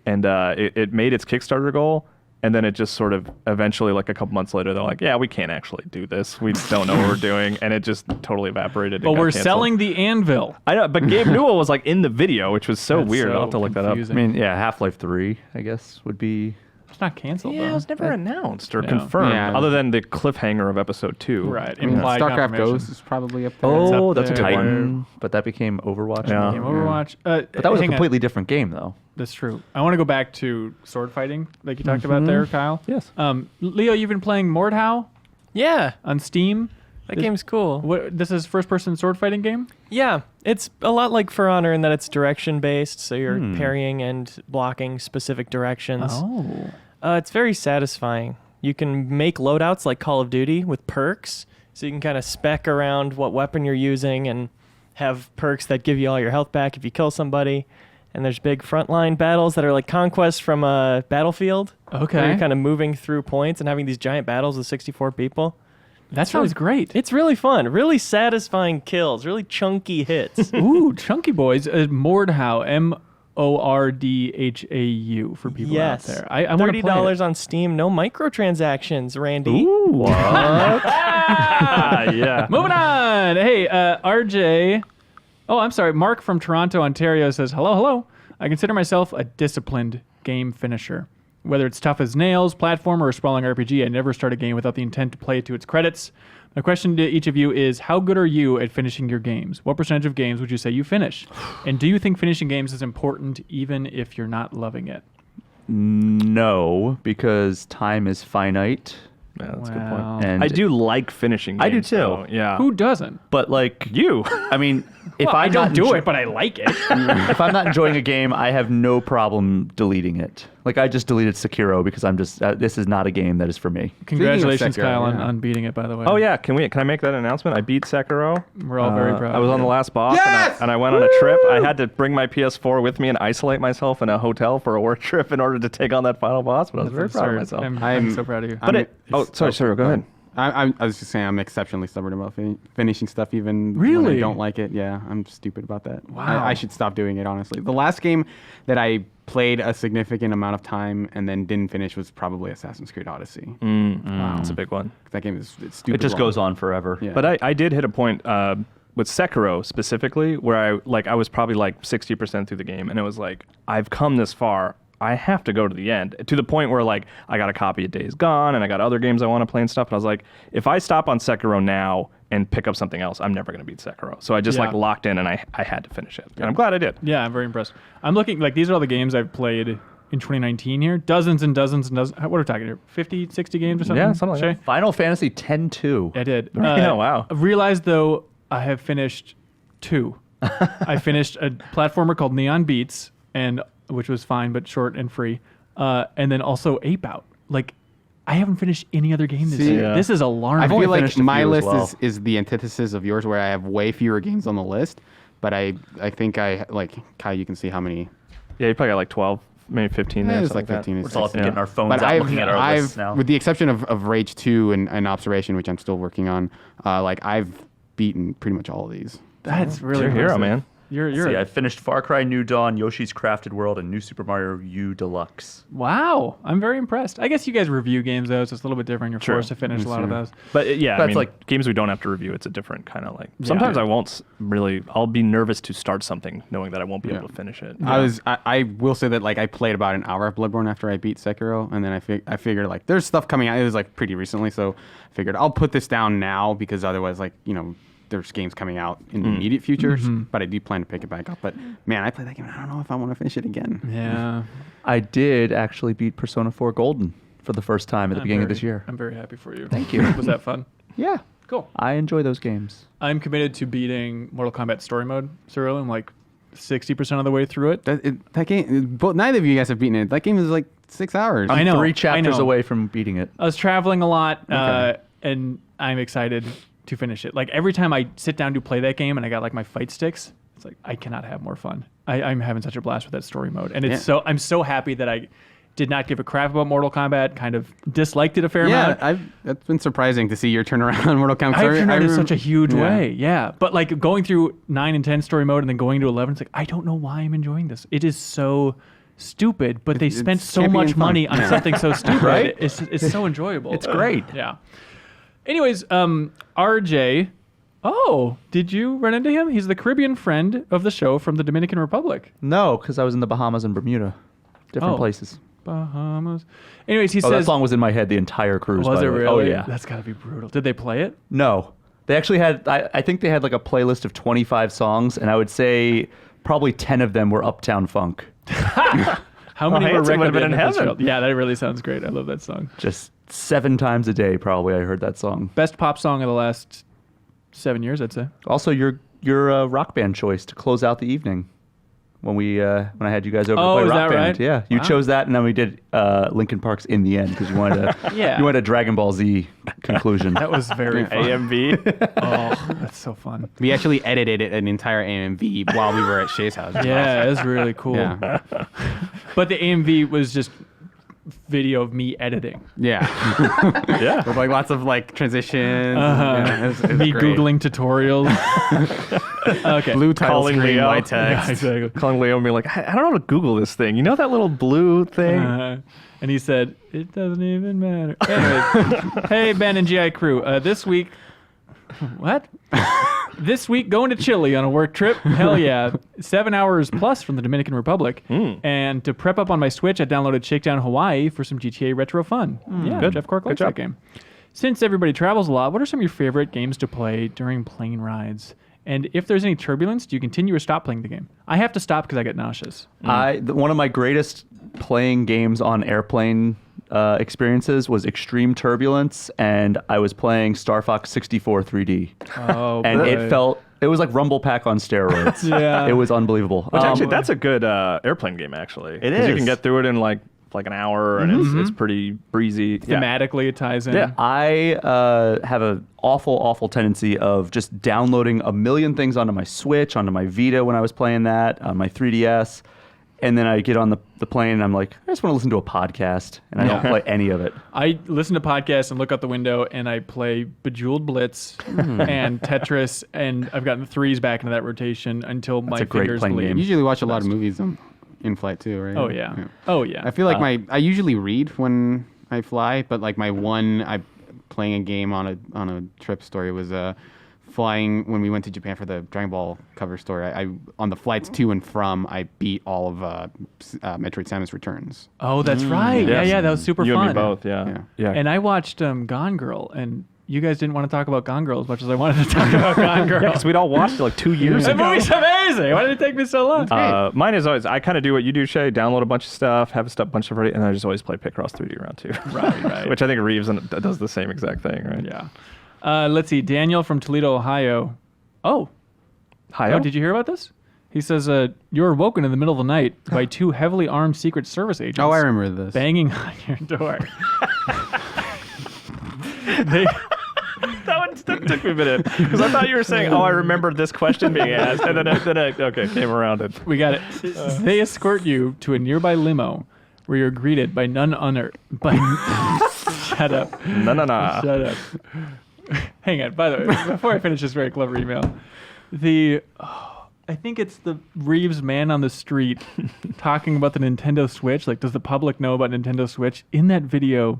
and it made its Kickstarter goal, and then it just sort of eventually, like a couple months later, they're like, "Yeah, we can't actually do this. We don't know what we're doing," and it just totally evaporated. But we're selling the anvil. I know, but Gabe Newell was like in the video, which was so That's weird. so I'll have to look that up. confusing. I mean, yeah, Half-Life 3, I guess, would be... It's not canceled, Yeah, though. it was never announced or No. confirmed, Yeah. other than the cliffhanger of episode 2. Right. I mean, Implied StarCraft confirmation. Ghost is probably up there. Oh, up that's a good there. one. But that became Overwatch. Yeah. Game Overwatch. But that was a hang on. completely different game, though. That's true. I want to go back to sword fighting, like you talked about there, Kyle. Yes. Leo, you've been playing Mordhau Yeah, on Steam. that game's cool. What? This is first-person sword fighting game. Yeah, it's a lot like For Honor in that it's direction based, so you're parrying and blocking specific directions. Oh. It's very satisfying. You can make loadouts like Call of Duty with perks, so you can kind of spec around what weapon you're using and have perks that give you all your health back if you kill somebody. And there's big frontline battles that are like conquests from a battlefield. Okay. Where you're kind of moving through points and having these giant battles with 64 people. That sounds great. It's really fun. Really satisfying kills. Really chunky hits. Ooh, chunky boys. Mordhau. Mordhau for people Yes. out there. I want to play it. $30 on Steam. No microtransactions, Randy. What? Yeah. Moving on. Hey, RJ. Oh, I'm sorry. Mark from Toronto, Ontario says, hello. I consider myself a disciplined game finisher. Whether it's tough as nails, platformer, or sprawling RPG, I never start a game without the intent to play it to its credits. My question to each of you is, how good are you at finishing your games? What percentage of games would you say you finish? And do you think finishing games is important even if you're not loving it? No, because time is finite. Yeah, that's a good Wow. point. And I do like finishing games. I do too. though. Yeah. Who doesn't? But like You. I mean, if Well, I I'm don't not do enjo- it, but I like it. if I'm not enjoying a game, I have no problem deleting it. Like I just deleted Sekiro because I'm just this is not a game that is for me. Congratulations, Sekiro, Kyle, yeah. on beating it, by the way. Oh yeah, can I make that announcement? I beat Sekiro. We're all very proud. I was of on you. the last boss, and I went on a trip. I had to bring my PS4 with me and isolate myself in a hotel for a work trip in order to take on that final boss. But I was very proud of myself. I'm so proud of you. Sorry. Go ahead. I was just saying I'm exceptionally stubborn about finishing stuff even when Really? I don't like it. Yeah, I'm stupid about that. Wow. I should stop doing it, honestly. The last game that I played a significant amount of time and then didn't finish was probably Assassin's Creed Odyssey. Wow, that's a big one. That game is it's stupid. It just long. goes on forever. Yeah. But I did hit a point with Sekiro specifically where I was probably like 60% through the game, and it was like, I've come this far. I have to go to the end, to the point where like I got a copy of Days Gone and I got other games I want to play and stuff. And I was like, if I stop on Sekiro now and pick up something else, I'm never going to beat Sekiro. So I just like locked in and I had to finish it. And I'm glad I did. Yeah, I'm very impressed. I'm looking, like, these are all the games I've played in 2019 here. Dozens and dozens and dozens. What are we talking here? 50, 60 games or something? Yeah, something like Shay? that. Final Fantasy X-2. I did. Yeah, wow. I realized, though, I have finished 2. I finished a platformer called Neon Beats, which was fine but short and free. And then also Ape Out. Like, I haven't finished any other game this year. Yeah. This is alarming. I feel like finished a my few as list well. is the antithesis of yours, where I have way fewer games on the list. But I think I like Kai. You can see how many. Yeah, you probably got like 12, maybe 15 there. It's something like like 15. that. It's We're all up to Yeah. getting our phones But out looking at our I've lists now. with the exception of Rage 2 and Observation, which I'm still working on, like I've beaten pretty much all of these. That's really You're a hero, impressive. man. You're See, I finished Far Cry New Dawn, Yoshi's Crafted World, and New Super Mario U Deluxe. Wow. I'm very impressed. I guess you guys review games, though, so it's a little bit different. You're True. forced to finish a lot of those. But yeah, I That's mean, like- games we don't have to review. It's a different kind of like. Sometimes I won't really. I'll be nervous to start something, knowing that I won't be able to finish it. I will say that like I played about an hour of Bloodborne after I beat Sekiro, and then I figured like there's stuff coming out. It was like pretty recently, so I figured I'll put this down now because otherwise, like, you know, there's games coming out in the immediate future. But I do plan to pick it back up. But man, I played that game, and I don't know if I want to finish it again. Yeah. I did actually beat Persona 4 Golden for the first time at the beginning of this year. I'm very happy for you. Thank you. Was that fun? Yeah, Cool. I enjoy those games. I'm committed to beating Mortal Kombat Story Mode, Cyril. I'm like 60% of the way through it. That game, but neither of you guys have beaten it. That game is like 6 hours. I know. 3 chapters know. away from beating it. I was traveling a lot, Okay. and I'm excited to finish it. Like, every time I sit down to play that game and I got like my fight sticks, it's like I cannot have more fun. I'm having such a blast with that story mode, and it's I'm so happy that I did not give a crap about Mortal Kombat. Kind of disliked it a fair amount. That's been surprising to see your turnaround on Mortal Kombat. I've turned out in such a huge yeah. way, yeah. But like going through 9 and 10 story mode and then going to 11, it's like I don't know why I'm enjoying this. It is so stupid, but they spent it's so champion much fun. money on Yeah. something so stupid. Right? It's so enjoyable. It's great. Yeah. Anyways, RJ. Oh, did you run into him? He's the Caribbean friend of the show from the Dominican Republic. No, because I was in the Bahamas and Bermuda. Different Oh. places. Bahamas. Anyways, he Oh, that says. song was in my head the entire cruise. Was by it the way. really? Oh, yeah. That's got to be brutal. Did they play it? No. They actually had, I think they had like a playlist of 25 songs, and I would say probably 10 of them were Uptown Funk. How many were Hanson would have Record been in Band heaven. Fitzgerald? Yeah, that really sounds great. I love that song. Just 7 times a day, probably, I heard that song. Best pop song of the last 7 years, I'd say. Also, your rock band choice to close out the evening when I had you guys over Oh, to is play rock that band. right? Yeah, you Wow. chose that, and then we did Linkin Park's "In the End" because you wanted a Yeah. you wanted a Dragon Ball Z conclusion. That was very fun. AMV. Oh, that's so fun. We actually edited an entire AMV while we were at Shay's house. Yeah, it was really cool. Yeah. But the AMV was just video of me editing. Yeah. Yeah. With like lots of like transitions. Uh-huh. Yeah, it was Me great. Googling tutorials. Okay. Blue title Calling screen, Leo. white text. Yeah, exactly. Calling Leo and being like, I don't know how to Google this thing. You know that little blue thing? And he said, it doesn't even matter. Anyways, hey, Ben and GI crew. This week, what? This week, going to Chile on a work trip. Hell yeah. 7 hours plus from the Dominican Republic. And to prep up on my Switch, I downloaded Shakedown Hawaii for some GTA retro fun. Yeah, Good. Jeff Cork Good likes job. that game. Since everybody travels a lot, what are some of your favorite games to play during plane rides? And if there's any turbulence, do you continue or stop playing the game? I have to stop because I get nauseous. One of my greatest playing games on airplane experiences was Extreme Turbulence, and I was playing Star Fox 64 3D, Oh, and boy. it was like Rumble Pack on steroids. Yeah. It was unbelievable. Which actually, that's a good airplane game, actually. It 'Cause You is. can get through it in like an hour, and it's pretty breezy. Yeah. Thematically, it ties in. Yeah. I have an awful tendency of just downloading a million things onto my Switch, onto my Vita when I was playing that, on my 3DS. and then I get on the plane and I'm like, I just want to listen to a podcast, and I don't play any of it. I listen to podcasts and look out the window and I play Bejeweled Blitz and Tetris, and I've gotten threes back into that rotation until my a great fingers playing bleed. game. You usually watch a lot of movies in flight too, right? Oh yeah. Oh yeah. I feel like I usually read when I fly, but like playing a game on a trip story was flying when we went to Japan for the Dragon Ball cover story. I on the flights to and from, I beat all of Metroid Samus Returns. Oh, that's right. Yes. Yeah, that was super You fun. and me both, yeah. And I watched Gone Girl, and you guys didn't want to talk about Gone Girl as much as I wanted to talk about Gone Girl. Because we'd all watched it like 2 years That ago. movie's amazing. Why did it take me so long? Mine is always, I kind of do what you do, Shay, download a bunch of stuff, have a bunch of ready, and I just always play Picross 3D round 2. Right. Which I think Reeves does the same exact thing, right? Yeah. Let's see. Daniel from Toledo, Ohio. Oh. Hi. Oh, did you hear about this? He says, you're woken in the middle of the night by two heavily armed Secret Service agents. Oh, I remember this. Banging on your door. That took me a minute. Because I thought you were saying, I remember this question being asked. And then I came around it. We got it. They escort you to a nearby limo where you're greeted by none other. Shut up. No. Shut up. Hang on. By the way, before I finish this very clever email, I think it's the Reeves man on the street talking about the Nintendo Switch. Like, does the public know about Nintendo Switch? In that video,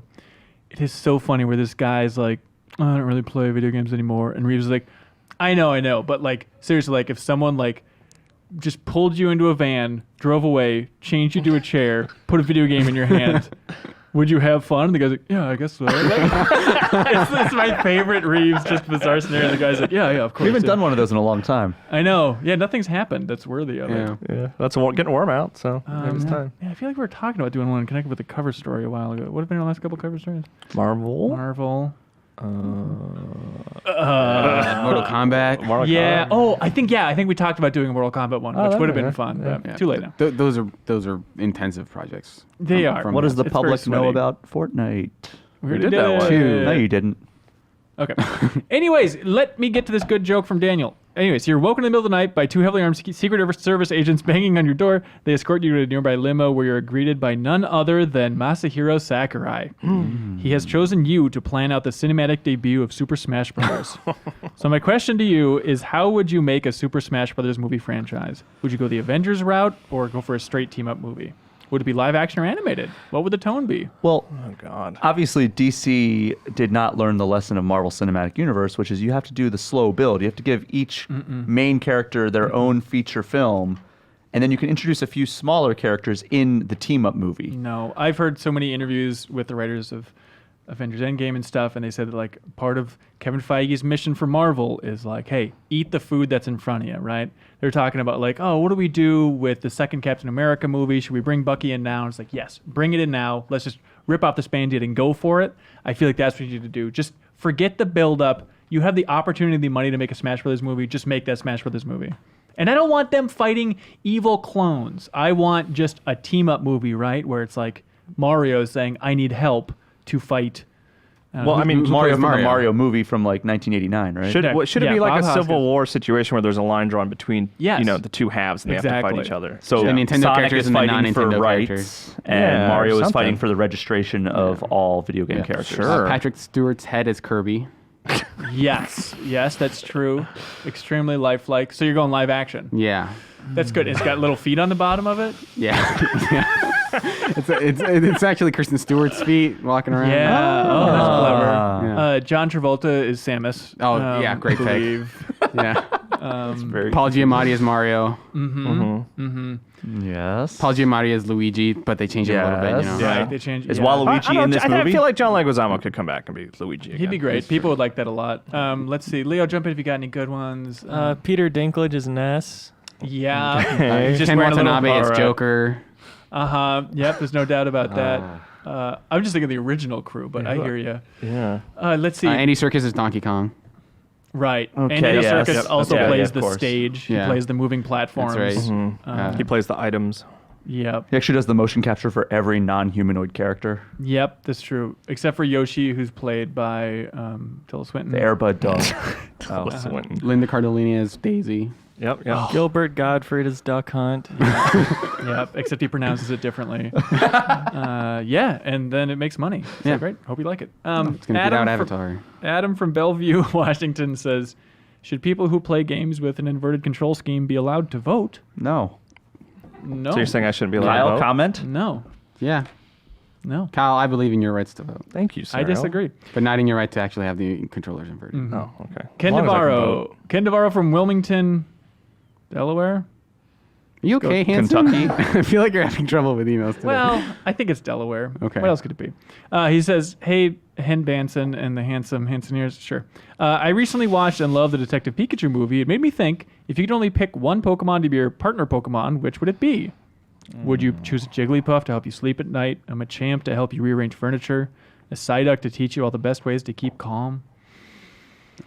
it is so funny where this guy's like, I don't really play video games anymore. And Reeves is like, I know. But like, seriously, like if someone like just pulled you into a van, drove away, changed you to a chair, put a video game in your hand, would you have fun? And the guy's like, yeah, I guess so. It's my favorite Reeves, just bizarre scenario. The guy's like, yeah, of course. We haven't done one of those in a long time. I know. Yeah, nothing's happened that's worthy of it. Yeah, that's getting warm out, so maybe it's time. Yeah, I feel like we were talking about doing one connected with the cover story a while ago. What have been our last couple cover stories? Marvel. Mortal Kombat. Yeah. Oh, I think we talked about doing a Mortal Kombat one, which would have been fun. But Yeah. too late now. Those are intensive projects. They are. What does the It's public very know sweaty. about Fortnite? We already did that one. it. No, you didn't. Okay. Anyways, let me get to this good joke from Daniel. Anyways, you're woken in the middle of the night by two heavily armed Secret Service agents banging on your door. They escort you to a nearby limo where you're greeted by none other than Masahiro Sakurai. He has chosen you to plan out the cinematic debut of Super Smash Bros. So my question to you is, how would you make a Super Smash Bros. Movie franchise? Would you go the Avengers route or go for a straight team-up movie? Would it be live action or animated? What would the tone be? Well, Oh, God. obviously DC did not learn the lesson of Marvel Cinematic Universe, which is you have to do the slow build. You have to give each main character their own feature film, and then you can introduce a few smaller characters in the team-up movie. No, I've heard so many interviews with the writers of Avengers Endgame and stuff, and they said that like part of Kevin Feige's mission for Marvel is like, hey, eat the food that's in front of you, right? They're talking about like, oh, what do we do with the second Captain America movie? Should we bring Bucky in now? And it's like, yes, bring it in now. Let's just rip off this Band-Aid and go for it. I feel like that's what you need to do. Just forget the build-up. You have the opportunity and the money to make a Smash Brothers movie. Just make that Smash Brothers movie. And I don't want them fighting evil clones. I want just a team-up movie, right? Where it's like Mario saying, I need help to fight. Well, I mean, Mario plays from Mario? the Mario movie from like 1989, right? Should it Yeah, be like Bob a Civil Hoskins. War situation where there's a line drawn between Yes. the two halves and they have to Exactly. fight each other? So The Nintendo Sonic characters is and the fighting for non-Nintendo rights, characters. and Yeah, Mario is something. fighting for the registration of all video game characters. Sure. Patrick Stewart's head is Kirby. Yes, that's true. Extremely lifelike. So you're going live action. Yeah. That's good. It's got little feet on the bottom of it. Yeah. It's actually Kristen Stewart's feet walking around. Yeah. Oh, that's clever. Yeah. John Travolta is Samus. Oh, yeah, great pick. believe. Yeah. Very Paul Giamatti is Mario. Yes. Paul Giamatti is Luigi, but they changed it a little bit, you know. Yes. Right, they changed. Is yeah. Waluigi in this I movie? feel like John Leguizamo could come back and be Luigi again. He'd be great. People would like that a lot. Let's see. Leo, jump in if you got any good ones. Peter Dinklage is Ness. Yeah. He's just Ken wearing a little. Watanabe is alright. Joker. Yep. There's no doubt about that. I'm just thinking of the original crew, but I hear you. Yeah. Let's see. Andy Serkis is Donkey Kong. Right. Okay, Andy yes. Serkis Yep. also Yeah, plays of the course. stage. Yeah. He plays the moving platforms. That's right. He plays the items. Yep. He actually does the motion capture for every non-humanoid character. Yep, that's true. Except for Yoshi, who's played by Tilda Swinton. The Airbud dog. Swinton. Linda Cardellini is Daisy. Yep. Gilbert Gottfried is Duck Hunt. Yep, except he pronounces it differently. Yeah, and then it makes money. So Yeah. great. Hope you like it. It's gonna beat out Adam Avatar. Adam from Bellevue, Washington says, should people who play games with an inverted control scheme be allowed to vote? No. No. So you're saying I shouldn't be allowed to Kyle, vote? comment? No. Yeah, No. Kyle, I believe in your rights to vote, Thank you, sir. I disagree. but not in your right to actually have the controllers inverted. Oh, okay. Ken As long as I can Navarro. vote. Ken Navarro from Wilmington, Delaware. Are you okay, Hanson? Kentucky. I feel like you're having trouble with emails today. Well, I think it's Delaware. Okay. What else could it be? He says, hey, Hen Banson and the handsome Hansoneers. Sure. I recently watched and loved the Detective Pikachu movie. It made me think, if you could only pick one Pokemon to be your partner Pokemon, which would it be? Would you choose a Jigglypuff to help you sleep at night, a Machamp to help you rearrange furniture, a Psyduck to teach you all the best ways to keep calm?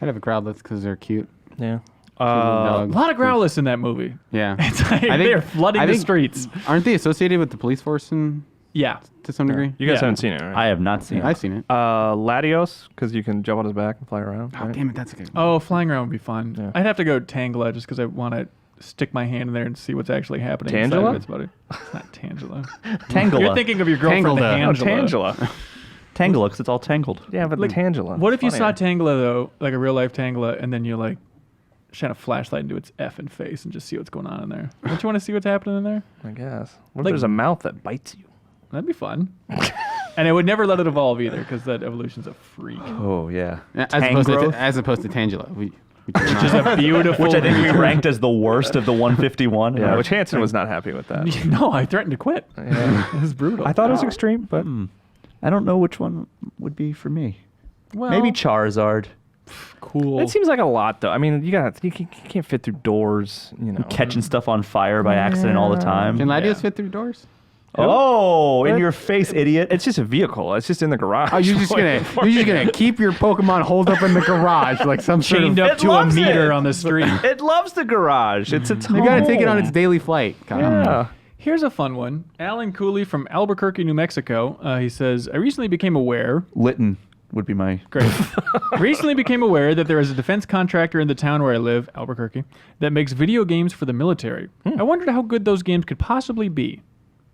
I'd have a Crowdless because they're cute. Yeah. A Dogs. lot of Growlithe in that movie. Yeah. It's like they're flooding the streets. Aren't they associated with the police force to Yeah. some degree? You guys Yeah. haven't seen it, right? I have not seen it. I've seen it. Latios, because you can jump on his back and fly around. Oh, right? damn it, that's a good one. Oh, flying around would be fun. Yeah. I'd have to go Tangela just because I want to stick my hand in there and see what's actually happening. inside Tangela? of its body. It's not Tangela. Tangela. You're thinking of your girlfriend, Tangela. the Oh, Tangela. Tangela. Tangela, because it's all tangled. Yeah, but Like, Tangela. What if you saw Funnier. Tangela, though, like a real life Tangela, and then you like shine a flashlight into its effing face and just see what's going on in there? Don't you want to see what's happening in there? I guess. What if Like- there's a mouth that bites you? That'd be fun. And I would never let it evolve either because that evolution's a freak. Oh, yeah. As opposed to Tangela. Which is a beautiful. Which I think we ranked as the worst of the 151. Yeah, which Hanson was not happy with that. No, I threatened to quit. Yeah. It was brutal. I thought it was extreme, but I don't know which one would be for me. well, Maybe Charizard. cool. it seems like a lot, though. I mean, you can't fit through doors, you know. Catching stuff on fire by accident all the time. Can Latios Yeah. fit through doors? Oh, in your face, idiot. It's just a vehicle. It's just in the garage. Oh, you're just gonna keep your Pokemon holed up in the garage like some sort of. chained up It to a loves meter it. on the street. It loves the garage. It's its You gotta take it on its daily flight. Kyle. Yeah. Here's a fun one. Alan Cooley from Albuquerque, New Mexico. He says, I recently became aware. Lytton would be my. Great. Recently became aware that there is a defense contractor in the town where I live, Albuquerque, that makes video games for the military. I wondered how good those games could possibly be.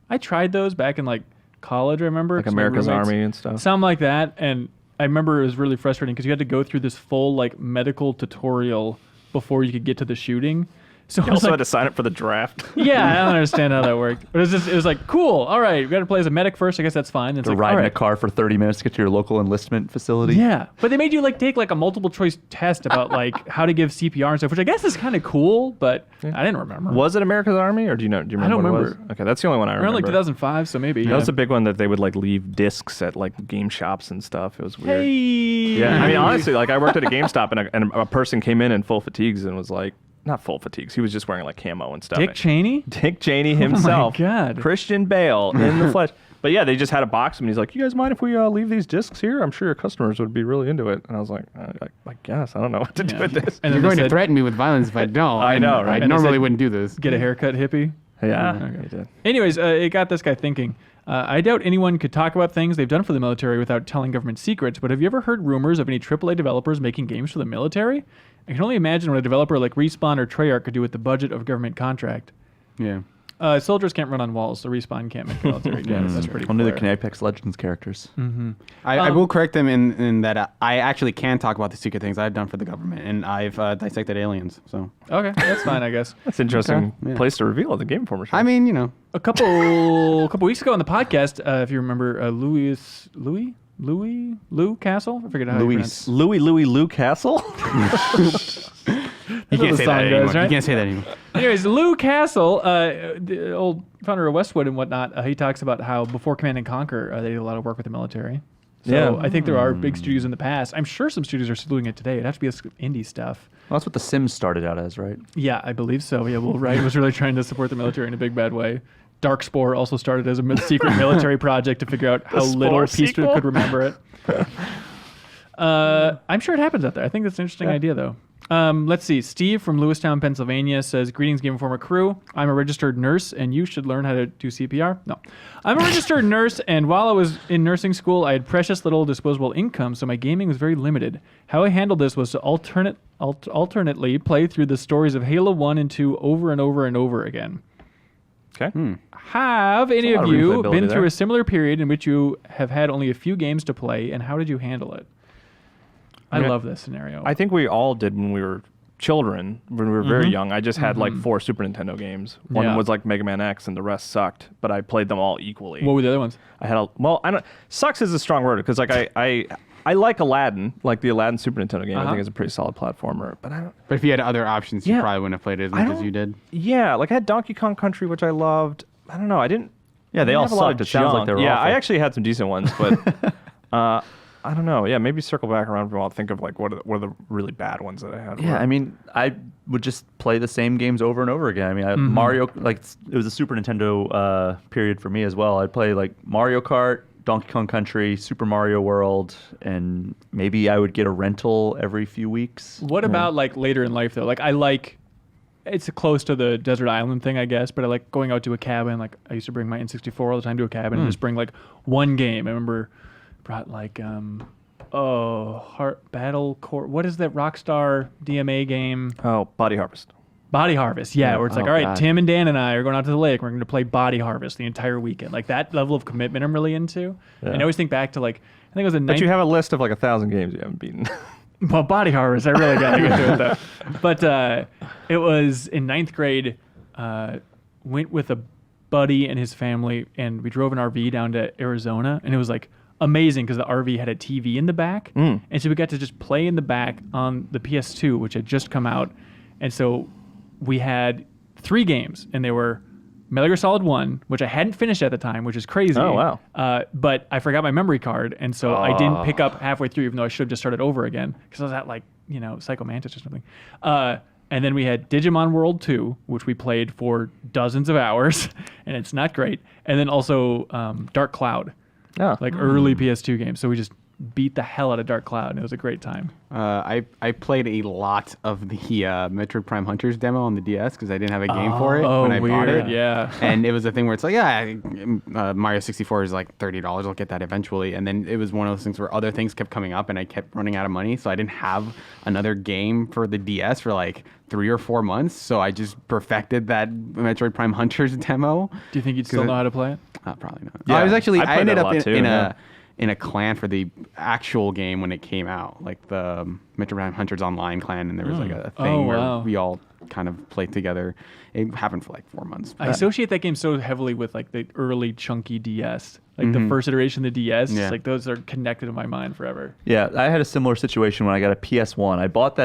I tried those back in like college, I remember. Like 'cause my America's roommates- Army and stuff. Something like that. And I remember it was really frustrating because you had to go through this full like medical tutorial before you could get to the shooting. So You I was also like, had to sign up for the draft. yeah, I don't understand how that worked. But it was like, cool. All right, we got to play as a medic first. I guess that's fine. It's To like, ride all in a right. car for 30 minutes to get to your local enlistment facility. Yeah, but they made you like take like a multiple choice test about like how to give CPR and stuff, which I guess is kind of cool, but I didn't remember. Was it America's Army, or do you remember? I don't what it remember. was? Okay, that's the only one I Around remember. like 2005, so maybe. That was a big one that they would like leave discs at like game shops and stuff. It was weird. Hey. Yeah, I mean honestly, like I worked at a GameStop and a person came in full fatigues and was like, not full fatigues. He was just wearing like camo and stuff. Dick Cheney. Dick Cheney himself. God. Christian Bale in the flesh. But yeah, they just had a box and he's like, you guys mind if we leave these discs here? I'm sure your customers would be really into it. And I was like, I guess. I don't know what to do with this. And You're then going they to said, threaten me with violence if I don't. I know, right? I And they normally said- wouldn't do this. get a haircut, hippie. Yeah, Okay. he did. Anyways, it got this guy thinking. I doubt anyone could talk about things they've done for the military without telling government secrets, but have you ever heard rumors of any AAA developers making games for the military? I can only imagine what a developer like Respawn or Treyarch could do with the budget of a government contract. Yeah. Soldiers can't run on walls, so Respawn can't make military games. That's pretty Only the clear. Apex Legends characters. I will correct them in that I actually can talk about the secret things I've done for the government, and I've dissected aliens. So Okay, that's fine, I guess. That's an interesting Yeah. place to reveal the Game Informer show. I mean, you know, A couple weeks ago on the podcast, if you remember, Lou Castle. I forget how you pronounce it. Lou Castle? you what can't the say song that goes, anymore. right? You can't say that anymore. Anyways, Lou Castle, the old founder of Westwood and whatnot, he talks about how before Command and Conquer, they did a lot of work with the military. So Yeah. I think there are big studios in the past. I'm sure some studios are still doing it today. It'd have to be indie stuff. Well, that's what The Sims started out as, right? Yeah, I believe so. Yeah, well, Wright was really trying to support the military in a big bad way. Darkspore also started as a secret military project to figure out how Spore little Peace sequel? could remember it. I'm sure it happens out there. I think that's an interesting idea, though. Let's see. Steve from Lewistown, Pennsylvania says, "Greetings, Game Informer crew. I'm a registered nurse, and you should learn how to do CPR." No, I'm a registered nurse, and while I was in nursing school, I had precious little disposable income, so my gaming was very limited. How I handled this was to alternately play through the stories of Halo 1 and 2 over and over and over again. Okay. Have any lot of of you replayability been there. through a similar period in which you have had only a few games to play, and how did you handle it? I Yeah. love this scenario. I think we all did when we were children, when we were very young. I just had like 4 Super Nintendo games. One Yeah. was like Mega Man X, and the rest sucked. But I played them all equally. What were the other ones? I had I don't. Sucks is a strong word because like I like Aladdin, like the Aladdin Super Nintendo game. I think it's a pretty solid platformer. But I don't. But if you had other options, you Yeah. probably wouldn't have played it as I much as don't- you did. Yeah, like I had Donkey Kong Country, which I loved. I don't know. I didn't. Yeah, they I all didn't have a lot of sucked. It sounds like they were Yeah, awful. I actually had some decent ones, but I don't know. Yeah, maybe circle back around for a while. Think of like what are the really bad ones that I had. Yeah, I mean, I would just play the same games over and over again. I mean, Mario, like it was a Super Nintendo period for me as well. I'd play like Mario Kart, Donkey Kong Country, Super Mario World, and maybe I would get a rental every few weeks. What about like later in life though? Like I like, it's close to the desert island thing, I guess, but I like going out to a cabin. Like I used to bring my N64 all the time to a cabin and just bring like one game. I remember brought like Battle Core. What is that Rockstar DMA game? Oh, Body Harvest. Body Harvest, yeah, where it's like, Oh, all right, God. Tim and Dan and I are going out to the lake. We're going to play Body Harvest the entire weekend. Like that level of commitment, I'm really into. And I always think back to like, I think it was a But 90. you have a list of like 1,000 games you haven't beaten. Well, Body Harvest, I really got to get to it though. But it was in 9th grade. Went with a buddy and his family, and we drove an RV down to Arizona, and it was like amazing because the RV had a TV in the back, and so we got to just play in the back on the PS2, which had just come out, and so we had 3 games, and they were Metal Gear Solid 1, which I hadn't finished at the time, which is crazy. Oh, wow. But I forgot my memory card, and so I didn't pick up halfway through, even though I should have just started over again, because I was at like, Psycho Mantis or something. And then we had Digimon World 2, which we played for dozens of hours, and it's not great. And then also Dark Cloud, like early PS2 games. So we just beat the hell out of Dark Cloud, and it was a great time. I played a lot of the Metroid Prime Hunters demo on the DS because I didn't have a game for it Oh, when I bought weird, it. yeah. And it was a thing where it's like, Mario 64 is like $30. I'll get that eventually. And then it was one of those things where other things kept coming up and I kept running out of money. So I didn't have another game for the DS for like 3 or 4 months. So I just perfected that Metroid Prime Hunters demo. Do you think you'd still know how to play it? Probably not. Yeah, I was actually, I I played ended that a up lot too, in yeah. in a clan for the actual game when it came out, like the Metroid Prime Hunters Online clan, and there was like a thing where wow. we all kind of played together. It happened for like 4 months. I associate that game so heavily with like the early chunky DS, like the first iteration of the DS. Yeah. Like those are connected in my mind forever. Yeah, I had a similar situation when I got a PS1. I bought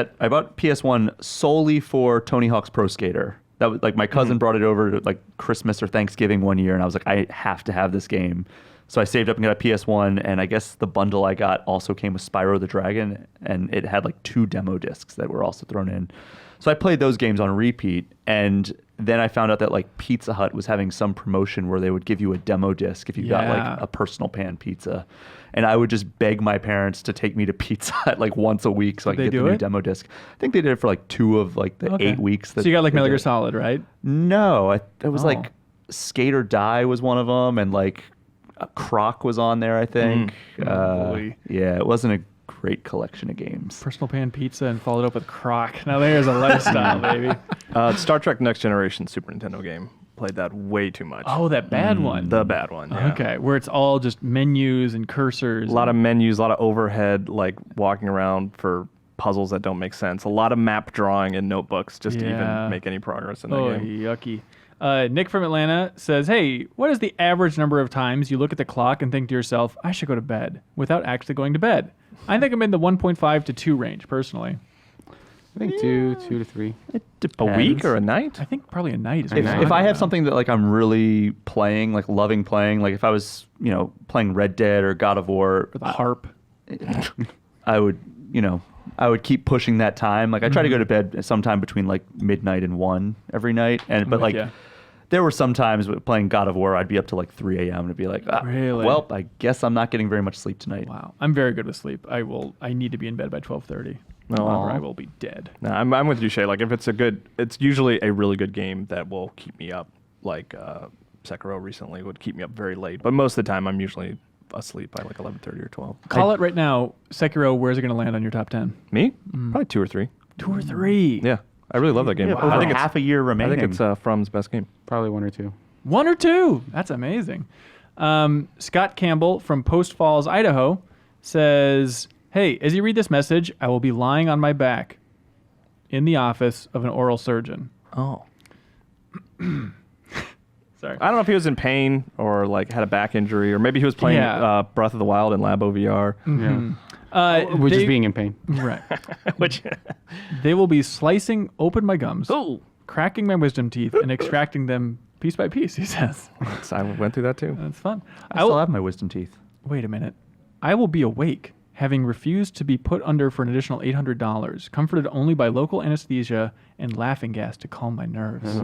PS1 solely for Tony Hawk's Pro Skater. That was like my cousin brought it over to like Christmas or Thanksgiving one year, and I was like, I have to have this game. So I saved up and got a PS1, and I guess the bundle I got also came with Spyro the Dragon, and it had like 2 demo discs that were also thrown in. So I played those games on repeat, and then I found out that like Pizza Hut was having some promotion where they would give you a demo disc if you got Yeah. like a personal pan pizza. And I would just beg my parents to take me to Pizza Hut like once a week so I Did could they get do the new it? demo disc. I think they did it for like 2 of like the 8 weeks. So you got like they Metal did Gear it. Solid, right? No, it was Oh. like Skate or Die was one of them, and like Croc was on there, I think. boy. Yeah, it wasn't a great collection of games. Personal pan pizza and followed up with Croc. Now there's a lifestyle, baby. Star Trek Next Generation Super Nintendo game. Played that way too much. Oh, that bad one. The bad one. Yeah. Okay, where it's all just menus and cursors. A lot of menus, a lot of overhead, like walking around for puzzles that don't make sense. A lot of map drawing in notebooks just to Yeah. even make any progress in that Oh, game. yucky. Nick from Atlanta says, hey, what is the average number of times you look at the clock and think to yourself, I should go to bed, without actually going to bed? I think I'm in the 1.5 to 2 range, personally. I think 2 to 3. A week or a night? I think probably a night is If, what if I I'm have something that like I'm really playing, like loving playing, like if I was, playing Red Dead or God of War, with a harp. I would, I would keep pushing that time. Like I try to go to bed sometime between like midnight and 1 every night. But like ya. there were some times with playing God of War, I'd be up to like 3 a.m. to be like, Really? well, I guess I'm not getting very much sleep tonight. Wow. I'm very good with sleep. I need to be in bed by 12:30. No, or I will be dead. No, I'm with you, Shay. Like if it's it's usually a really good game that will keep me up. Like Sekiro recently would keep me up very late, but most of the time I'm usually asleep by like 11:30 or 12. Call it right now. Sekiro, where's it going to land on your top 10? Me? Probably 2 or 3. 2 or 3. Yeah, I really love that game. Over I think it's half a year I remaining. think it's From's best game. Probably 1 or 2. 1 or 2. That's amazing. Scott Campbell from Post Falls, Idaho says, hey, as you read this message, I will be lying on my back in the office of an oral surgeon. Oh. Sorry. I don't know if he was in pain or like had a back injury, or maybe he was playing Breath of the Wild in Labo VR. Yeah. Which is being in pain. Right. Which They will be slicing open my gums, oh, cracking my wisdom teeth, and extracting them piece by piece, he says. I went through that too. That's fun. I still have my wisdom teeth. Wait a minute. I will be awake, having refused to be put under for an additional $800, comforted only by local anesthesia and laughing gas to calm my nerves.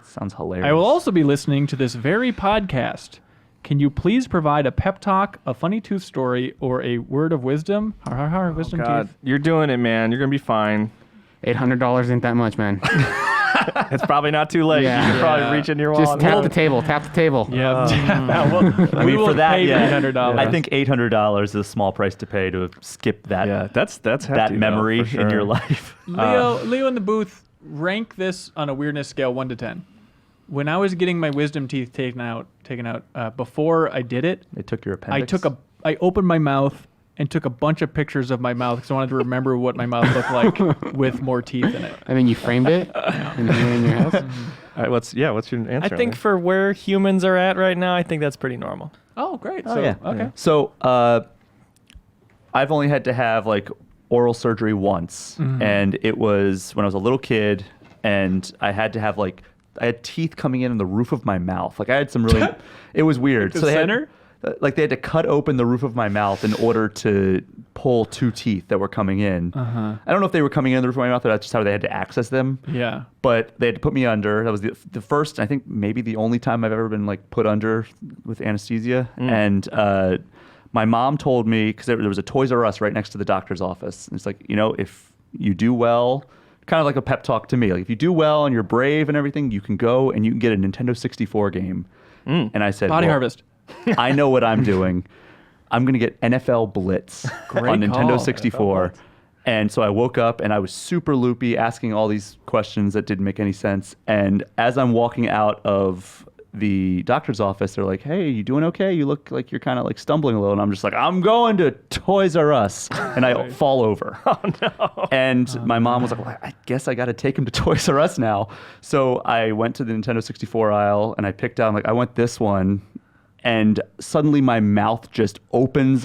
Sounds hilarious. I will also be listening to this very podcast. Can you please provide a pep talk, a funny tooth story, or a word of wisdom? Har har har, wisdom God, teeth. you're doing it, man. You're gonna be fine. $800 ain't that much, man. It's probably not too late. Yeah. You can probably reach into your wallet. Just tap the table. Tap the table. Yeah. I we mean, will for that, pay yeah, $800. I think $800 is a small price to pay to skip that Yeah, that's that hefty, though, memory for in your sure. life. Leo in the booth, rank this on a weirdness scale 1 to 10. When I was getting my wisdom teeth taken out, before I did it, They took your appendix. I opened my mouth and took a bunch of pictures of my mouth because I wanted to remember what my mouth looked like with more teeth in it. And then you framed it and hung it in your house. All right, what's your answer? I think for where humans are at right now, I think that's pretty normal. Oh, great. Oh, So, yeah. okay. So I've only had to have like oral surgery once, and it was when I was a little kid, and I had to have like I had teeth coming in the roof of my mouth. Like I had some really, it was weird. The so they center? Like they had to cut open the roof of my mouth in order to pull 2 teeth that were coming in. I don't know if they were coming in the roof of my mouth, or that's just how they had to access them. Yeah. But they had to put me under. That was the first, I think maybe the only time I've ever been like put under with anesthesia. And my mom told me, because there was a Toys R Us right next to the doctor's office. And it's like, if you do well, kind of like a pep talk to me. Like if you do well and you're brave and everything, you can go and you can get a Nintendo 64 game. And I said, Body well, Harvest. I know what I'm doing. I'm going to get NFL Blitz Great on Nintendo call. 64. And so I woke up and I was super loopy, asking all these questions that didn't make any sense. And as I'm walking out of the doctor's office, they're like, hey, you doing okay? You look like you're kind of like stumbling a little. And I'm just like, I'm going to Toys R Us. And I fall over. Oh, no. And my mom was like, well, I guess I got to take him to Toys R Us now. So I went to the Nintendo 64 aisle and I picked out, I'm like, I want this one. And suddenly my mouth just opens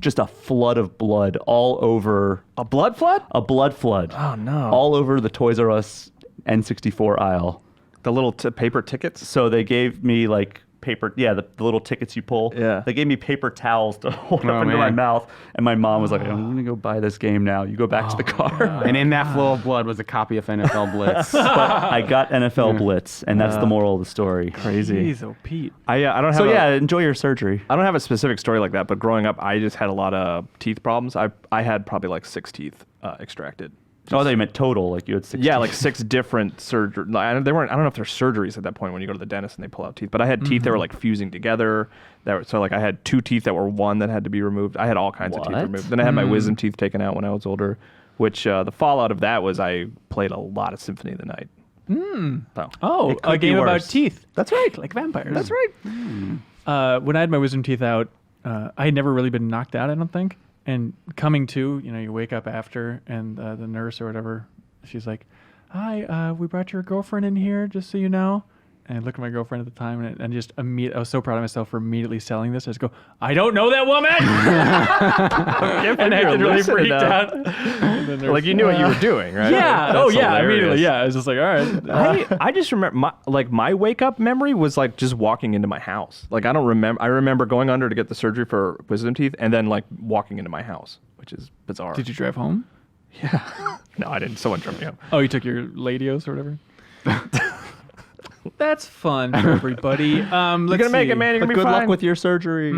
just a flood of blood all over. A blood flood? A blood flood. Oh, no. All over the Toys R Us N64 aisle. The little paper tickets? So they gave me like paper, the little tickets you pull. Yeah. They gave me paper towels to hold up into my man. mouth. And my mom was like, I'm going to go buy this game now. You go back to the car. And in that flow of blood was a copy of NFL Blitz. But I got NFL Blitz, and that's the moral of the story. Crazy. Jeez, oh, Pete. I don't have So enjoy your surgery. I don't have a specific story like that, but growing up, I just had a lot of teeth problems. I had probably like 6 teeth extracted. Oh, they meant total, like you had 6 Yeah, like 6 different surgery. They weren't. I don't know if they're surgeries at that point when you go to the dentist and they pull out teeth. But I had teeth that were like fusing together. So like I had 2 teeth that were one that had to be removed. I had all kinds of teeth What? removed. Then I had my wisdom teeth taken out when I was older. Which the fallout of that was I played a lot of Symphony of the Night. So, Oh, It could a be game about worse. teeth. that's right. Like vampires. That's right. When I had my wisdom teeth out, I had never really been knocked out, I don't think. And coming to, you wake up after, and the nurse or whatever, she's like, hi, we brought your girlfriend in here, just so you know. And I look at my girlfriend at the time, and just I was so proud of myself for immediately selling this. I just go, I don't know that woman! And I acted really freaked out. And then there's- Like you knew what you were doing, right? Yeah. That's Oh, yeah. hilarious. Immediately. Yeah. I was just like, all right. I just remember my wake up memory was like just walking into my house. Like I don't remember. I remember going under to get the surgery for wisdom teeth, and then like walking into my house, which is bizarre. Did you drive home? No, I didn't. Someone drove me home. Oh, you took your Ladios or whatever? That's fun for everybody. Let's You're gonna make see. it, man. You're But gonna be good fine. luck with your surgery.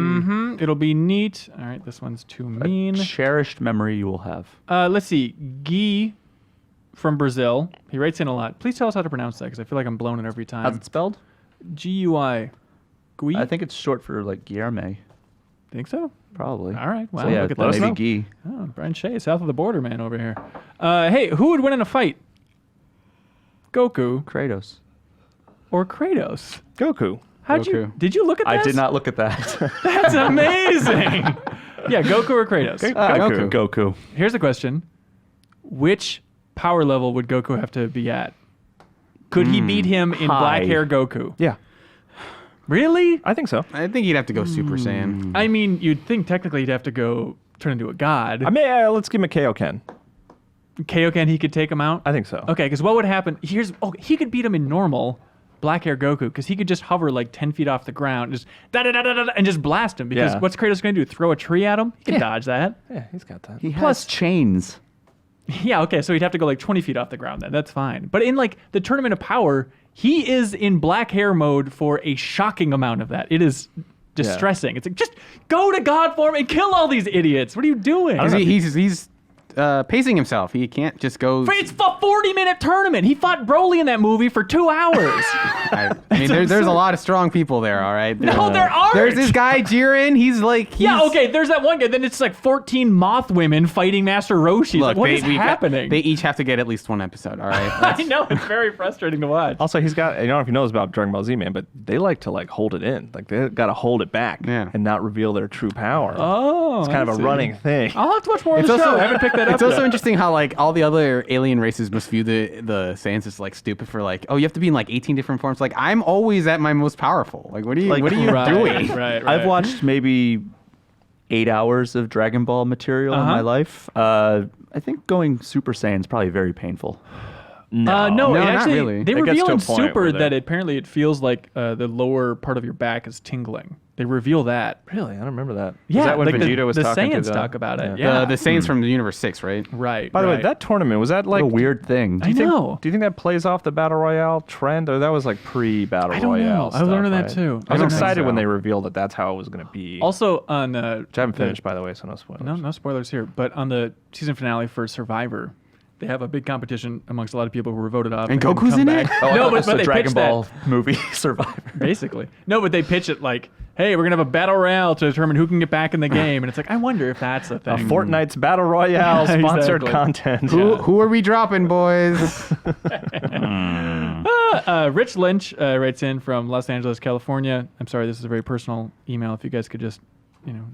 It'll be neat. All right, this one's too mean. Cherished memory you will have. Let's see. Guy from Brazil. He writes in a lot. Please tell us how to pronounce that because I feel like I'm blowing it every How's time. it spelled? Gui. Gui? I think it's short for like Guillerme, think so. probably. All right. Wow. So yeah, look at let that. maybe Guy. Oh, Brian Shea, south of the border, man, over here. Hey, who would win in a fight? Goku Kratos. or Kratos? Goku. Did you look at this? I did not look at that. That's amazing. Yeah, Goku or Kratos? Goku. Here's the question. Which power level would Goku have to be at? Could he beat him in high. black hair Goku? Yeah, Really? I think so. I think he'd have to go Super Saiyan. I mean, you'd think technically he'd have to go turn into a god. I mean, let's give him a Kaioken. Kaioken, he could take him out? I think so. Okay, because what would happen? He could beat him in normal black hair Goku because he could just hover like 10 feet off the ground, just and just blast him. Because Yeah. what's Kratos going to do? Throw a tree at him? He can dodge that. Yeah, he's got that. He has Plus- chains. Yeah, okay, so he'd have to go like 20 feet off the ground then. That's fine. But in like the Tournament of Power, he is in black hair mode for a shocking amount of that. It is distressing. It's like, just go to God form and kill all these idiots. What are you doing? He's pacing himself. He can't just go. It's a 40-minute tournament. He fought Broly in that movie for 2 hours. I mean, there's a lot of strong people there. All right. No, there aren't. There's this guy Jiren. He's like. Yeah, okay, there's that one guy. Then it's like 14 moth women fighting Master Roshi. Look, Like, what is happening? They each have to get at least one episode. All right. I know, it's very frustrating to watch. Also, he's got, I don't know if you know this about Dragon Ball Z, man, but they like to like hold it in. Like they got to hold it back and not reveal their true power. Oh, It's kind of a running thing. I'll have to watch more of the show. I haven't picked that up It's also yet. interesting how like all the other alien races must view the Saiyans as like stupid for like, oh, you have to be in like 18 different forms. Like I'm always at my most powerful. Like what are you doing? Right. I've watched maybe 8 hours of Dragon Ball material in my life. I think going Super Saiyan is probably very painful. No, No, it not actually, really. They It gets reveal to a in point Super where that they- apparently it feels like the lower part of your back is tingling. They reveal that. Really? I don't remember that. Yeah, Was that when like Vegeta was the talking to Saiyans talk about it. Yeah. Yeah. The Saiyans from the Universe 6, right? Right. By the way, right. that tournament, was that like What a weird thing. I know. Do you think that plays off the Battle Royale trend, or that was like pre-Battle I don't Royale? know. I was learning that right? too. I was don't think excited when so. they revealed that that's how it was going to be. Also on which I haven't finished, by the way, so no spoilers. No spoilers here. But on the season finale for Survivor, they have a big competition amongst a lot of people who were voted off. And can Goku's come in back. it? Oh, I No, thought but this was they the Dragon pitched that. Ball movie Survivor. Basically. No, but they pitch it like, hey, we're going to have a battle royale to determine who can get back in the game. And it's like, I wonder if that's a thing. Fortnite's Battle Royale Yeah, sponsored exactly. content. Who are we dropping, boys? Rich Lynch writes in from Los Angeles, California. I'm sorry, this is a very personal email. If you guys could just,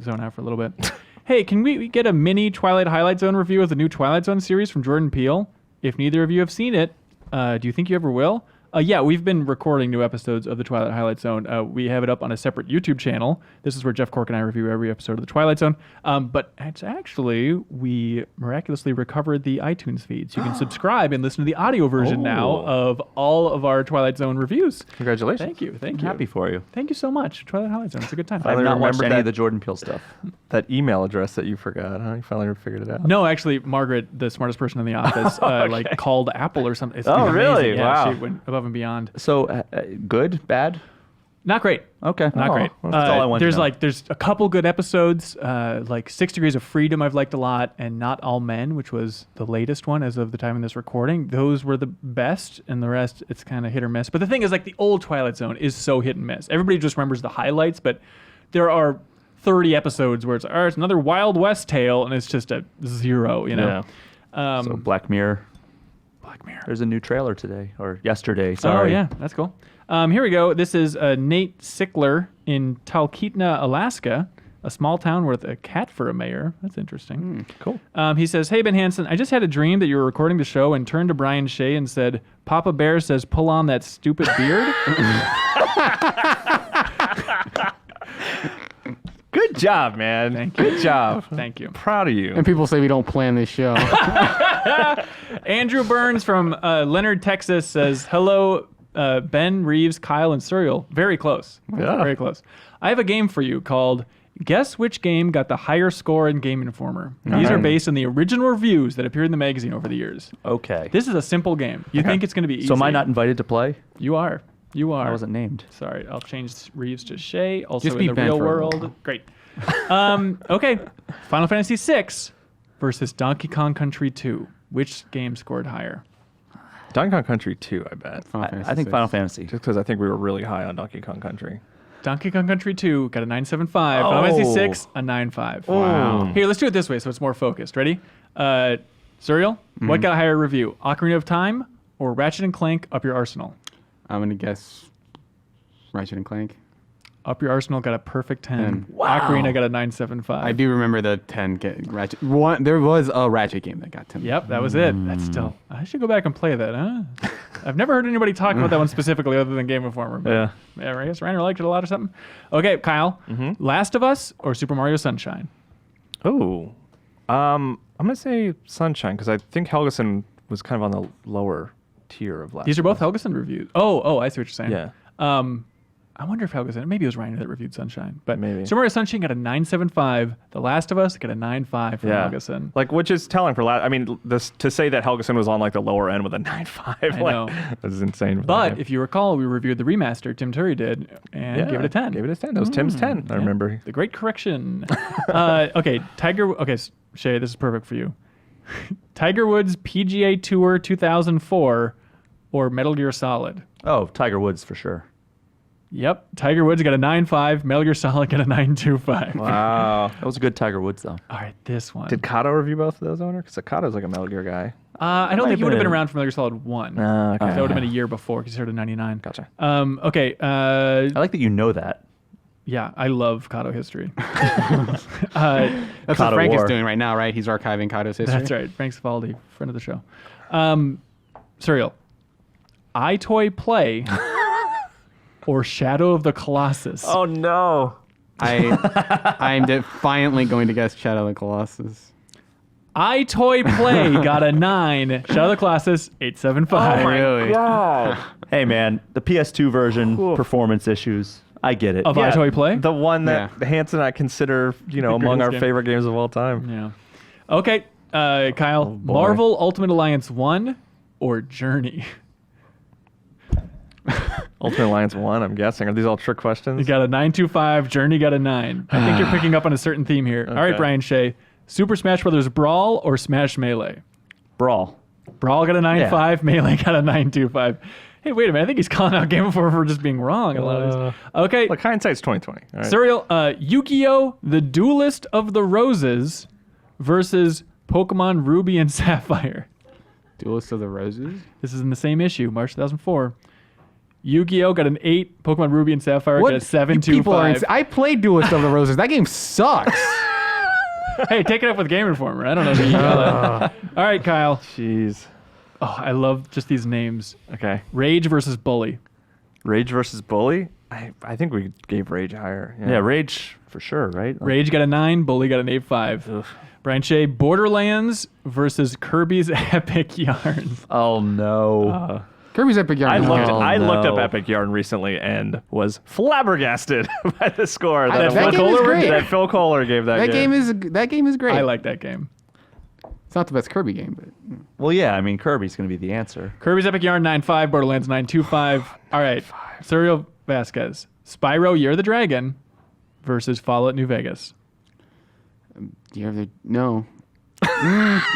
zone out for a little bit. Hey, can we get a mini Twilight Highlight Zone review of the new Twilight Zone series from Jordan Peele? If neither of you have seen it, do you think you ever will? Yeah, we've been recording new episodes of the Twilight Highlight Zone. We have it up on a separate YouTube channel. This is where Jeff Cork and I review every episode of the Twilight Zone. But it's actually, we miraculously recovered the iTunes feed. So you can subscribe and listen to the audio version now of all of our Twilight Zone reviews. Congratulations. Thank you. I'm happy for you. Thank you so much. Twilight Highlight Zone. It's a good time. I've Finally not watched remembered any that. of the Jordan Peele stuff. That email address that you forgot, huh? You finally figured it out. No, actually, Margaret, the smartest person in the office, like called Apple or something. It's Oh, amazing. really? Yeah, Wow. she went above and beyond. So, good, bad? Not great. Okay. Not great. That's all I want There's to know. there's a couple good episodes, like 6 Degrees of Freedom I've liked a lot, and Not All Men, which was the latest one as of the time of this recording. Those were the best, and the rest, it's kind of hit or miss. But the thing is, like, the old Twilight Zone is so hit and miss. Everybody just remembers the highlights, but there are 30 episodes where it's another Wild West tale, and it's just a 0, Yeah. So Black Mirror. Black Mirror. There's a new trailer today, or yesterday, Oh, sorry. yeah, that's cool. Here we go. This is Nate Sickler in Talkeetna, Alaska, a small town with a cat for a mayor. That's interesting. Cool. He says, hey, Ben Hansen, I just had a dream that you were recording the show and turned to Brian Shea and said, Papa Bear says, pull on that stupid beard. Good job, man. Thank you. Good job. Thank you. Proud of you. And people say we don't plan this show. Andrew Burns from Leonard, Texas says, hello, Ben, Reeves, Kyle, and Serial. Very close. Yeah. Very close. I have a game for you called Guess Which Game Got the Higher Score in Game Informer. These are based on the original reviews that appeared in the magazine over the years. Okay. This is a simple game. You think it's going to be easy. So am I not invited to play? You are. You are. I wasn't named. Sorry, I'll change Reeves to Shay. Also Just in be the Ben real for a world. while. Great. Okay. Final Fantasy VI versus Donkey Kong Country 2. Which game scored higher? Donkey Kong Country 2, I bet. I think Final Fantasy. Just because I think we were really high on Donkey Kong Country. Donkey Kong Country 2 got a 9.75. Final Fantasy 6, a 9.5. Wow. Here, let's do it this way so it's more focused. Ready? Serial, what got a higher review? Ocarina of Time or Ratchet and Clank Up Your Arsenal? I'm gonna guess Ratchet and Clank. Up Your Arsenal got a perfect 10. 10. Wow. Ocarina got a 9.75. I do remember the 10 Ratchet. One, there was a Ratchet game that got 10. Yep, that was it. That's still. I should go back and play that, huh? I've never heard anybody talk about that one specifically other than Game Informer. But yeah, I guess Reiner liked it a lot or something. Okay, Kyle. Last of Us or Super Mario Sunshine? Oh. I'm going to say Sunshine because I think Helgeson was kind of on the lower tier of last. These are both Helgeson reviews. Oh, I see what you're saying. Yeah. I wonder if Helgeson, maybe it was Reiner that reviewed Sunshine, but Maybe. Super Mario Sunshine got a 9.75. The Last of Us got a 9.5 from Helgeson. Like, which is telling for I mean, this to say that Helgeson was on like the lower end with a 9.5. I know. This is insane. But if you recall, we reviewed the remaster. Tim Turry did, and gave it a 10. Gave it a 10. That was Tim's 10. I remember. The great correction. Okay, Shay, this is perfect for you. Tiger Woods PGA Tour 2004 or Metal Gear Solid? Oh, Tiger Woods for sure. Yep, Tiger Woods got a 9.5. Metal Gear Solid got a 9.25. Wow. That was a good Tiger Woods though. All right, this one. Did Kato review both of those, owner? Because Kato's like a Metal Gear guy. I don't think he would have been been- around for Metal Gear Solid 1. Okay. That would have been a year before because he started in 99. Gotcha. Okay. I like that you know that. Yeah, I love Kato history. That's what Kato Frank War. is doing right now, right? He's archiving Kato's history. That's right. Frank Cifaldi, friend of the show. Serial. iToy Play or Shadow of the Colossus? Oh, no. I'm defiantly going to guess Shadow of the Colossus. iToy Play got a 9. Shadow of the Colossus, 8.75. Really? God. Hey man, the PS2 version, performance issues. I get it. Of iToy Play? The one that Yeah. Hanson and I consider, among our game. favorite games of all time. Yeah. Okay, Kyle. boy. Marvel Ultimate Alliance 1 or Journey? Ultimate Alliance 1, I'm guessing. Are these all trick questions? You got a 9.25. Journey got a 9. I think you're picking up on a certain theme here. All right, Okay. Brian Shea. Super Smash Brothers Brawl or Smash Melee? Brawl. Brawl got a 9.5. Melee got a 9.25. Hey, wait a minute. I think he's calling out Game Informer for just being wrong in a lot of these. Okay. Look, hindsight's 2020. All right. Serial, Yu-Gi-Oh! The Duelist of the Roses versus Pokemon Ruby and Sapphire. Duelist of the Roses? This is in the same issue, March 2004. Yu-Gi-Oh! Got an 8. Pokemon Ruby and Sapphire got a 7.25. I played Duelist of the Roses. That game sucks. Hey, take it up with Game Informer. I don't know. If you know that. All right, Kyle. Jeez. Oh, I love just these names. Okay. Rage versus Bully. Rage versus Bully? I think we gave Rage higher. Yeah, Rage for sure, right? Rage got a 9. Bully got an 8.5. Brian Shea, Borderlands versus Kirby's Epic Yarns. Oh no. Kirby's Epic Yarn. I Oh, looked up no. Epic Yarn recently and was flabbergasted by the score That Phil game is great. that Phil Kohler gave that game. That game is great. I like that game. It's not the best Kirby game, but Well, yeah. I mean, Kirby's gonna be the answer. Kirby's Epic Yarn 9.5. Borderlands 9.25. All right. Serial Vasquez, Spyro Year of the Dragon versus Fallout New Vegas. Year of the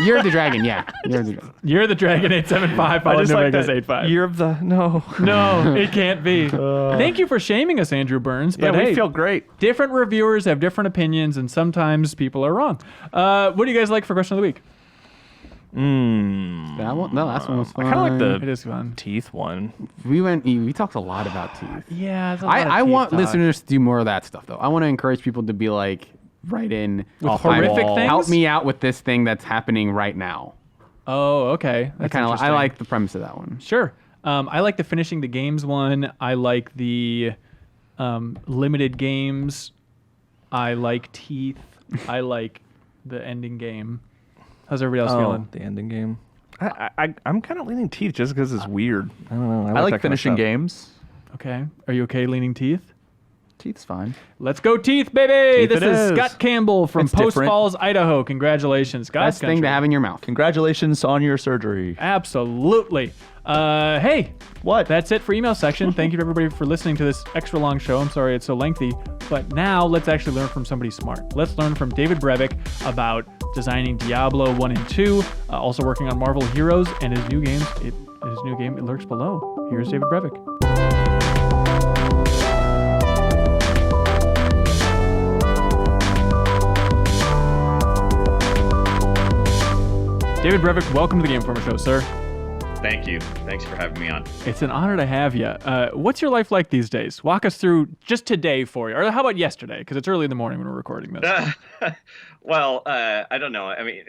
Year of the Dragon. Yeah, Year of the Dragon. Year of the Dragon 8.75. I Fallout just New like Vegas that 8.5. Year of the no. No, it can't be. Thank you for shaming us, Andrew Burns. Yeah, But hey, we feel great. different reviewers have different opinions, and sometimes people are wrong. What do you guys like for question of the week? That one, the last one was fun. I kind of like It the is fun. teeth one. We talked a lot about teeth. Yeah, I want listeners to do more of that stuff though. I want to encourage people to be like, write in With off horrific my- things? Help me out with this thing that's happening right now. Oh, okay. I That's kind of I interesting. like the premise of that one. Sure. I like the finishing the games one. I like the limited games. I like teeth. I like the ending game. How's everybody else feeling? The ending game. I'm kind of leaning teeth just because it's weird. I don't know. I that like kind of finishing stuff. games. Okay. Are you okay leaning teeth? Teeth's fine. Let's go teeth, baby! Teeth This it is is. Scott Campbell from It's Post different. Falls, Idaho. Congratulations, Scott. Best thing to have in your mouth. Congratulations on your surgery. Absolutely. Hey, What? that's it for email section. Thank you to everybody for listening to this extra long show. I'm sorry it's so lengthy, but now let's actually learn from somebody smart. Let's learn from David Brevik about designing Diablo 1 and 2, also working on Marvel Heroes and his new game, It Lurks Below. Here's David Brevik. David Brevik, welcome to the Game Informer Show, sir. Thank you. Thanks for having me on. It's an honor to have you. What's your life like these days? Walk us through just today for you. Or how about yesterday? Because it's early in the morning when we're recording this. Well, I don't know. I mean,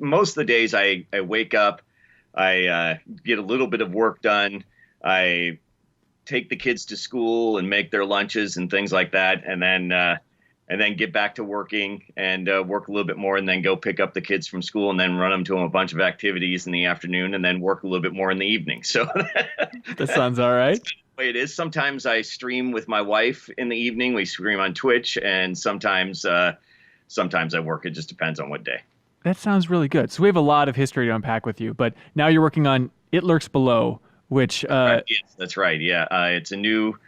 most of the days I wake up, I get a little bit of work done. I take the kids to school and make their lunches and things like that. And then get back to working and work a little bit more, and then go pick up the kids from school and then run them to a bunch of activities in the afternoon, and then work a little bit more in the evening. So That sounds all right. that's the way it is. Sometimes I stream with my wife in the evening. We stream on Twitch, and sometimes I work. It just depends on what day. That sounds really good. So we have a lot of history to unpack with you, but now you're working on It Lurks Below, which... Yes, that's right. Yeah, it's a new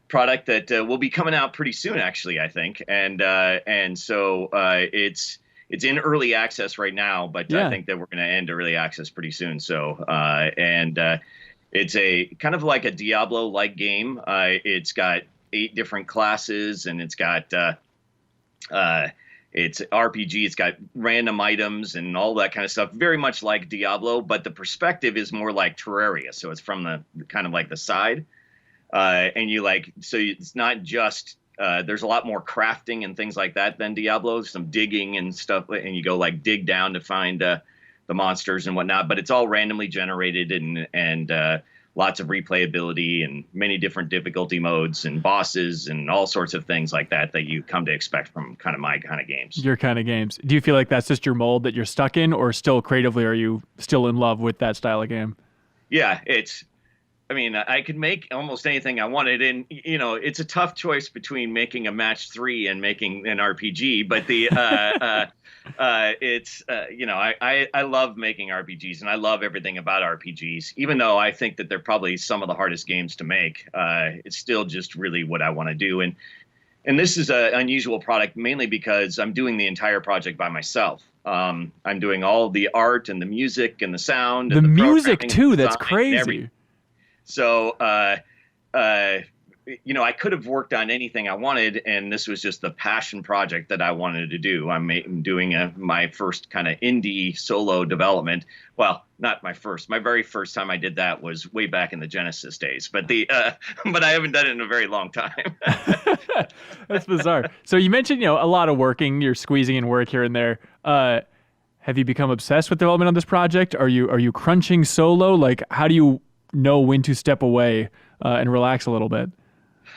product that will be coming out pretty soon, actually, I think. And so it's in early access right now, but Yeah. I think that we're going to end early access pretty soon. So it's a kind of like a Diablo-like game. It's got 8 different classes, and it's got it's RPG. It's got random items and all that kind of stuff. Very much like Diablo, but the perspective is more like Terraria. So it's from the kind of like the side. So it's not just, there's a lot more crafting and things like that than Diablo, some digging and stuff. And you go like dig down to find the monsters and whatnot, but it's all randomly generated and lots of replayability and many different difficulty modes and bosses and all sorts of things like that you come to expect from kind of my kind of games. Your kind of games. Do you feel like that's just your mold that you're stuck in, or still creatively are you still in love with that style of game? Yeah, I could make almost anything I wanted, and it's a tough choice between making a match 3 and making an RPG. But I love making RPGs, and I love everything about RPGs. Even though I think that they're probably some of the hardest games to make, it's still just really what I want to do. And this is an unusual product mainly because I'm doing the entire project by myself. I'm doing all the art and the music and the sound. The and music programming too. and That's design and crazy. everything. So, I could have worked on anything I wanted, and this was just the passion project that I wanted to do. I'm doing my first kind of indie solo development. Well, not my first. My very first time I did that was way back in the Genesis days, but but I haven't done it in a very long time. That's bizarre. So you mentioned, a lot of working. You're squeezing in work here and there. Have you become obsessed with development on this project? Are you crunching solo? Like, how do you know when to step away and relax a little bit?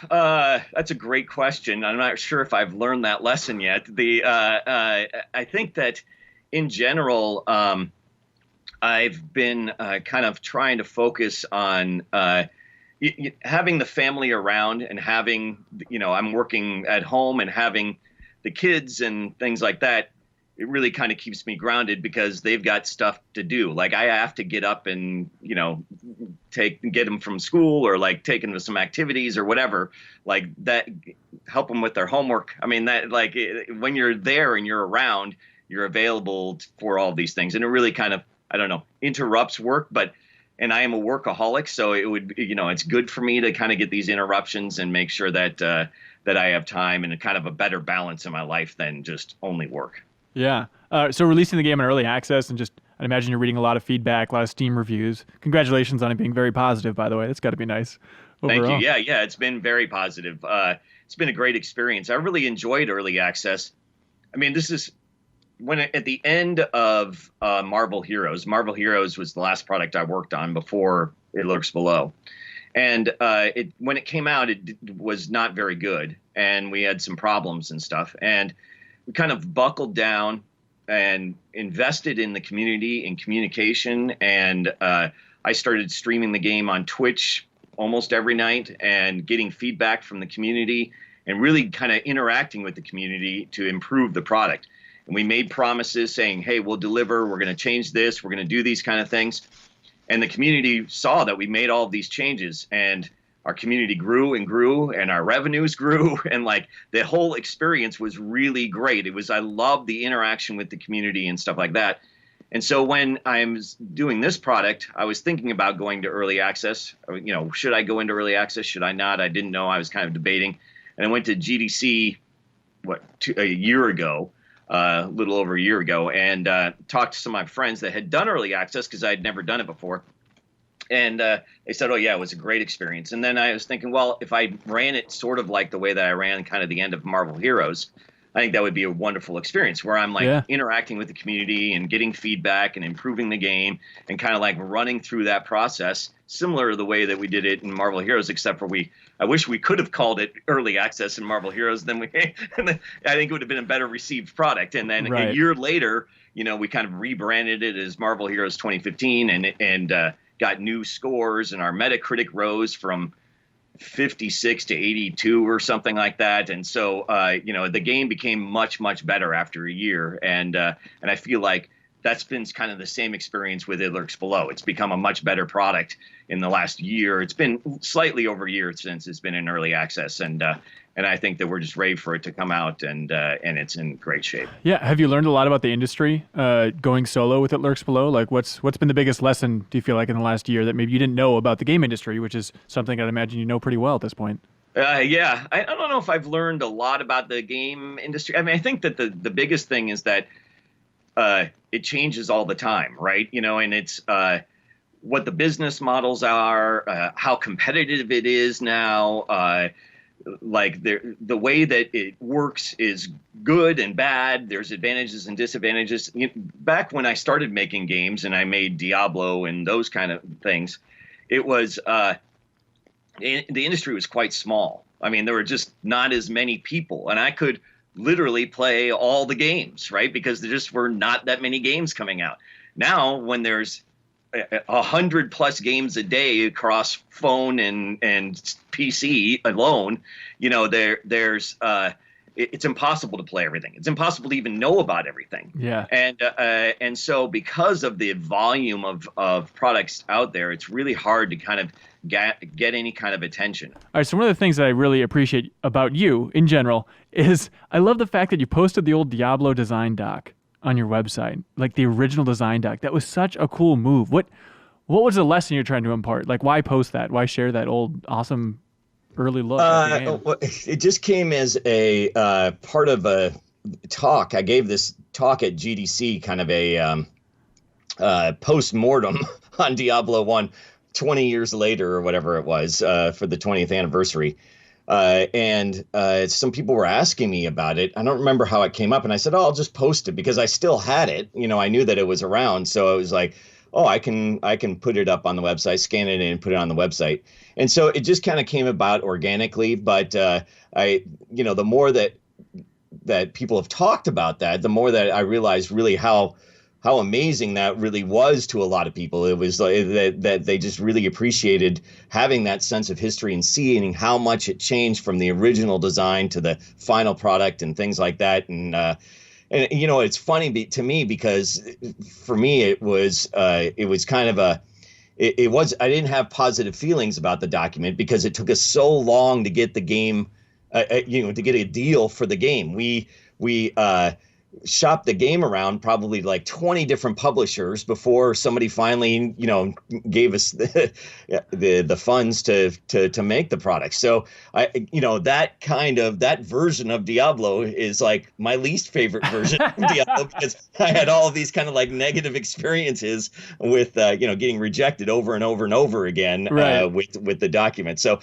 That's a great question. I'm not sure if I've learned that lesson yet. I think that in general, I've been kind of trying to focus on having the family around and having, I'm working at home and having the kids and things like that. It really kind of keeps me grounded because they've got stuff to do. Like I have to get up and, get them from school or like take them to some activities or whatever like that, help them with their homework. I mean, that like when you're there and you're around, you're available for all these things. And it really kind of, I don't know, interrupts work, and I am a workaholic. So it would, it's good for me to kind of get these interruptions and make sure that I have time and a kind of a better balance in my life than just only work. Yeah. So releasing the game in early access, and I imagine you're reading a lot of feedback, a lot of Steam reviews. Congratulations on it being very positive, by the way. That's got to be nice. Overall. Thank you. Yeah, it's been very positive. It's been a great experience. I really enjoyed early access. I mean, this is at the end of Marvel Heroes. Marvel Heroes was the last product I worked on before It Lurks Below. And when it came out, it was not very good. And we had some problems and stuff. And we kind of buckled down and invested in the community and communication. And I started streaming the game on Twitch almost every night and getting feedback from the community and really kind of interacting with the community to improve the product. and we made promises saying, hey, we'll deliver, we're going to change this, we're going to do these kind of things. And the community saw that we made all of these changes, and our community grew and grew, and our revenues grew, and like the whole experience was really great. I loved the interaction with the community and stuff like that. And so when I was doing this product, I was thinking about going to early access. Should I go into early access? Should I not? I didn't know. I was kind of debating. And I went to GDC, a year ago, a little over a year ago, and talked to some of my friends that had done early access because I had never done it before. And they said, oh, yeah, it was a great experience. And then I was thinking, well, if I ran it sort of like the way that I ran kind of the end of Marvel Heroes, I think that would be a wonderful experience where I'm like interacting with the community and getting feedback and improving the game and kind of like running through that process, similar to the way that we did it in Marvel Heroes, except for I wish we could have called it early access in Marvel Heroes. I think it would have been a better received product. And then a year later, we kind of rebranded it as Marvel Heroes 2015 and got new scores, and our Metacritic rose from 56 to 82 or something like that. And so, the game became much, much better after a year. And I feel like that's been kind of the same experience with It Lurks Below. It's become a much better product in the last year. It's been slightly over a year since it's been in early access. And I think that we're just ready for it to come out, and it's in great shape. Yeah. Have you learned a lot about the industry going solo with It Lurks Below? Like, what's been the biggest lesson, do you feel like, in the last year that maybe you didn't know about the game industry, which is something I'd imagine you know pretty well at this point? Yeah. I don't know if I've learned a lot about the game industry. I mean, I think that the biggest thing is that it changes all the time, right? And it's what the business models are, how competitive it is now, like the way that it works is good and bad. There's advantages and disadvantages. Back when I started making games and I made Diablo and those kind of things, it was the industry was quite small. I mean, there were just not as many people, and I could literally play all the games, right? Because there just were not that many games coming out. Now, when there's 100+ games a day across phone and PC alone, there's it's impossible to play everything. It's impossible to even know about everything. Yeah. And so because of the volume of products out there, it's really hard to kind of get any kind of attention. All right, so one of the things that I really appreciate about you in general is I love the fact that you posted the old Diablo design doc on your website, like the original design doc. That was such a cool move. What was the lesson you're trying to impart? Like, why post that? Why share that old awesome early look at the game? It just came as a part of a talk. I gave this talk at GDC, kind of a post-mortem on Diablo 1 20 years later or whatever it was, for the 20th anniversary. And some people were asking me about it. I don't remember how it came up. And I said, oh, I'll just post it because I still had it. I knew that it was around. So I was like, oh, I can put it up on the website, scan it in and put it on the website. And so it just kind of came about organically. But the more that people have talked about that, the more that I realized really how amazing that really was to a lot of people. It was like that they just really appreciated having that sense of history and seeing how much it changed from the original design to the final product and things like that. And it's funny to me because for me it was kind of I didn't have positive feelings about the document because it took us so long to get the game, to get a deal for the game. We shopped the game around probably like 20 different publishers before somebody finally, gave us the funds to make the product. So that version of Diablo is like my least favorite version of Diablo because I had all of these kind of like negative experiences with, getting rejected over and over and over again, with the document. So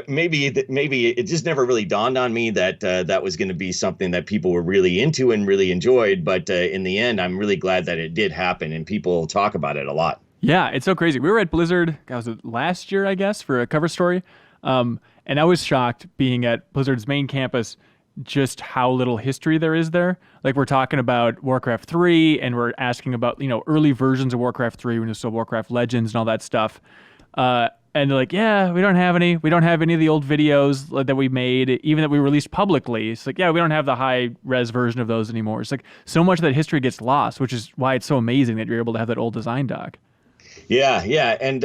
maybe it just never really dawned on me that that was going to be something that people were really into and really enjoyed, but in the end, I'm really glad that it did happen, and people talk about it a lot. Yeah, it's so crazy. We were at Blizzard, was it last year, I guess, for a cover story, and I was shocked being at Blizzard's main campus just how little history there is there. Like, we're talking about Warcraft 3, and we're asking about, early versions of Warcraft 3 when it was still Warcraft Legends and all that stuff. And they're like, yeah, we don't have any. We don't have any of the old videos that we made, even that we released publicly. It's like, yeah, we don't have the high-res version of those anymore. It's like so much of that history gets lost, which is why it's so amazing that you're able to have that old design doc. Yeah, and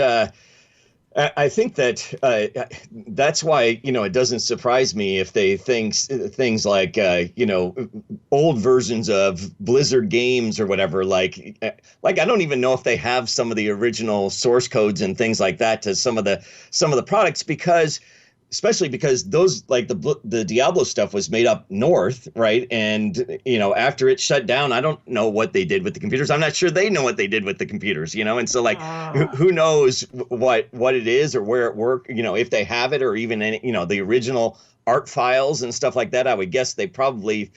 I think that that's why, it doesn't surprise me if they think things like, old versions of Blizzard games or whatever, like I don't even know if they have some of the original source codes and things like that to some of the products, especially because those, like the Diablo stuff was made up north, right? And, after it shut down, I don't know what they did with the computers. I'm not sure they know what they did with the computers, and so who knows what it is or where it worked, if they have it or even any, the original art files and stuff like that. I would guess they probably,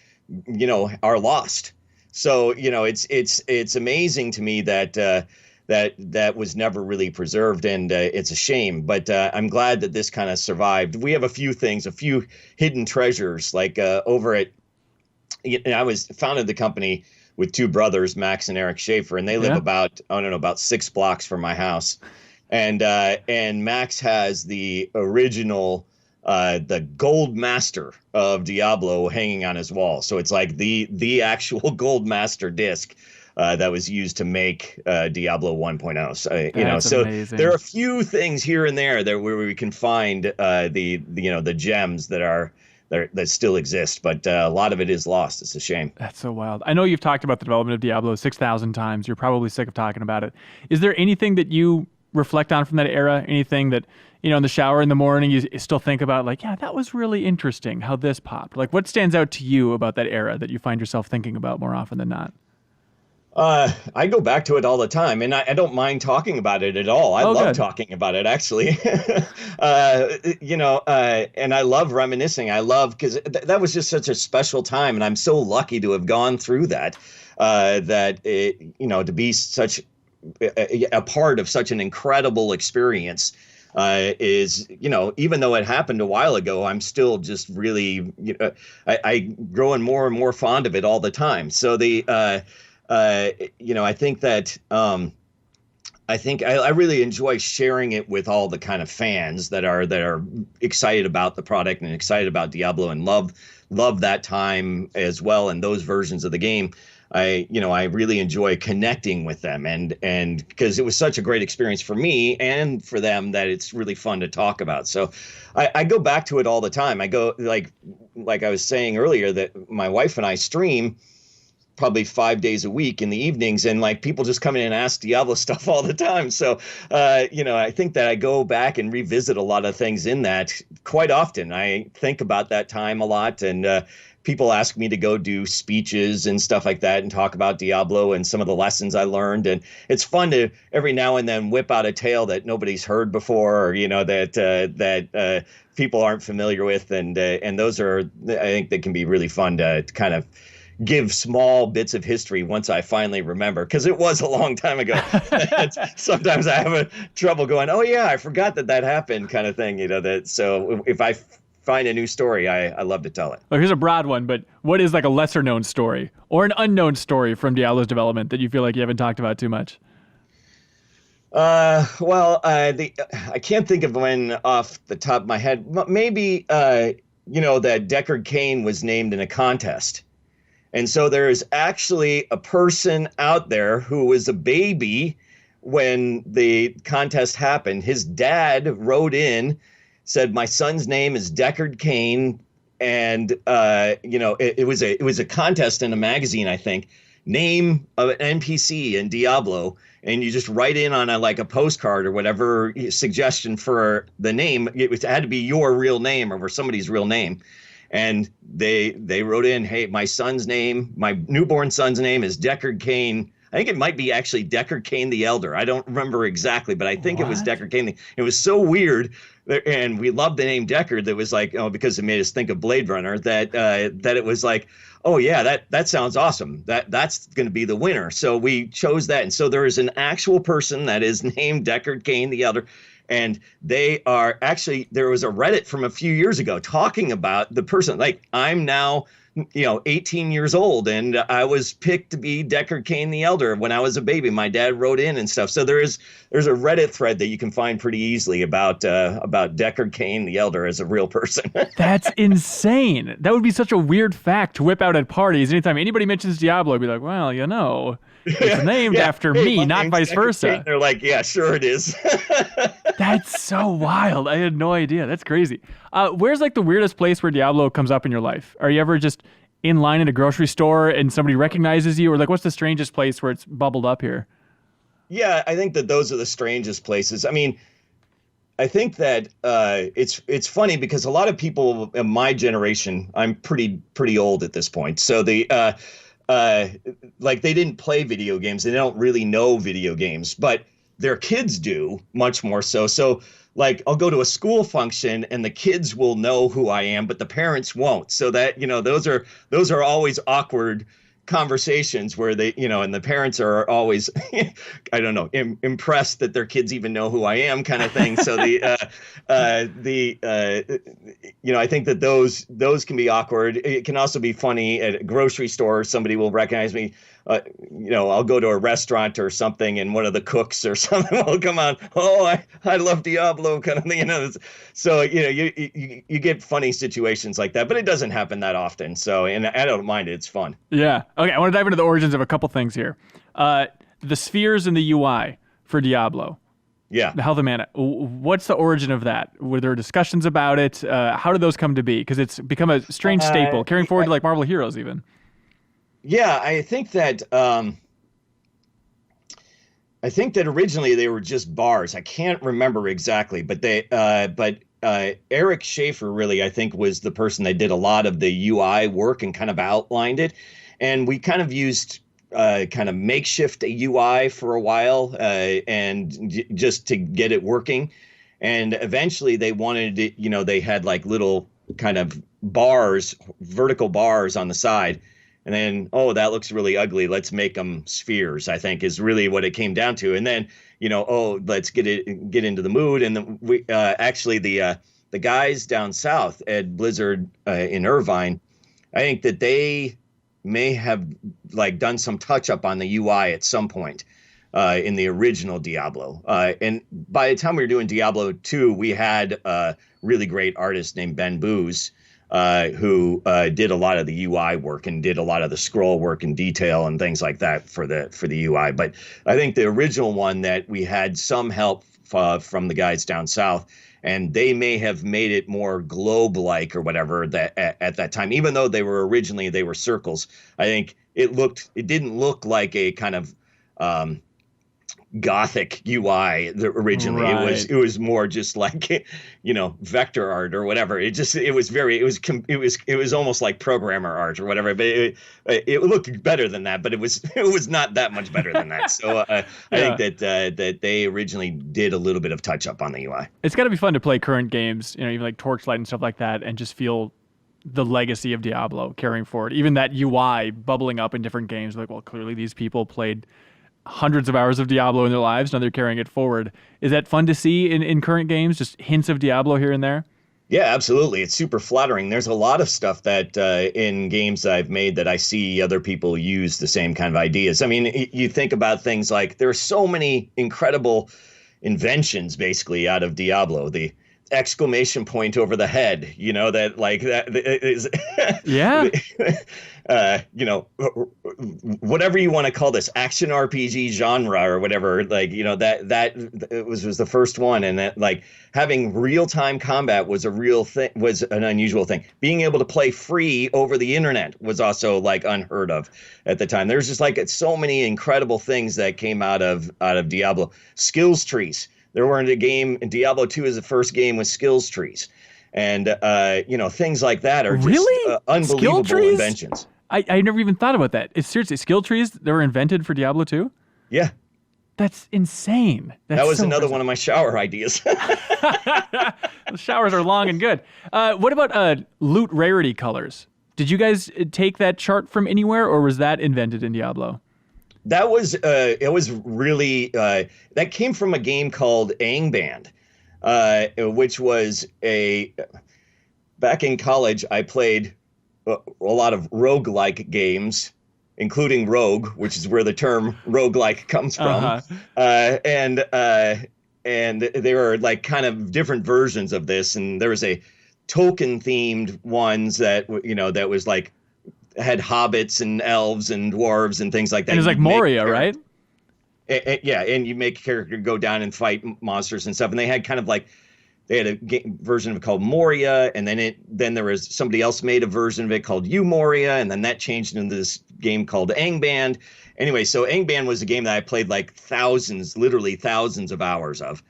are lost. So, it's amazing to me that, that was never really preserved, and it's a shame. But I'm glad that this kind of survived. We have a few hidden treasures, like over at. I founded the company with two brothers, Max and Eric Schaefer, and they live about 6 blocks from my house, and Max has the original. The gold master of Diablo hanging on his wall. So it's like the actual gold master disc. That was used to make Diablo 1.0. So amazing. There are a few things here and there where we can find the gems that still exist, but a lot of it is lost. It's a shame. That's so wild. I know you've talked about the development of Diablo 6,000 times. You're probably sick of talking about it. Is there anything that you reflect on from that era? Anything that, in the shower in the morning, you still think about, like, yeah, that was really interesting how this popped? Like, what stands out to you about that era that you find yourself thinking about more often than not? I go back to it all the time, and I don't mind talking about it at all. I love talking about it, actually. And I love reminiscing. I love, because that was just such a special time, and I'm so lucky to have gone through that. To be such a part of such an incredible experience. Is, even though it happened a while ago, I'm still just really, I growing more and more fond of it all the time. So I think that I really enjoy sharing it with all the kind of fans that are excited about the product and excited about Diablo and love that time as well, and those versions of the game. I really enjoy connecting with them, and because it was such a great experience for me and for them that it's really fun to talk about. So I go back to it all the time. I go, like I was saying earlier, that my wife and I stream probably 5 days a week in the evenings, and like people just come in and ask Diablo stuff all the time. So, I think that I go back and revisit a lot of things in that quite often. I think about that time a lot, and people ask me to go do speeches and stuff like that and talk about Diablo and some of the lessons I learned. And it's fun to every now and then whip out a tale that nobody's heard before, or, that people aren't familiar with. And those are, I think they can be really fun to kind of give small bits of history once I finally remember, because it was a long time ago. Sometimes I have trouble going, oh yeah, I forgot that happened, kind of thing. So if I find a new story, I love to tell it. Well, here's a broad one, but what is like a lesser known story or an unknown story from Diablo's development that you feel like you haven't talked about too much? I can't think of one off the top of my head. Maybe that Deckard Cain was named in a contest. And so there is actually a person out there who was a baby when the contest happened. His dad wrote in, said, my son's name is Deckard Cain. And, it was a contest in a magazine, I think. Name of an NPC in Diablo. And you just write in on a postcard or whatever suggestion for the name. It had to be your real name or somebody's real name. And they wrote in, hey, my newborn son's name is Deckard Cain. I think it might be actually Deckard Cain the Elder. I don't remember exactly, but I think it was Deckard Cain. It was so weird and we loved the name Deckard. That was like, because it made us think of Blade Runner. That it was like, oh yeah, that sounds awesome. That's going to be the winner. So we chose that, and so there is an actual person that is named Deckard Cain the Elder. And they are actually, there was a Reddit from a few years ago talking about the person. Like, I'm now, 18 years old, and I was picked to be Deckard Cain the Elder when I was a baby. My dad wrote in and stuff. So there's a Reddit thread that you can find pretty easily about Deckard Cain the Elder as a real person. That's insane. That would be such a weird fact to whip out at parties. Anytime anybody mentions Diablo, I'd be like, well, it's named after me, not vice versa. Cain. They're like, yeah, sure it is. That's so wild. I had no idea. That's crazy. Where's like the weirdest place where Diablo comes up in your life? Are you ever just in line at a grocery store and somebody recognizes you? Or like, what's the strangest place where it's bubbled up here? Yeah, I think that those are the strangest places. I mean, I think that it's funny because a lot of people in my generation, I'm pretty old at this point. So like they didn't play video games. They don't really know video games, but their kids do much more so. So like I'll go to a school function and the kids will know who I am, but the parents won't. So that, those are always awkward conversations where they, and the parents are always, I don't know, impressed that their kids even know who I am, kind of thing. So I think that those can be awkward. It can also be funny at a grocery store. Somebody will recognize me. I'll go to a restaurant or something, and one of the cooks or something will come on. Oh, I love Diablo, kind of thing. So you get funny situations like that, but it doesn't happen that often. So, and I don't mind it. It's fun. Yeah. Okay. I want to dive into the origins of a couple things here. The spheres in the UI for Diablo. Yeah. The Health of Mana. What's the origin of that? Were there discussions about it? How did those come to be? Because it's become a strange staple, carrying forward to like Marvel Heroes even. Yeah, I think that originally they were just bars. I can't remember exactly, but Eric Schaefer really, I think, was the person that did a lot of the UI work and kind of outlined it. And we kind of used kind of makeshift UI for a while and just to get it working. And eventually they wanted it, they had like little kind of bars, vertical bars on the side. And then, that looks really ugly. Let's make them spheres, I think, is really what it came down to. And then, let's get into the mood. And then we actually the guys down south at Blizzard in Irvine, I think that they may have like done some touch up on the UI at some point in the original Diablo. And by the time we were doing Diablo 2, we had a really great artist named Ben Booz, who did a lot of the UI work and did a lot of the scroll work and detail and things like that for the UI. But I think the original one that we had some help from the guys down south, and they may have made it more globe-like or whatever that at that time. Even though they were circles, I think it didn't look like a kind of Gothic UI originally. Right. It was more just like vector art or whatever. It was almost like programmer art or whatever. But it looked better than that. But it was not that much better than that. So I think that they originally did a little bit of touch up on the UI. It's got to be fun to play current games, even like Torchlight and stuff like that, and just feel the legacy of Diablo carrying forward. Even that UI bubbling up in different games. Like, well, clearly these people played hundreds of hours of Diablo in their lives. Now they're carrying it forward. Is that fun to see in current games? Just hints of Diablo here and there? Yeah, absolutely. It's super flattering. There's a lot of stuff that in games I've made that I see other people use the same kind of ideas. I mean, you think about things like there are so many incredible inventions basically out of Diablo. The exclamation point over the head, that like that is yeah. Whatever you want to call this action RPG genre or whatever, like that was the first one, and that like having real-time combat was was an unusual thing. Being able to play free over the internet was also like unheard of at the time. There's just like so many incredible things that came out of Diablo. Skills trees. There weren't a game. Diablo 2 is the first game with skills trees. And, things like that are just really? Unbelievable inventions. I never even thought about that. It's seriously skill trees that were invented for Diablo 2? Yeah. That's insane. That was so another impressive. one of my shower ideas. The showers are long and good. What about loot rarity colors? Did you guys take that chart from anywhere, or was that invented in Diablo? That was it was really that came from a game called Angband, which was back in college I played a lot of roguelike games, including Rogue, which is where the term roguelike comes from. And there are like kind of different versions of this, and there was a token themed ones that that was like had hobbits and elves and dwarves and things like that. And it's like Moria, right? Yeah, and you make a character go down and fight monsters and stuff. And they had kind of like they had a version of it called Moria, and then there was somebody else made a version of it called Moria, and then that changed into this game called Angband. Anyway, so Angband was a game that I played like literally thousands of hours of,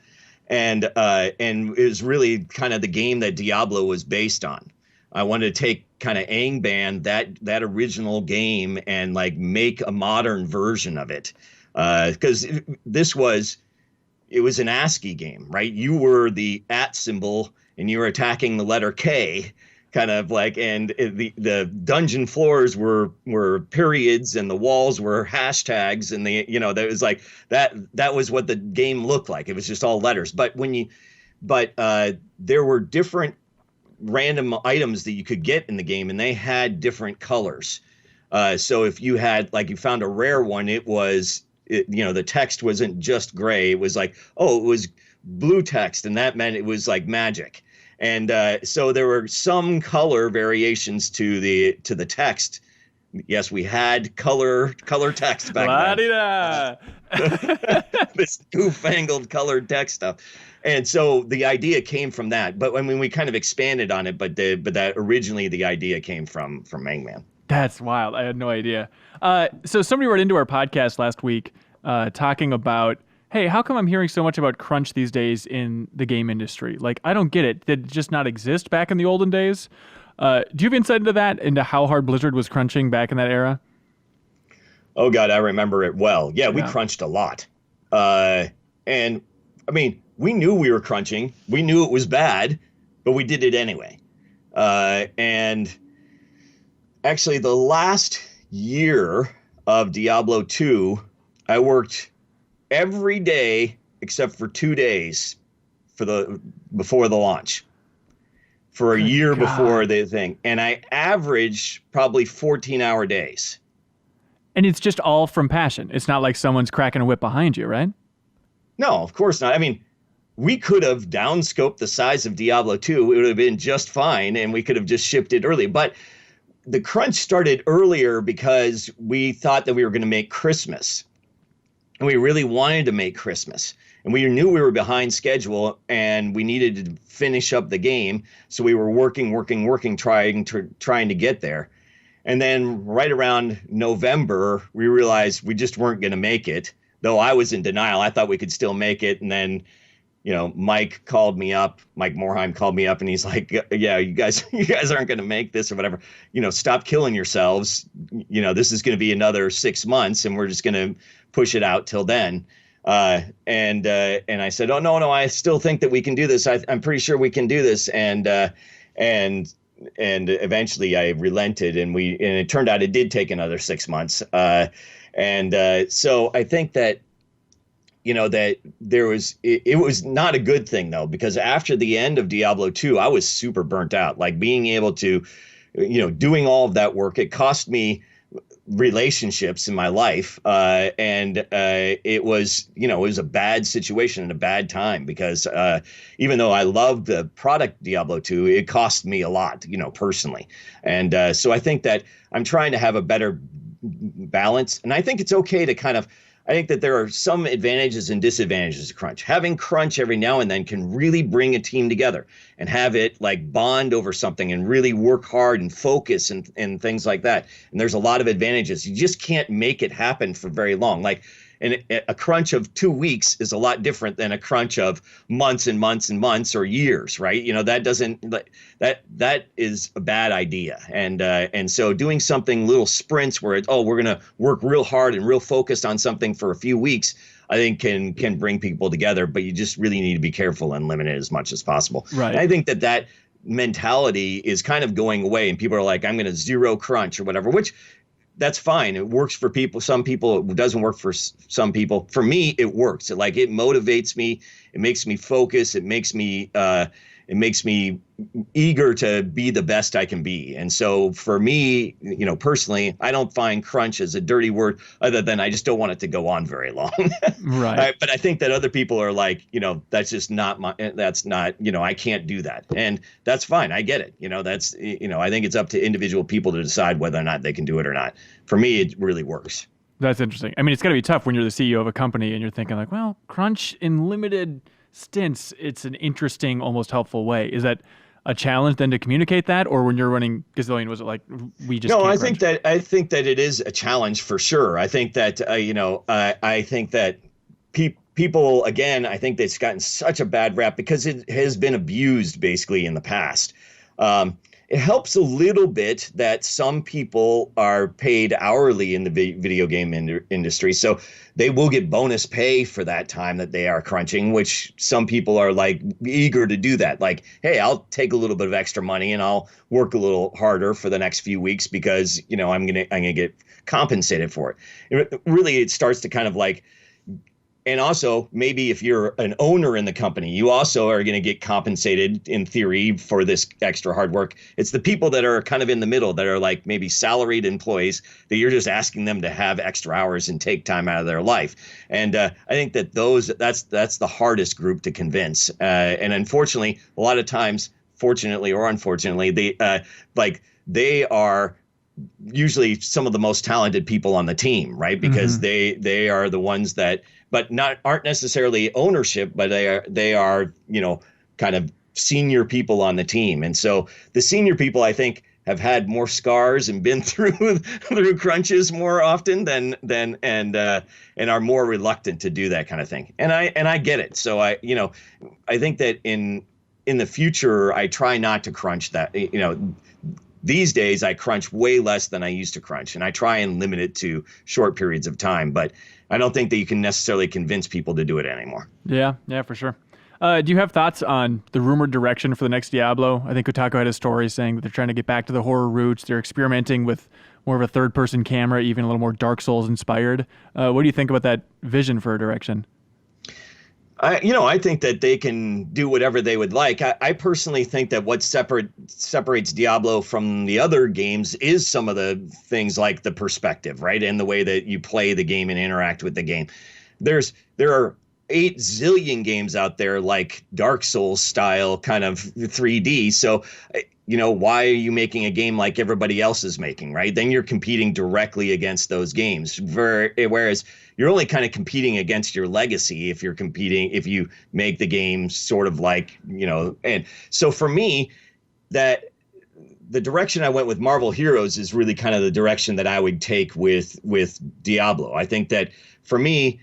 and it was really kind of the game that Diablo was based on. I wanted to take kind of Angband, that original game, and like make a modern version of it, because it was an ASCII game, right? You were the @ symbol, and you were attacking the letter K, kind of like, and the dungeon floors were periods, and the walls were hashtags, and that was like that was what the game looked like. It was just all letters. But there were different random items that you could get in the game, and they had different colors. So if you found a rare one, the text wasn't just gray. It was like, it was blue text, and that meant it was like magic. And so there were some color variations to the text. Yes, we had color text back then. This newfangled colored text stuff. And so the idea came from that. But I mean, we kind of expanded on it, but that originally the idea came from Angband. That's wild. I had no idea. So somebody wrote into our podcast last week talking about, hey, how come I'm hearing so much about crunch these days in the game industry? Like, I don't get it. Did it just not exist back in the olden days? Do you have insight into that, into how hard Blizzard was crunching back in that era? Oh, God, I remember it well. Yeah, we crunched a lot. And, I mean, we knew we were crunching. We knew it was bad, but we did it anyway. And actually, the last year of Diablo 2, I worked every day except for 2 days before the launch, for a year before the thing. And I averaged probably 14-hour days. And it's just all from passion. It's not like someone's cracking a whip behind you, right? No, of course not. I mean, we could have downscoped the size of Diablo 2. It would have been just fine, and we could have just shipped it early. But the crunch started earlier because we thought that we were going to make Christmas. And we really wanted to make Christmas. And we knew we were behind schedule, and we needed to finish up the game. So we were working, trying to get there. And then right around November, we realized we just weren't going to make it. Though I was in denial. I thought we could still make it. And then, Mike Morheim called me up, and he's like, yeah, you guys aren't going to make this or whatever. Stop killing yourselves. This is going to be another 6 months, and we're just going to push it out till then. And I said, oh, no, I still think that we can do this. I'm pretty sure we can do this. And eventually I relented, and it turned out it did take another 6 months. So I think that, that it was not a good thing, though, because after the end of Diablo 2, I was super burnt out. Like, being able to, doing all of that work, it cost me relationships in my life. It was a bad situation and a bad time, because even though I loved the product Diablo 2, it cost me a lot, personally. And so I think that I'm trying to have a better balance. And I think it's okay to I think that there are some advantages and disadvantages to crunch. Having crunch every now and then can really bring a team together and have it like bond over something and really work hard and focus and things like that. And there's a lot of advantages. You just can't make it happen for very long. Like, and a crunch of 2 weeks is a lot different than a crunch of months and months and months or years, right? That is a bad idea. And so doing something little sprints where we're going to work real hard and real focused on something for a few weeks, I think can bring people together, but you just really need to be careful and limit it as much as possible. Right. And I think that mentality is kind of going away, and people are like, I'm going to zero crunch or whatever, which that's fine. It works for people. Some people, it doesn't work for some people. For me, it works. It motivates me. It makes me focus. It makes me eager to be the best I can be. And so for me, personally, I don't find crunch as a dirty word, other than I just don't want it to go on very long. Right. But I think that other people are like, that's just not I can't do that. And that's fine. I get it. I think it's up to individual people to decide whether or not they can do it or not. For me, it really works. That's interesting. I mean, it's got to be tough when you're the CEO of a company and you're thinking like, well, crunch in limited stints, it's an interesting, almost helpful way. Is that a challenge then to communicate that, or when you're running Gazillion, was it like we just? No, can't I think that it is a challenge for sure. I think that I think that people again, I think it's gotten such a bad rap because it has been abused basically in the past. It helps a little bit that some people are paid hourly in the video game industry. So they will get bonus pay for that time that they are crunching, which some people are like eager to do that. Like, hey, I'll take a little bit of extra money and I'll work a little harder for the next few weeks because, I'm going to get compensated for it. Really, it starts to kind of like, and also, maybe if you're an owner in the company, you also are going to get compensated in theory for this extra hard work. It's the people that are kind of in the middle that are like maybe salaried employees that you're just asking them to have extra hours and take time out of their life. And I think that that's the hardest group to convince. And unfortunately, a lot of times, fortunately or unfortunately, they are usually some of the most talented people on the team, right? Because they are the ones that, but aren't necessarily ownership, but they are kind of senior people on the team. And so the senior people, I think, have had more scars and been through crunches more often and are more reluctant to do that kind of thing. And I get it. So I think that in the future, I try not to crunch that. These days I crunch way less than I used to crunch, and I try and limit it to short periods of time. But I don't think that you can necessarily convince people to do it anymore. Yeah, for sure. Do you have thoughts on the rumored direction for the next Diablo? I think Kotaku had a story saying that they're trying to get back to the horror roots. They're experimenting with more of a third-person camera, even a little more Dark Souls inspired. What do you think about that vision for a direction? I think that they can do whatever they would like. I personally think that what separates Diablo from the other games is some of the things like the perspective, right? And the way that you play the game and interact with the game. There are 8 zillion games out there like Dark Souls style kind of 3D. So, why are you making a game like everybody else is making, right? Then you're competing directly against those games. Whereas you're only kind of competing against your legacy if you make the game sort of like, and so for me, that the direction I went with Marvel Heroes is really kind of the direction that I would take with Diablo. I think that for me,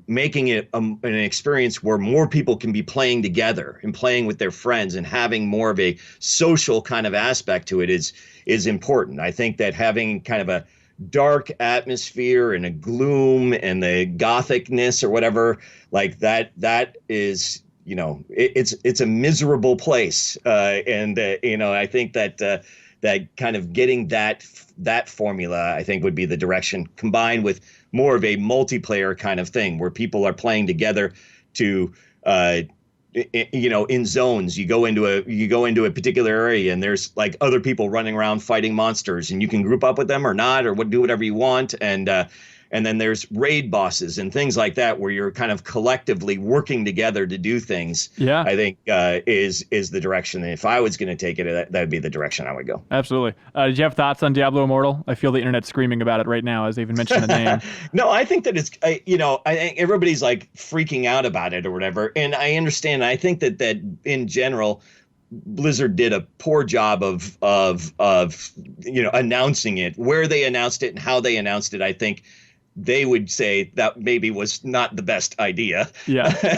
making it an experience where more people can be playing together and playing with their friends and having more of a social kind of aspect to it is important. I think that having kind of a dark atmosphere and a gloom and the gothicness or whatever like that is, it's a miserable place. I think that kind of getting that formula, I think, would be the direction, combined with more of a multiplayer kind of thing where people are playing together to, in zones. You go into a particular area and there's like other people running around fighting monsters, and you can group up with them or not, or do whatever you want. And then there's raid bosses and things like that where you're kind of collectively working together to do things. Yeah, I think is the direction. And if I was going to take it, that'd be the direction I would go. Absolutely. Did you have thoughts on Diablo Immortal? I feel the internet screaming about it right now as they even mentioned the name. No, I think that I think everybody's like freaking out about it or whatever. And I understand. I think that in general, Blizzard did a poor job of announcing it, where they announced it and how they announced it. I think they would say that maybe was not the best idea. Yeah.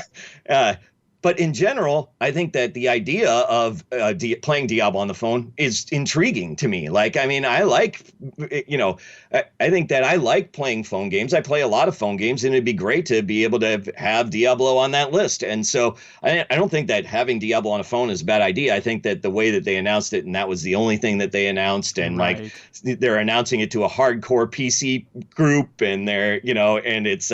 But in general, I think that the idea of playing Diablo on the phone is intriguing to me. Like, I mean, I like, I think that I like playing phone games. I play a lot of phone games, and it'd be great to be able to have Diablo on that list. And so I don't think that having Diablo on a phone is a bad idea. I think that the way that they announced it, and that was the only thing that they announced, and like they're announcing it to a hardcore PC group, and they're, and it's,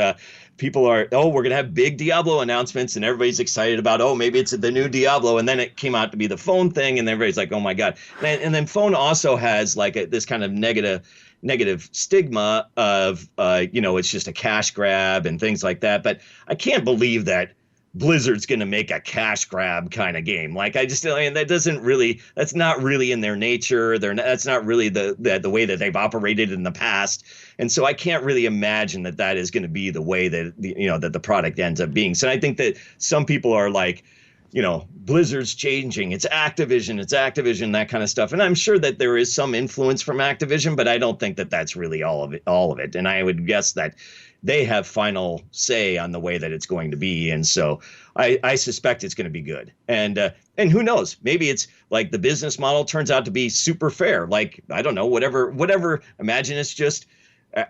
people are, we're going to have big Diablo announcements, and everybody's excited about, maybe it's the new Diablo. And then it came out to be the phone thing, and everybody's like, oh my God. And then phone also has like this kind of negative stigma of, it's just a cash grab and things like that. But I can't believe that Blizzard's going to make a cash grab kind of game. Like, that's not really in their nature. That's not really the way that they've operated in the past. And so I can't really imagine that is going to be the way that, that the product ends up being. So I think that some people are like, Blizzard's changing. It's Activision, that kind of stuff. And I'm sure that there is some influence from Activision, but I don't think that that's really all of it. And I would guess that they have final say on the way that it's going to be. And so I suspect it's going to be good. And who knows, maybe it's like the business model turns out to be super fair. Like, I don't know, whatever, imagine it's just,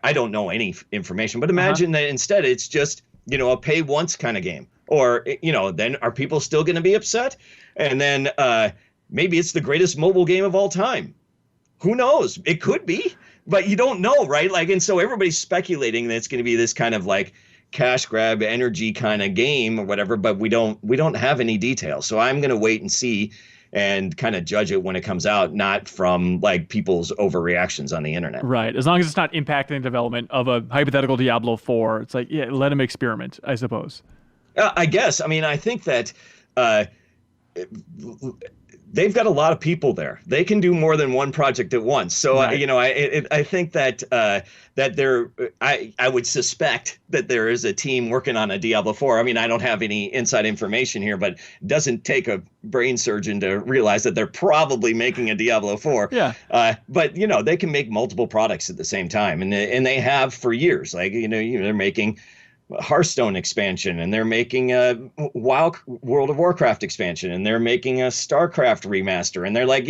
I don't know any information, but imagine that instead it's just, a pay once kind of game. Or, then are people still going to be upset? And then maybe it's the greatest mobile game of all time. Who knows? It could be. But you don't know, right? Like, and so everybody's speculating that it's going to be this kind of like cash grab energy kind of game or whatever, but we don't have any details. So I'm going to wait and see and kind of judge it when it comes out, not from like people's overreactions on the internet. Right. As long as it's not impacting the development of a hypothetical Diablo 4, it's like, yeah, let them experiment, I suppose. I guess. I mean, I think that they've got a lot of people there. They can do more than one project at once. So, right. I think that I would suspect that there is a team working on a Diablo 4. I mean, I don't have any inside information here, but it doesn't take a brain surgeon to realize that they're probably making a Diablo 4. Yeah. But, they can make multiple products at the same time. And they have for years. Like, they're making Hearthstone expansion, and they're making a World of Warcraft expansion, and they're making a StarCraft remaster, and they're like,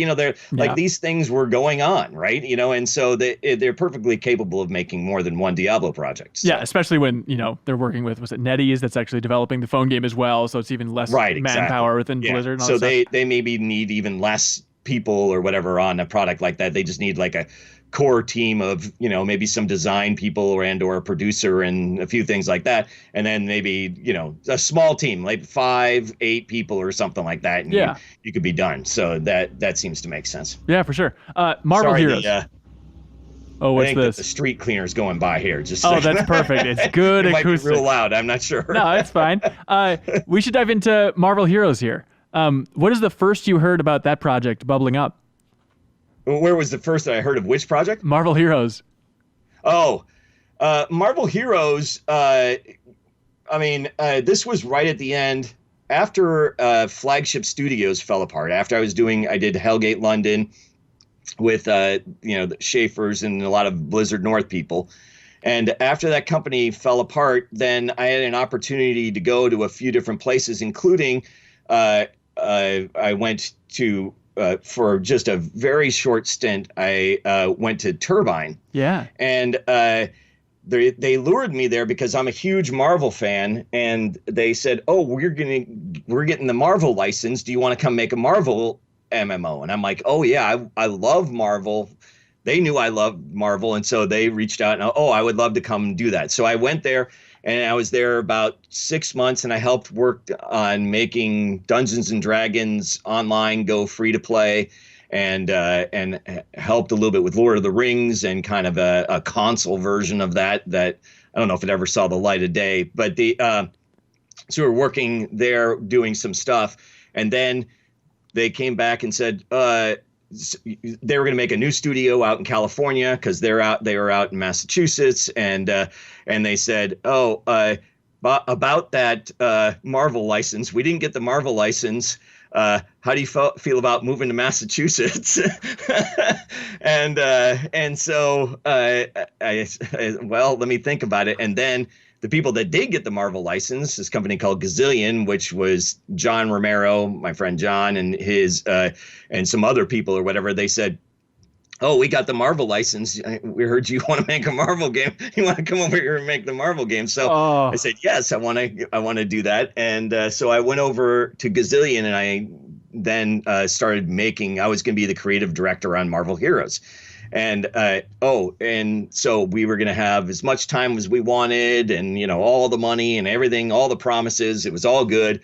like these things were going on, right? And so they're perfectly capable of making more than one Diablo project. So. Yeah, especially when they're working with, was it NetEase that's actually developing the phone game as well, so it's even less manpower within Blizzard. And all so that they maybe need even less people or whatever on a product like that. They just need like a core team of maybe some design people or a producer and a few things like that, and then maybe a small team like 5-8 people or something like that, and you could be done. So that seems to make sense. Yeah, for sure. Marvel Heroes. What's I think this? The street cleaner's going by here. Just that's perfect. It's good it acoustics. Might be real loud. I'm not sure. No, it's fine. We should dive into Marvel Heroes here. What is the first you heard about that project bubbling up? Where was the first that I heard of which project? Marvel Heroes. Marvel Heroes. This was right at the end after Flagship Studios fell apart. After I did Hellgate London with the Schaefer's and a lot of Blizzard North people. And after that company fell apart, then I had an opportunity to go to a few different places, including I went to. For just a very short stint, I went to Turbine. Yeah. And they lured me there because I'm a huge Marvel fan, and they said, we're getting the Marvel license. Do you want to come make a Marvel MMO? And I'm like, oh yeah, I love Marvel. They knew I loved Marvel, and so they reached out and I would love to come do that. So I went there. And I was there about 6 months, and I helped work on making Dungeons and Dragons online go free to play, and helped a little bit with Lord of the Rings and kind of a console version of that I don't know if it ever saw the light of day. But so we're working there doing some stuff, and then they came back and said they were going to make a new studio out in California because they were out in Massachusetts, and they said, about that Marvel license, we didn't get the Marvel license. How do you feel about moving to Massachusetts? and so well, let me think about it. And then the people that did get the Marvel license, this company called Gazillion, which was John Romero, my friend John, and his and some other people or whatever, they said, "Oh, we got the Marvel license. We heard you want to make a Marvel game. You want to come over here and make the Marvel game?" So I said, "Yes, I want to do that." And so I went over to Gazillion, and I then started making. I was going to be the creative director on Marvel Heroes. And and so we were going to have as much time as we wanted, and all the money and everything, all the promises. It was all good.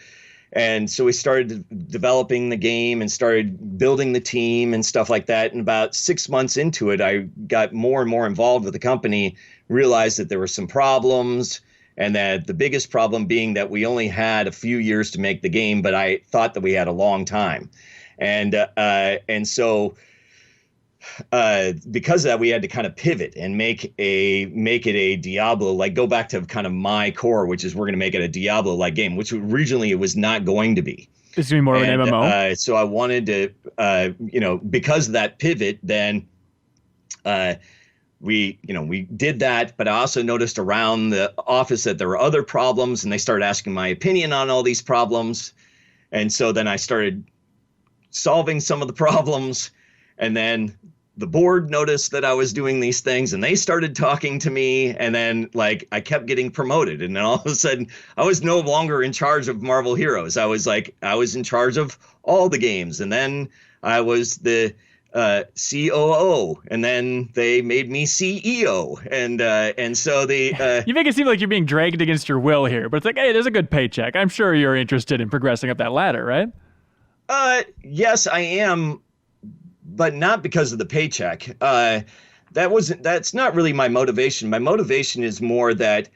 And so we started developing the game and started building the team and stuff like that. And about 6 months into it, I got more and more involved with the company, realized that there were some problems, and that the biggest problem being that we only had a few years to make the game, but I thought that we had a long time. And so because of that, we had to kind of pivot and make it a Diablo, like go back to kind of my core, which is we're going to make it a Diablo-like game, which originally it was not going to be. It's going to be more of an MMO. So I wanted to, because of that pivot, then we did that. But I also noticed around the office that there were other problems, and they started asking my opinion on all these problems. And so then I started solving some of the problems, and then the board noticed that I was doing these things, and they started talking to me, and then I kept getting promoted, and then all of a sudden I was no longer in charge of Marvel Heroes. I was in charge of all the games, and then I was the COO, and then they made me CEO, and so the you make it seem like you're being dragged against your will here, but it's like, hey, there's a good paycheck. I'm sure you're interested in progressing up that ladder, right? Yes, I am. But not because of the paycheck. That's not really my motivation. My motivation is more that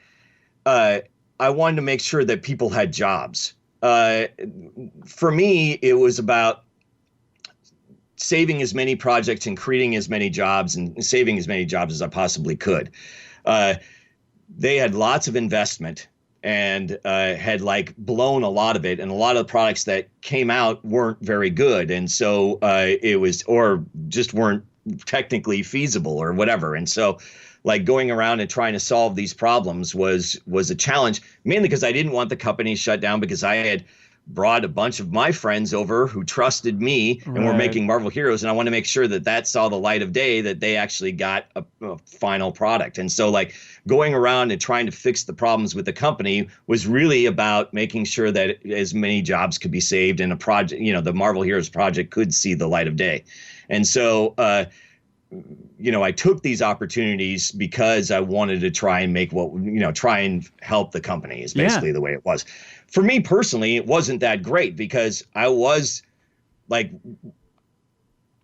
I wanted to make sure that people had jobs. For me, it was about saving as many projects and creating as many jobs and saving as many jobs as I possibly could. They had lots of investment and had blown a lot of it, and a lot of the products that came out weren't very good, and so it was, or just weren't technically feasible or whatever. And so going around and trying to solve these problems was a challenge, mainly because I didn't want the company shut down, because I had brought a bunch of my friends over who trusted me and were making Marvel Heroes, and I want to make sure that saw the light of day, that they actually got a final product. And so going around and trying to fix the problems with the company was really about making sure that as many jobs could be saved and a project, the Marvel Heroes project could see the light of day. And so I took these opportunities because I wanted to try and make try and help the company is basically the way it was. For me personally, it wasn't that great, because I was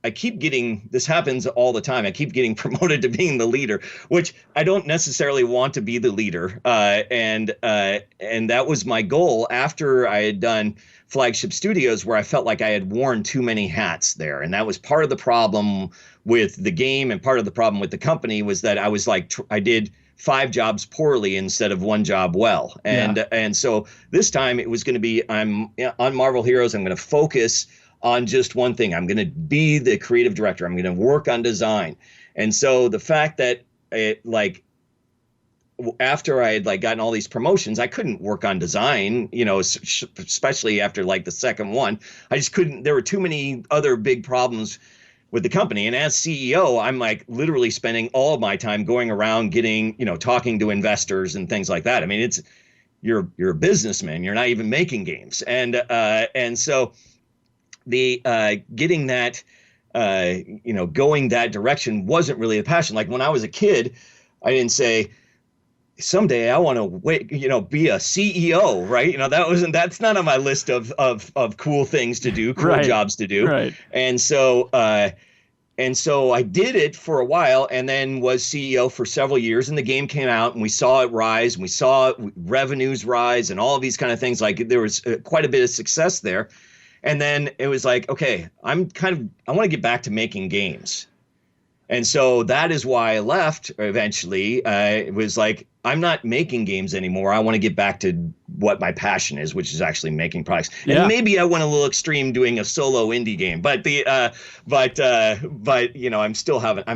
I keep getting, this happens all the time, I keep getting promoted to being the leader, which I don't necessarily want to be the leader. And that was my goal after I had done Flagship Studios, where I felt like I had worn too many hats there. And that was part of the problem with the game, and part of the problem with the company was that I was I did 5 jobs poorly instead of 1 job well. And so this time it was going to be, I'm on Marvel Heroes, I'm going to focus on just one thing. I'm going to be the creative director. I'm going to work on design. And so the fact that after I had gotten all these promotions, I couldn't work on design, especially after the second one. I just couldn't. There were too many other big problems with the company. And as CEO, I'm literally spending all of my time going around getting, talking to investors and things like that. I mean, you're a businessman. You're not even making games. And so the getting that, going that direction wasn't really a passion. When I was a kid, I didn't say, someday I want to be a CEO, right? That's not on my list of cool things to do, cool jobs to do. Right. And so I did it for a while, and then was CEO for several years, and the game came out, and we saw it rise, and we saw revenues rise, and all of these kind of things. There was quite a bit of success there. And then it was okay, I want to get back to making games. And so that is why I left eventually. It was like, I'm not making games anymore. I want to get back to what my passion is, which is actually making products. Yeah. And maybe I went a little extreme doing a solo indie game, but I'm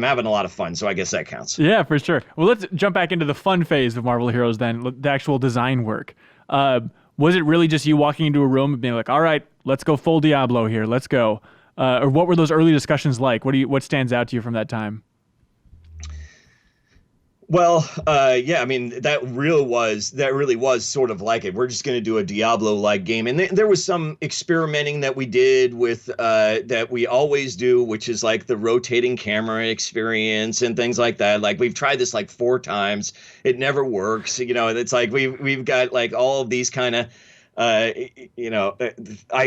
having a lot of fun. So I guess that counts. Yeah, for sure. Well, let's jump back into the fun phase of Marvel Heroes then, the actual design work. Was it really just you walking into a room and being like, all right, let's go full Diablo here. Let's go. Or what were those early discussions like? What stands out to you from that time? Well, yeah, I mean, that really was sort of like it. We're just going to do a Diablo-like game. And there was some experimenting that we did with, that we always do, which is like the rotating camera experience and things like that. Like we've tried this like 4 times. It never works. You know, it's like we've got like all of these kind of,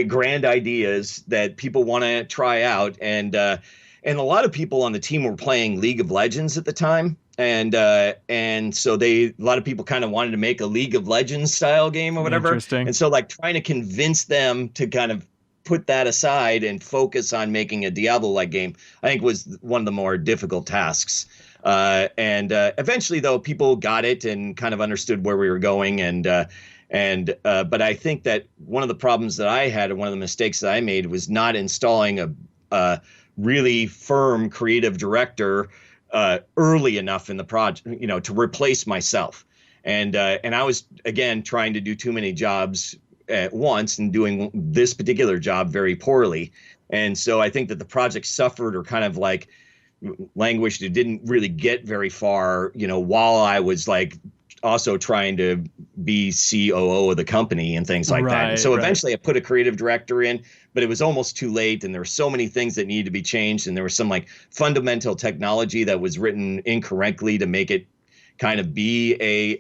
grand ideas that people want to try out. And a lot of people on the team were playing League of Legends at the time. And so a lot of people kind of wanted to make a League of Legends style game or whatever. Interesting. And so like trying to convince them to kind of put that aside and focus on making a Diablo-like game, I think was one of the more difficult tasks. Eventually though, people got it and kind of understood where we were going. But I think that one of the problems that I had, and one of the mistakes that I made, was not installing a really firm creative director early enough in the project, to replace myself. And I was, again, trying to do too many jobs at once and doing this particular job very poorly. And so I think that the project suffered, or kind of like languished. It didn't really get very far, while I was like also trying to be COO of the company and things like that. And so eventually I put a creative director in, but it was almost too late. And there were so many things that needed to be changed. And there was some like fundamental technology that was written incorrectly to make it kind of be a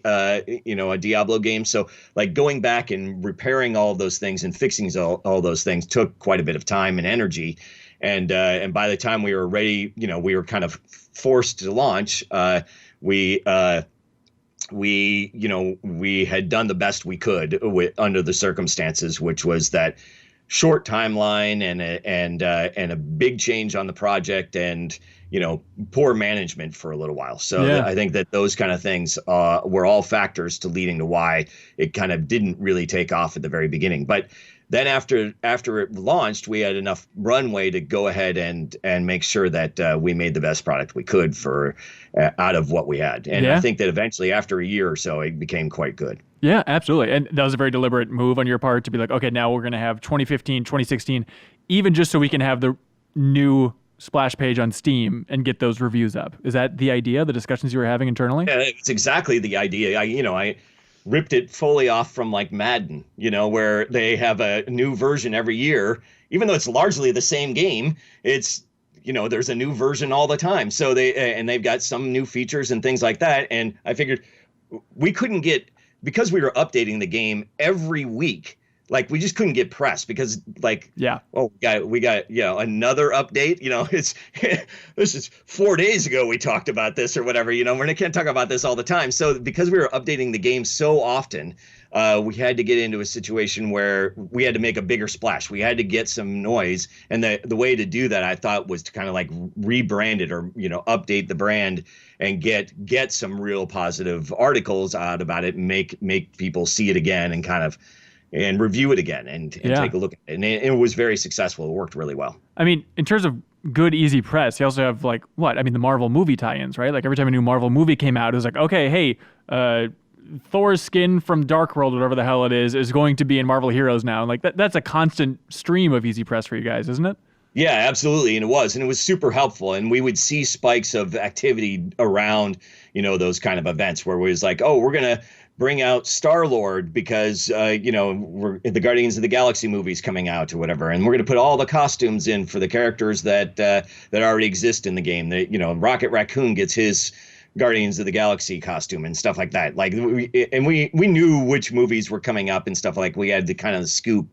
Diablo game. So like going back and repairing all of those things and fixing all those things took quite a bit of time and energy. And by the time we were ready, we were kind of forced to launch. We had done the best we could under the circumstances, which was that short timeline and a big change on the project, and poor management for a little while. So Yeah. I think that those kind of things were all factors to leading to why it kind of didn't really take off at the very beginning. But then after it launched, we had enough runway to go ahead and make sure that we made the best product we could for out of what we had. And Yeah. I think that eventually, after a year or so, it became quite good. Yeah, absolutely. And that was a very deliberate move on your part to be like, okay, now we're going to have 2015, 2016, even just so we can have the new splash page on Steam and get those reviews up. Is that the idea, the discussions you were having internally? Yeah, it's exactly the idea. I ripped it fully off from like Medan, where they have a new version every year, even though it's largely the same game. It's, there's a new version all the time. So they've got some new features and things like that. And I figured we couldn't because we were updating the game every week. Like we just couldn't get press because we got another update. This is 4 days ago we talked about this or whatever. We can't talk about this all the time. So because we were updating the game so often, we had to get into a situation where we had to make a bigger splash. We had to get some noise, and the way to do that, I thought, was to kind of like rebrand it or update the brand and get some real positive articles out about it, and make people see it again and kind of. And review it again and take a look at it. And it was very successful. It worked really well. I mean, in terms of good, easy press, you also have the Marvel movie tie-ins, right? Like every time a new Marvel movie came out, it was like, okay, hey, Thor's skin from Dark World, whatever the hell it is going to be in Marvel Heroes now. And like that's a constant stream of easy press for you guys, isn't it? Yeah, absolutely. And it was super helpful. And we would see spikes of activity around, those kind of events where it was like, oh, we're going to bring out Star-Lord because, we're the Guardians of the Galaxy movies coming out or whatever. And we're going to put all the costumes in for the characters that already exist in the game. Rocket Raccoon gets his Guardians of the Galaxy costume and stuff like that. Like, we knew which movies were coming up and stuff. Like we had the kind of the scoop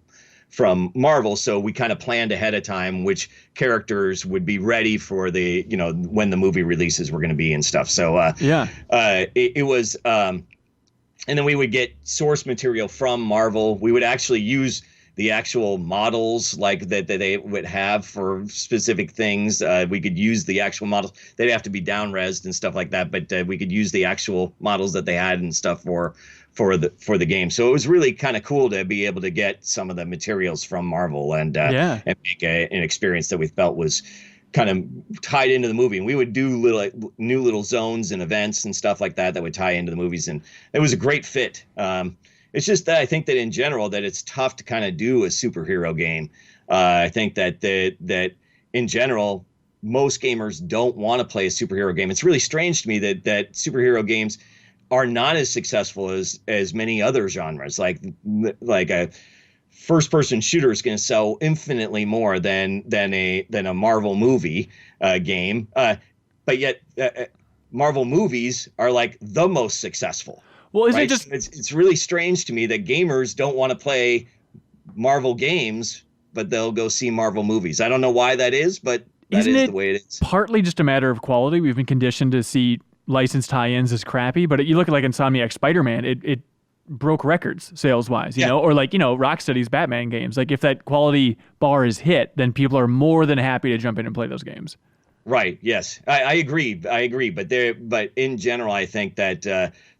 from Marvel. So we kind of planned ahead of time which characters would be ready for the, when the movie releases were going to be and stuff. So, it was, and then we would get source material from Marvel. We would actually use the actual models like that they would have for specific things. We could use the actual models. They'd have to be down-resed and stuff like that, but we could use the actual models that they had and stuff for the game. So it was really kind of cool to be able to get some of the materials from Marvel and make an experience that we felt was kind of tied into the movie. And we would do new little zones and events and stuff like that would tie into the movies. And it was a great fit. It's just that I think that in general that it's tough to kind of do a superhero game. I think that in general, most gamers don't want to play a superhero game. It's really strange to me that superhero games are not as successful as many other genres. Like a first-person shooter is going to sell infinitely more than a Marvel movie game, but yet Marvel movies are like the most successful. Well, isn't right? it just? It's really strange to me that gamers don't want to play Marvel games, but they'll go see Marvel movies. I don't know why that is, but that is the way it is. Partly just a matter of quality. We've been conditioned to see licensed tie-ins as crappy, but you look at like Insomniac Spider-Man, it broke records sales-wise, you know, or like, Rocksteady's Batman games. Like if that quality bar is hit, then people are more than happy to jump in and play those games. Right. Yes, I agree. But in general, I think that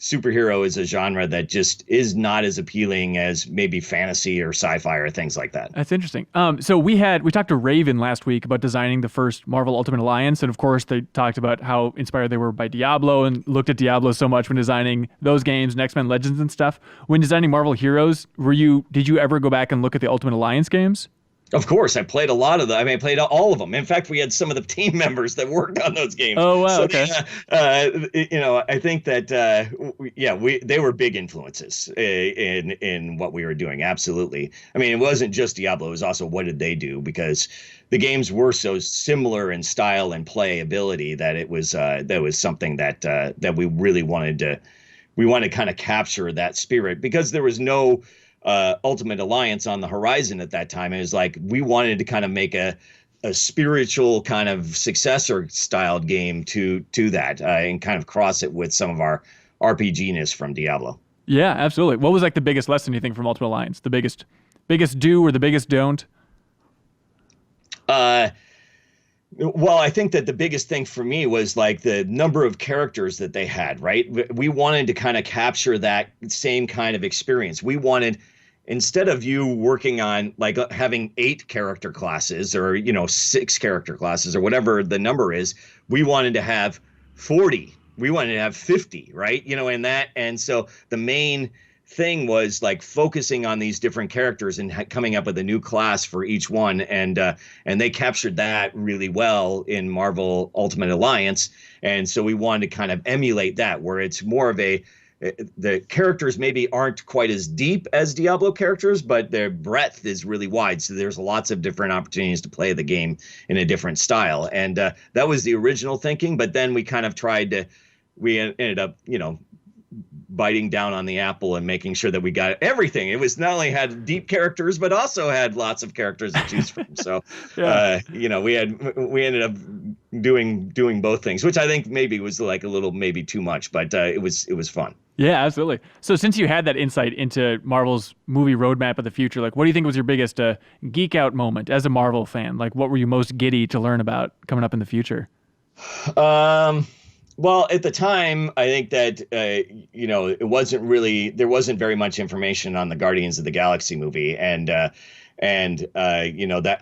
superhero is a genre that just is not as appealing as maybe fantasy or sci-fi or things like that. That's interesting. So we talked to Raven last week about designing the first Marvel Ultimate Alliance, and of course they talked about how inspired they were by Diablo and looked at Diablo so much when designing those games and X-Men Legends and stuff. When designing Marvel Heroes, did you ever go back and look at the Ultimate Alliance games? Of course, I played a lot of them. I mean, I played all of them. In fact, we had some of the team members that worked on those games. Oh, wow. So okay. I think that, they were big influences in what we were doing. Absolutely. I mean, it wasn't just Diablo. It was also what did they do? Because the games were so similar in style and playability that it was something that we really wanted to. We wanted to kind of capture that spirit because there was no Ultimate Alliance on the horizon at that time. It was like we wanted to kind of make a spiritual kind of successor styled game to that and kind of cross it with some of our RPG-ness from Diablo. Yeah, absolutely. What was like the biggest lesson you think from Ultimate Alliance? The biggest do or the biggest don't? Well, I think that the biggest thing for me was like the number of characters that they had, right? We wanted to kind of capture that same kind of experience. We wanted, instead of you working on like having 8 character classes or, 6 character classes or whatever the number is, we wanted to have 40. We wanted to have 50, right? And so the main thing was like focusing on these different characters and coming up with a new class for each one, and they captured that really well in Marvel Ultimate Alliance. And so we wanted to kind of emulate that, where it's more of the characters maybe aren't quite as deep as Diablo characters, but their breadth is really wide. So there's lots of different opportunities to play the game in a different style, and that was the original thinking. But then we kind of we ended up biting down on the apple and making sure that we got everything. It was not only had deep characters, but also had lots of characters to choose from. So, we ended up doing both things, which I think maybe was like a little, maybe too much, but it was fun. Yeah, absolutely. So since you had that insight into Marvel's movie roadmap of the future, like what do you think was your biggest geek out moment as a Marvel fan? Like what were you most giddy to learn about coming up in the future? Well, at the time, I think that, it wasn't really, there wasn't very much information on the Guardians of the Galaxy movie. And that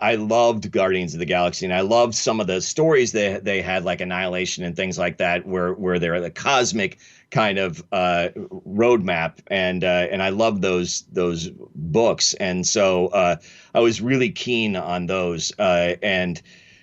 I loved Guardians of the Galaxy, and I loved some of the stories that they had, like Annihilation and things like that, where they're the cosmic kind of roadmap. And I love those books. And so I was really keen on those.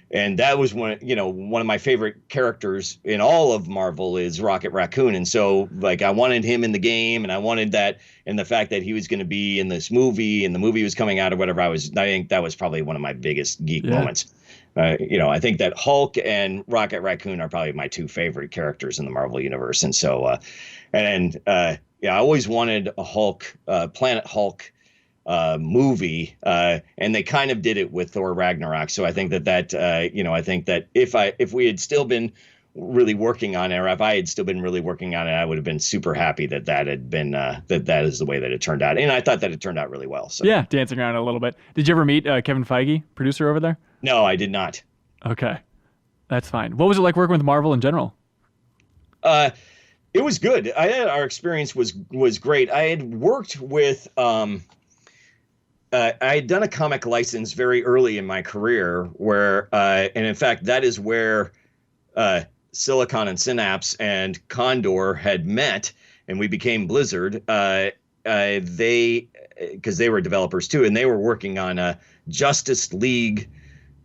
And that was one of my favorite characters in all of Marvel is Rocket Raccoon. And so like I wanted him in the game, and I wanted that, and the fact that he was going to be in this movie and the movie was coming out or whatever, I think that was probably one of my biggest geek moments. I think that Hulk and Rocket Raccoon are probably my 2 favorite characters in the Marvel universe. And so, I always wanted a Hulk, Planet Hulk movie, and they kind of did it with Thor Ragnarok. So I think that I think that if we had still been really working on it, or if I had still been really working on it, I would have been super happy that had been that is the way that it turned out, and I thought that it turned out really well. So Yeah, dancing around a little bit. Did you ever meet Kevin Feige, producer over there? no, I did not. Okay, that's fine. What was it like working with Marvel in general? It was good. Our experience was great. I had worked with I had done a comic license very early in my career, where and in fact that is where Silicon and Synapse and Condor had met, and we became Blizzard. They, because they were developers too, and they were working on a Justice League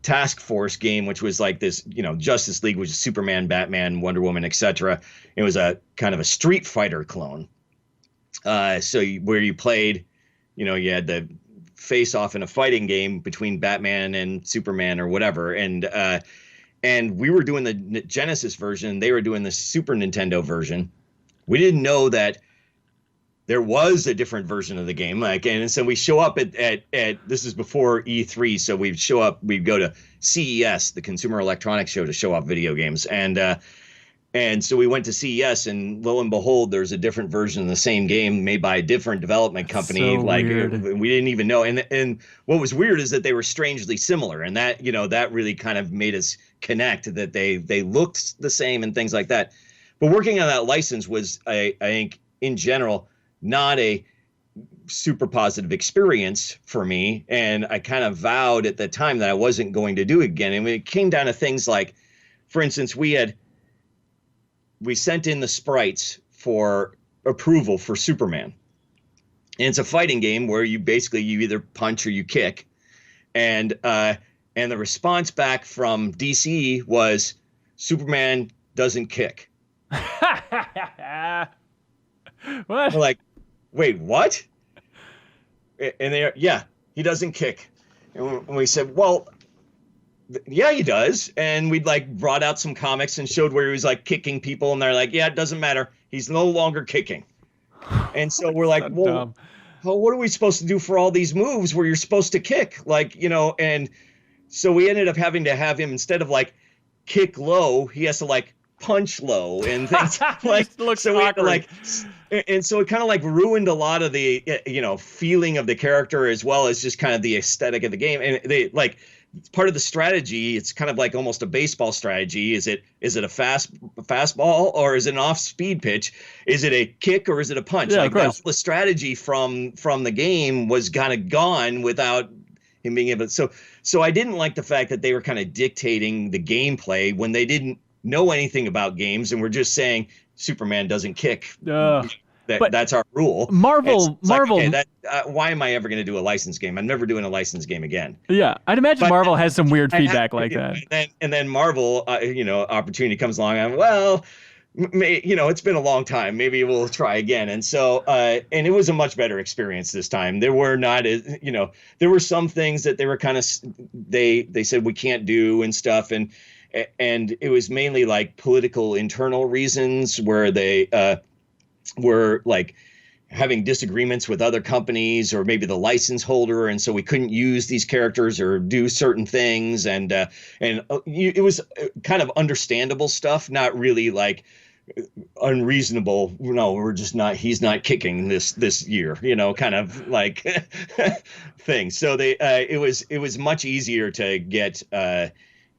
Task Force game, which was like this, Justice League, which is Superman, Batman, Wonder Woman, etc. It was a kind of a Street Fighter clone. Where you played, you had the face off in a fighting game between Batman and Superman or whatever, and we were doing the Genesis version, they were doing the Super Nintendo version. We didn't know that there was a different version of the game. And so we show up at this is before E3, so we'd go to CES, the Consumer Electronics Show, to show off video games. And so we went to CES, and lo and behold, there's a different version of the same game made by a different development company. So weird. We didn't even know. And what was weird is that they were strangely similar, and that that really kind of made us connect, that they looked the same and things like that. But working on that license was, I think, in general, not a super positive experience for me, and I kind of vowed at the time that I wasn't going to do it again. And it came down to things like, for instance, we sent in the sprites for approval for Superman. And it's a fighting game where you either punch or you kick. And the response back from DC was, Superman doesn't kick. What? We're like, wait, what? And he doesn't kick. And we said, well, yeah, he does. And we'd brought out some comics and showed where he was kicking people, and they're like, yeah, it doesn't matter. He's no longer kicking. And so we're like, well, what are we supposed to do for all these moves where you're supposed to kick? And so we ended up having to have him, instead of kick low, he has to punch low and things looks so we had awkward. and so it kind of ruined a lot of the feeling of the character, as well as just kind of the aesthetic of the game. And they part of the strategy, it's kind of almost a baseball strategy. Is it a fastball, or is it an off speed pitch? Is it a kick, or is it a punch? Yeah, of course. The strategy from the game was kind of gone without him being able to. So I didn't like the fact that they were kind of dictating the gameplay when they didn't know anything about games, and we're just saying Superman doesn't kick. That's our rule. Marvel. Okay, why am I ever going to do a licensed game? I'm never doing a licensed game again. Yeah, I'd imagine Marvel has some weird feedback like that. And then Marvel, opportunity comes along. It's been a long time. Maybe we'll try again. And so, and it was a much better experience this time. There were not, there were some things that they were kind of, they said we can't do and stuff. And it was mainly political internal reasons, where they were having disagreements with other companies, or maybe the license holder, and so we couldn't use these characters or do certain things, and it was kind of understandable stuff, not really unreasonable. No, we're just not. He's not kicking this year, kind of thing. So it was much easier to get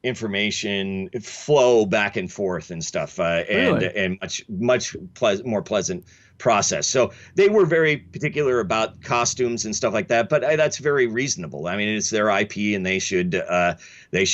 information flow back and forth and stuff, and much more pleasant process. So they were very particular about costumes and stuff like that, but that's very reasonable. I mean, it's their IP, and they should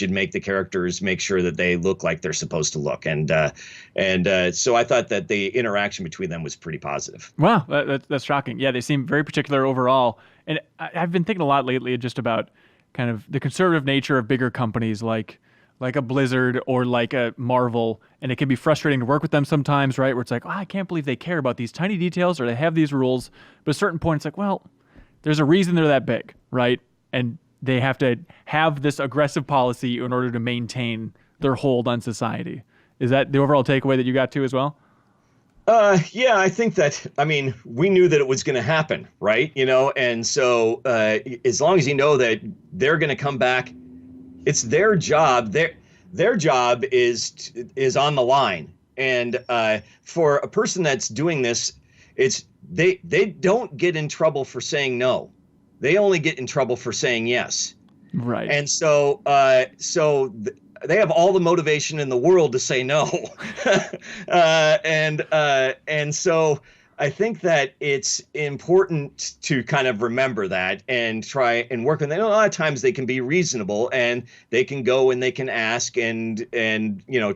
make the characters, make sure that they look like they're supposed to look. And so I thought that the interaction between them was pretty positive. Wow, that's shocking. Yeah, they seem very particular overall. And I've been thinking a lot lately just about kind of the conservative nature of bigger companies like a Blizzard or like a Marvel, and it can be frustrating to work with them sometimes, right? Where it's I can't believe they care about these tiny details, or they have these rules. But at a certain point, it's well, there's a reason they're that big, right? And they have to have this aggressive policy in order to maintain their hold on society. Is that the overall takeaway that you got to as well? Yeah, I think that, we knew that it was going to happen, right? And so as long as you know that they're going to come back, it's their job. their job is on the line. And for a person that's doing this, it's they don't get in trouble for saying no. They only get in trouble for saying yes. Right. And so they have all the motivation in the world to say no. And so I think that it's important to kind of remember that and try and work with them. A lot of times they can be reasonable and they can go and they can ask and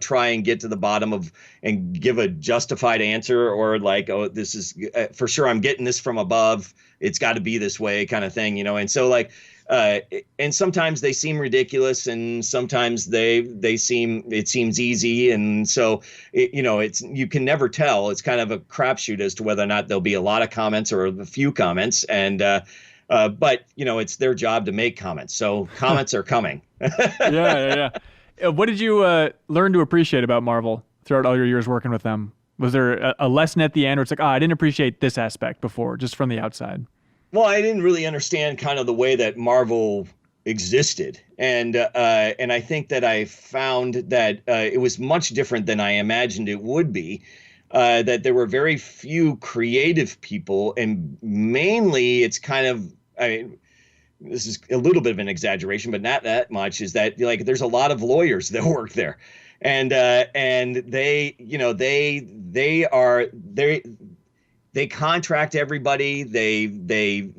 try and get to the bottom of and give a justified answer, or like, oh, this is for sure, I'm getting this from above, it's got to be this way kind of thing, and so like and sometimes they seem ridiculous, and sometimes it seems easy, and so it's you can never tell. It's kind of a crapshoot as to whether or not there'll be a lot of comments or a few comments, and but it's their job to make comments, so comments are coming. Yeah. What did you learn to appreciate about Marvel throughout all your years working with them? Was there a lesson at the end where it's like, I didn't appreciate this aspect before, just from the outside? Well, I didn't really understand kind of the way that Marvel existed, and I think that I found that it was much different than I imagined it would be. That there were very few creative people, and mainly it's kind of, this is a little bit of an exaggeration, but not that much. Is that like there's a lot of lawyers that work there, and they contract everybody. They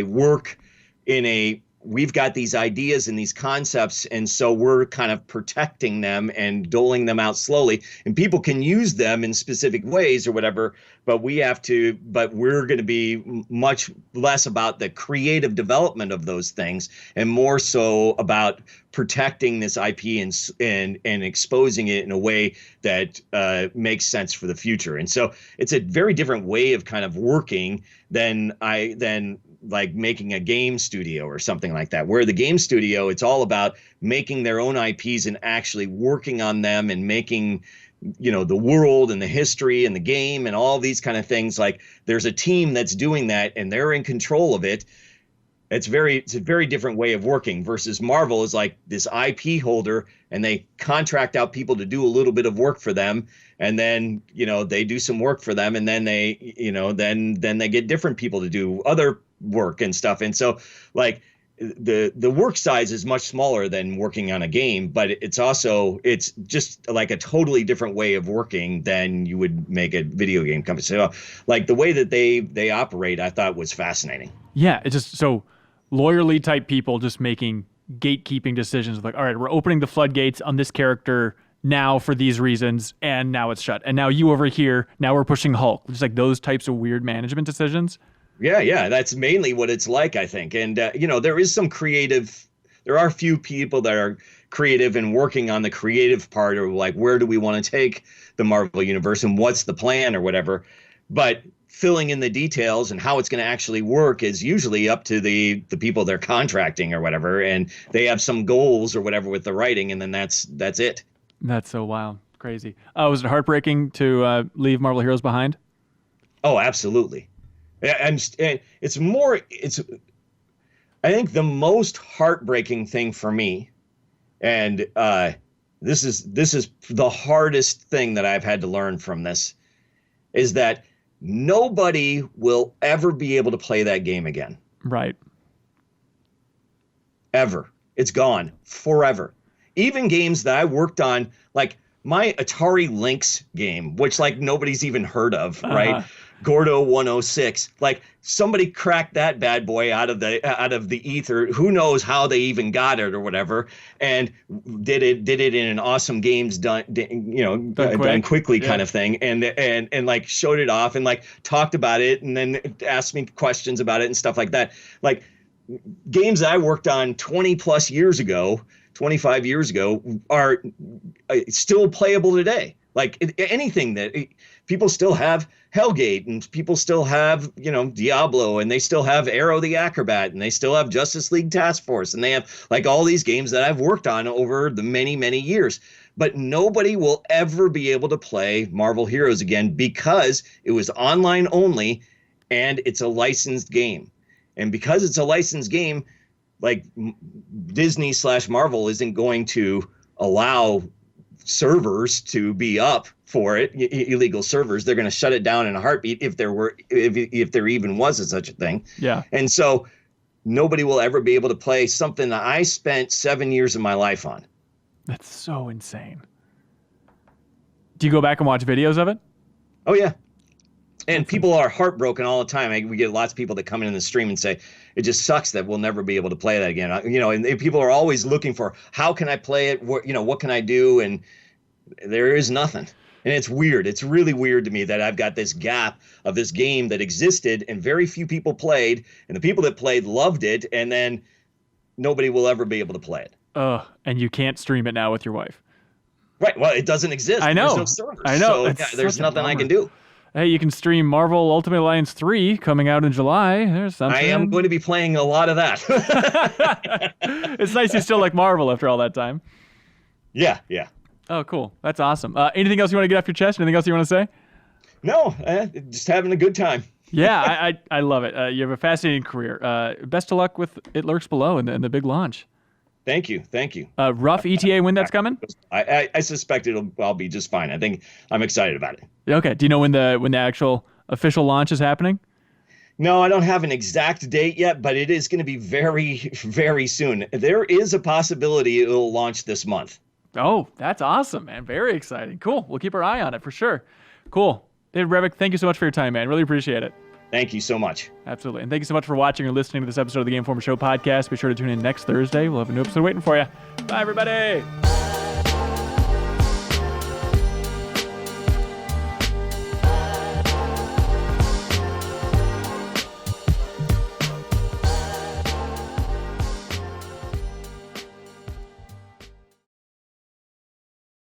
work in we've got these ideas and these concepts, and so we're kind of protecting them and doling them out slowly, and people can use them in specific ways or whatever, but we're going to be much less about the creative development of those things and more so about protecting this IP and exposing it in a way that makes sense for the future. And so it's a very different way of kind of working than like making a game studio or something like that, where the game studio, it's all about making their own IPs and actually working on them and making the world and the history and the game and all these kind of things. Like there's a team that's doing that and they're in control of it. It's a very different way of working versus Marvel is like this IP holder, and they contract out people to do a little bit of work for them, and then they do some work for them, and then they then they get different people to do other work and stuff. And so like the work size is much smaller than working on a game, but it's just like a totally different way of working than you would make a video game company. So like the way that they operate, I thought was fascinating. Yeah, it's just so lawyerly type people just making gatekeeping decisions, like, all right, we're opening the floodgates on this character now for these reasons, and now it's shut. And now you over here, now we're pushing Hulk. Just like those types of weird management decisions. Yeah, that's mainly what it's like, I think. And, there is some there are a few people that are creative and working on the creative part, or like, where do we want to take the Marvel universe and what's the plan or whatever. But filling in the details and how it's going to actually work is usually up to the people they're contracting or whatever. And they have some goals or whatever with the writing, and then that's it. That's so wild. Crazy. Was it heartbreaking to leave Marvel Heroes behind? Oh, absolutely. I think the most heartbreaking thing for me, and this is the hardest thing that I've had to learn from this, is that nobody will ever be able to play that game again. Right. Ever. It's gone forever. Even games that I worked on, like my Atari Lynx game, which like nobody's even heard of, right? Gordo 106, like somebody cracked that bad boy out of the ether. Who knows how they even got it or whatever, and did it in an awesome games done quickly kind of thing, and like showed it off and like talked about it and then asked me questions about it and stuff like that. Like games that I worked on 20 plus years ago, 25 years ago are still playable today. Like anything that people still have Hellgate, and people still have, Diablo, and they still have Arrow the Acrobat, and they still have Justice League Task Force, and they have like all these games that I've worked on over the many, many years. But nobody will ever be able to play Marvel Heroes again because it was online only and it's a licensed game. And because it's a licensed game, like Disney/Marvel isn't going to allow servers to be up for it, illegal servers. They're going to shut it down in a heartbeat if there even was such a thing. Yeah. And so nobody will ever be able to play something that I spent 7 years of my life on. That's so insane. Do you go back and watch videos of it? Oh yeah. And people are heartbroken all the time. We get lots of people that come in the stream and say, it just sucks that we'll never be able to play that again. And people are always looking for, how can I play it? What can I do? And there is nothing. And it's weird. It's really weird to me that I've got this gap of this game that existed and very few people played. And the people that played loved it. And then nobody will ever be able to play it. And you can't stream it now with your wife. Right. Well, it doesn't exist. I know. There's no servers. I know. So there's nothing I can do. Hey, you can stream Marvel Ultimate Alliance 3 coming out in July. There's something. I am going to be playing a lot of that. It's nice you still like Marvel after all that time. Yeah. Oh, cool. That's awesome. Anything else you want to get off your chest? Anything else you want to say? No, just having a good time. Yeah, I love it. You have a fascinating career. Best of luck with It Lurks Below and the big launch. Thank you. Rough ETA when that's coming? I suspect I'll be just fine. I think I'm excited about it. Okay. Do you know when the actual official launch is happening? No, I don't have an exact date yet, but it is going to be very, very soon. There is a possibility it will launch this month. Oh, that's awesome, man. Very exciting. Cool. We'll keep our eye on it for sure. Cool. David Brevik, thank you so much for your time, man. Really appreciate it. Thank you so much. Absolutely. And thank you so much for watching or listening to this episode of the Game Informer Show podcast. Be sure to tune in next Thursday. We'll have a new episode waiting for you. Bye, everybody.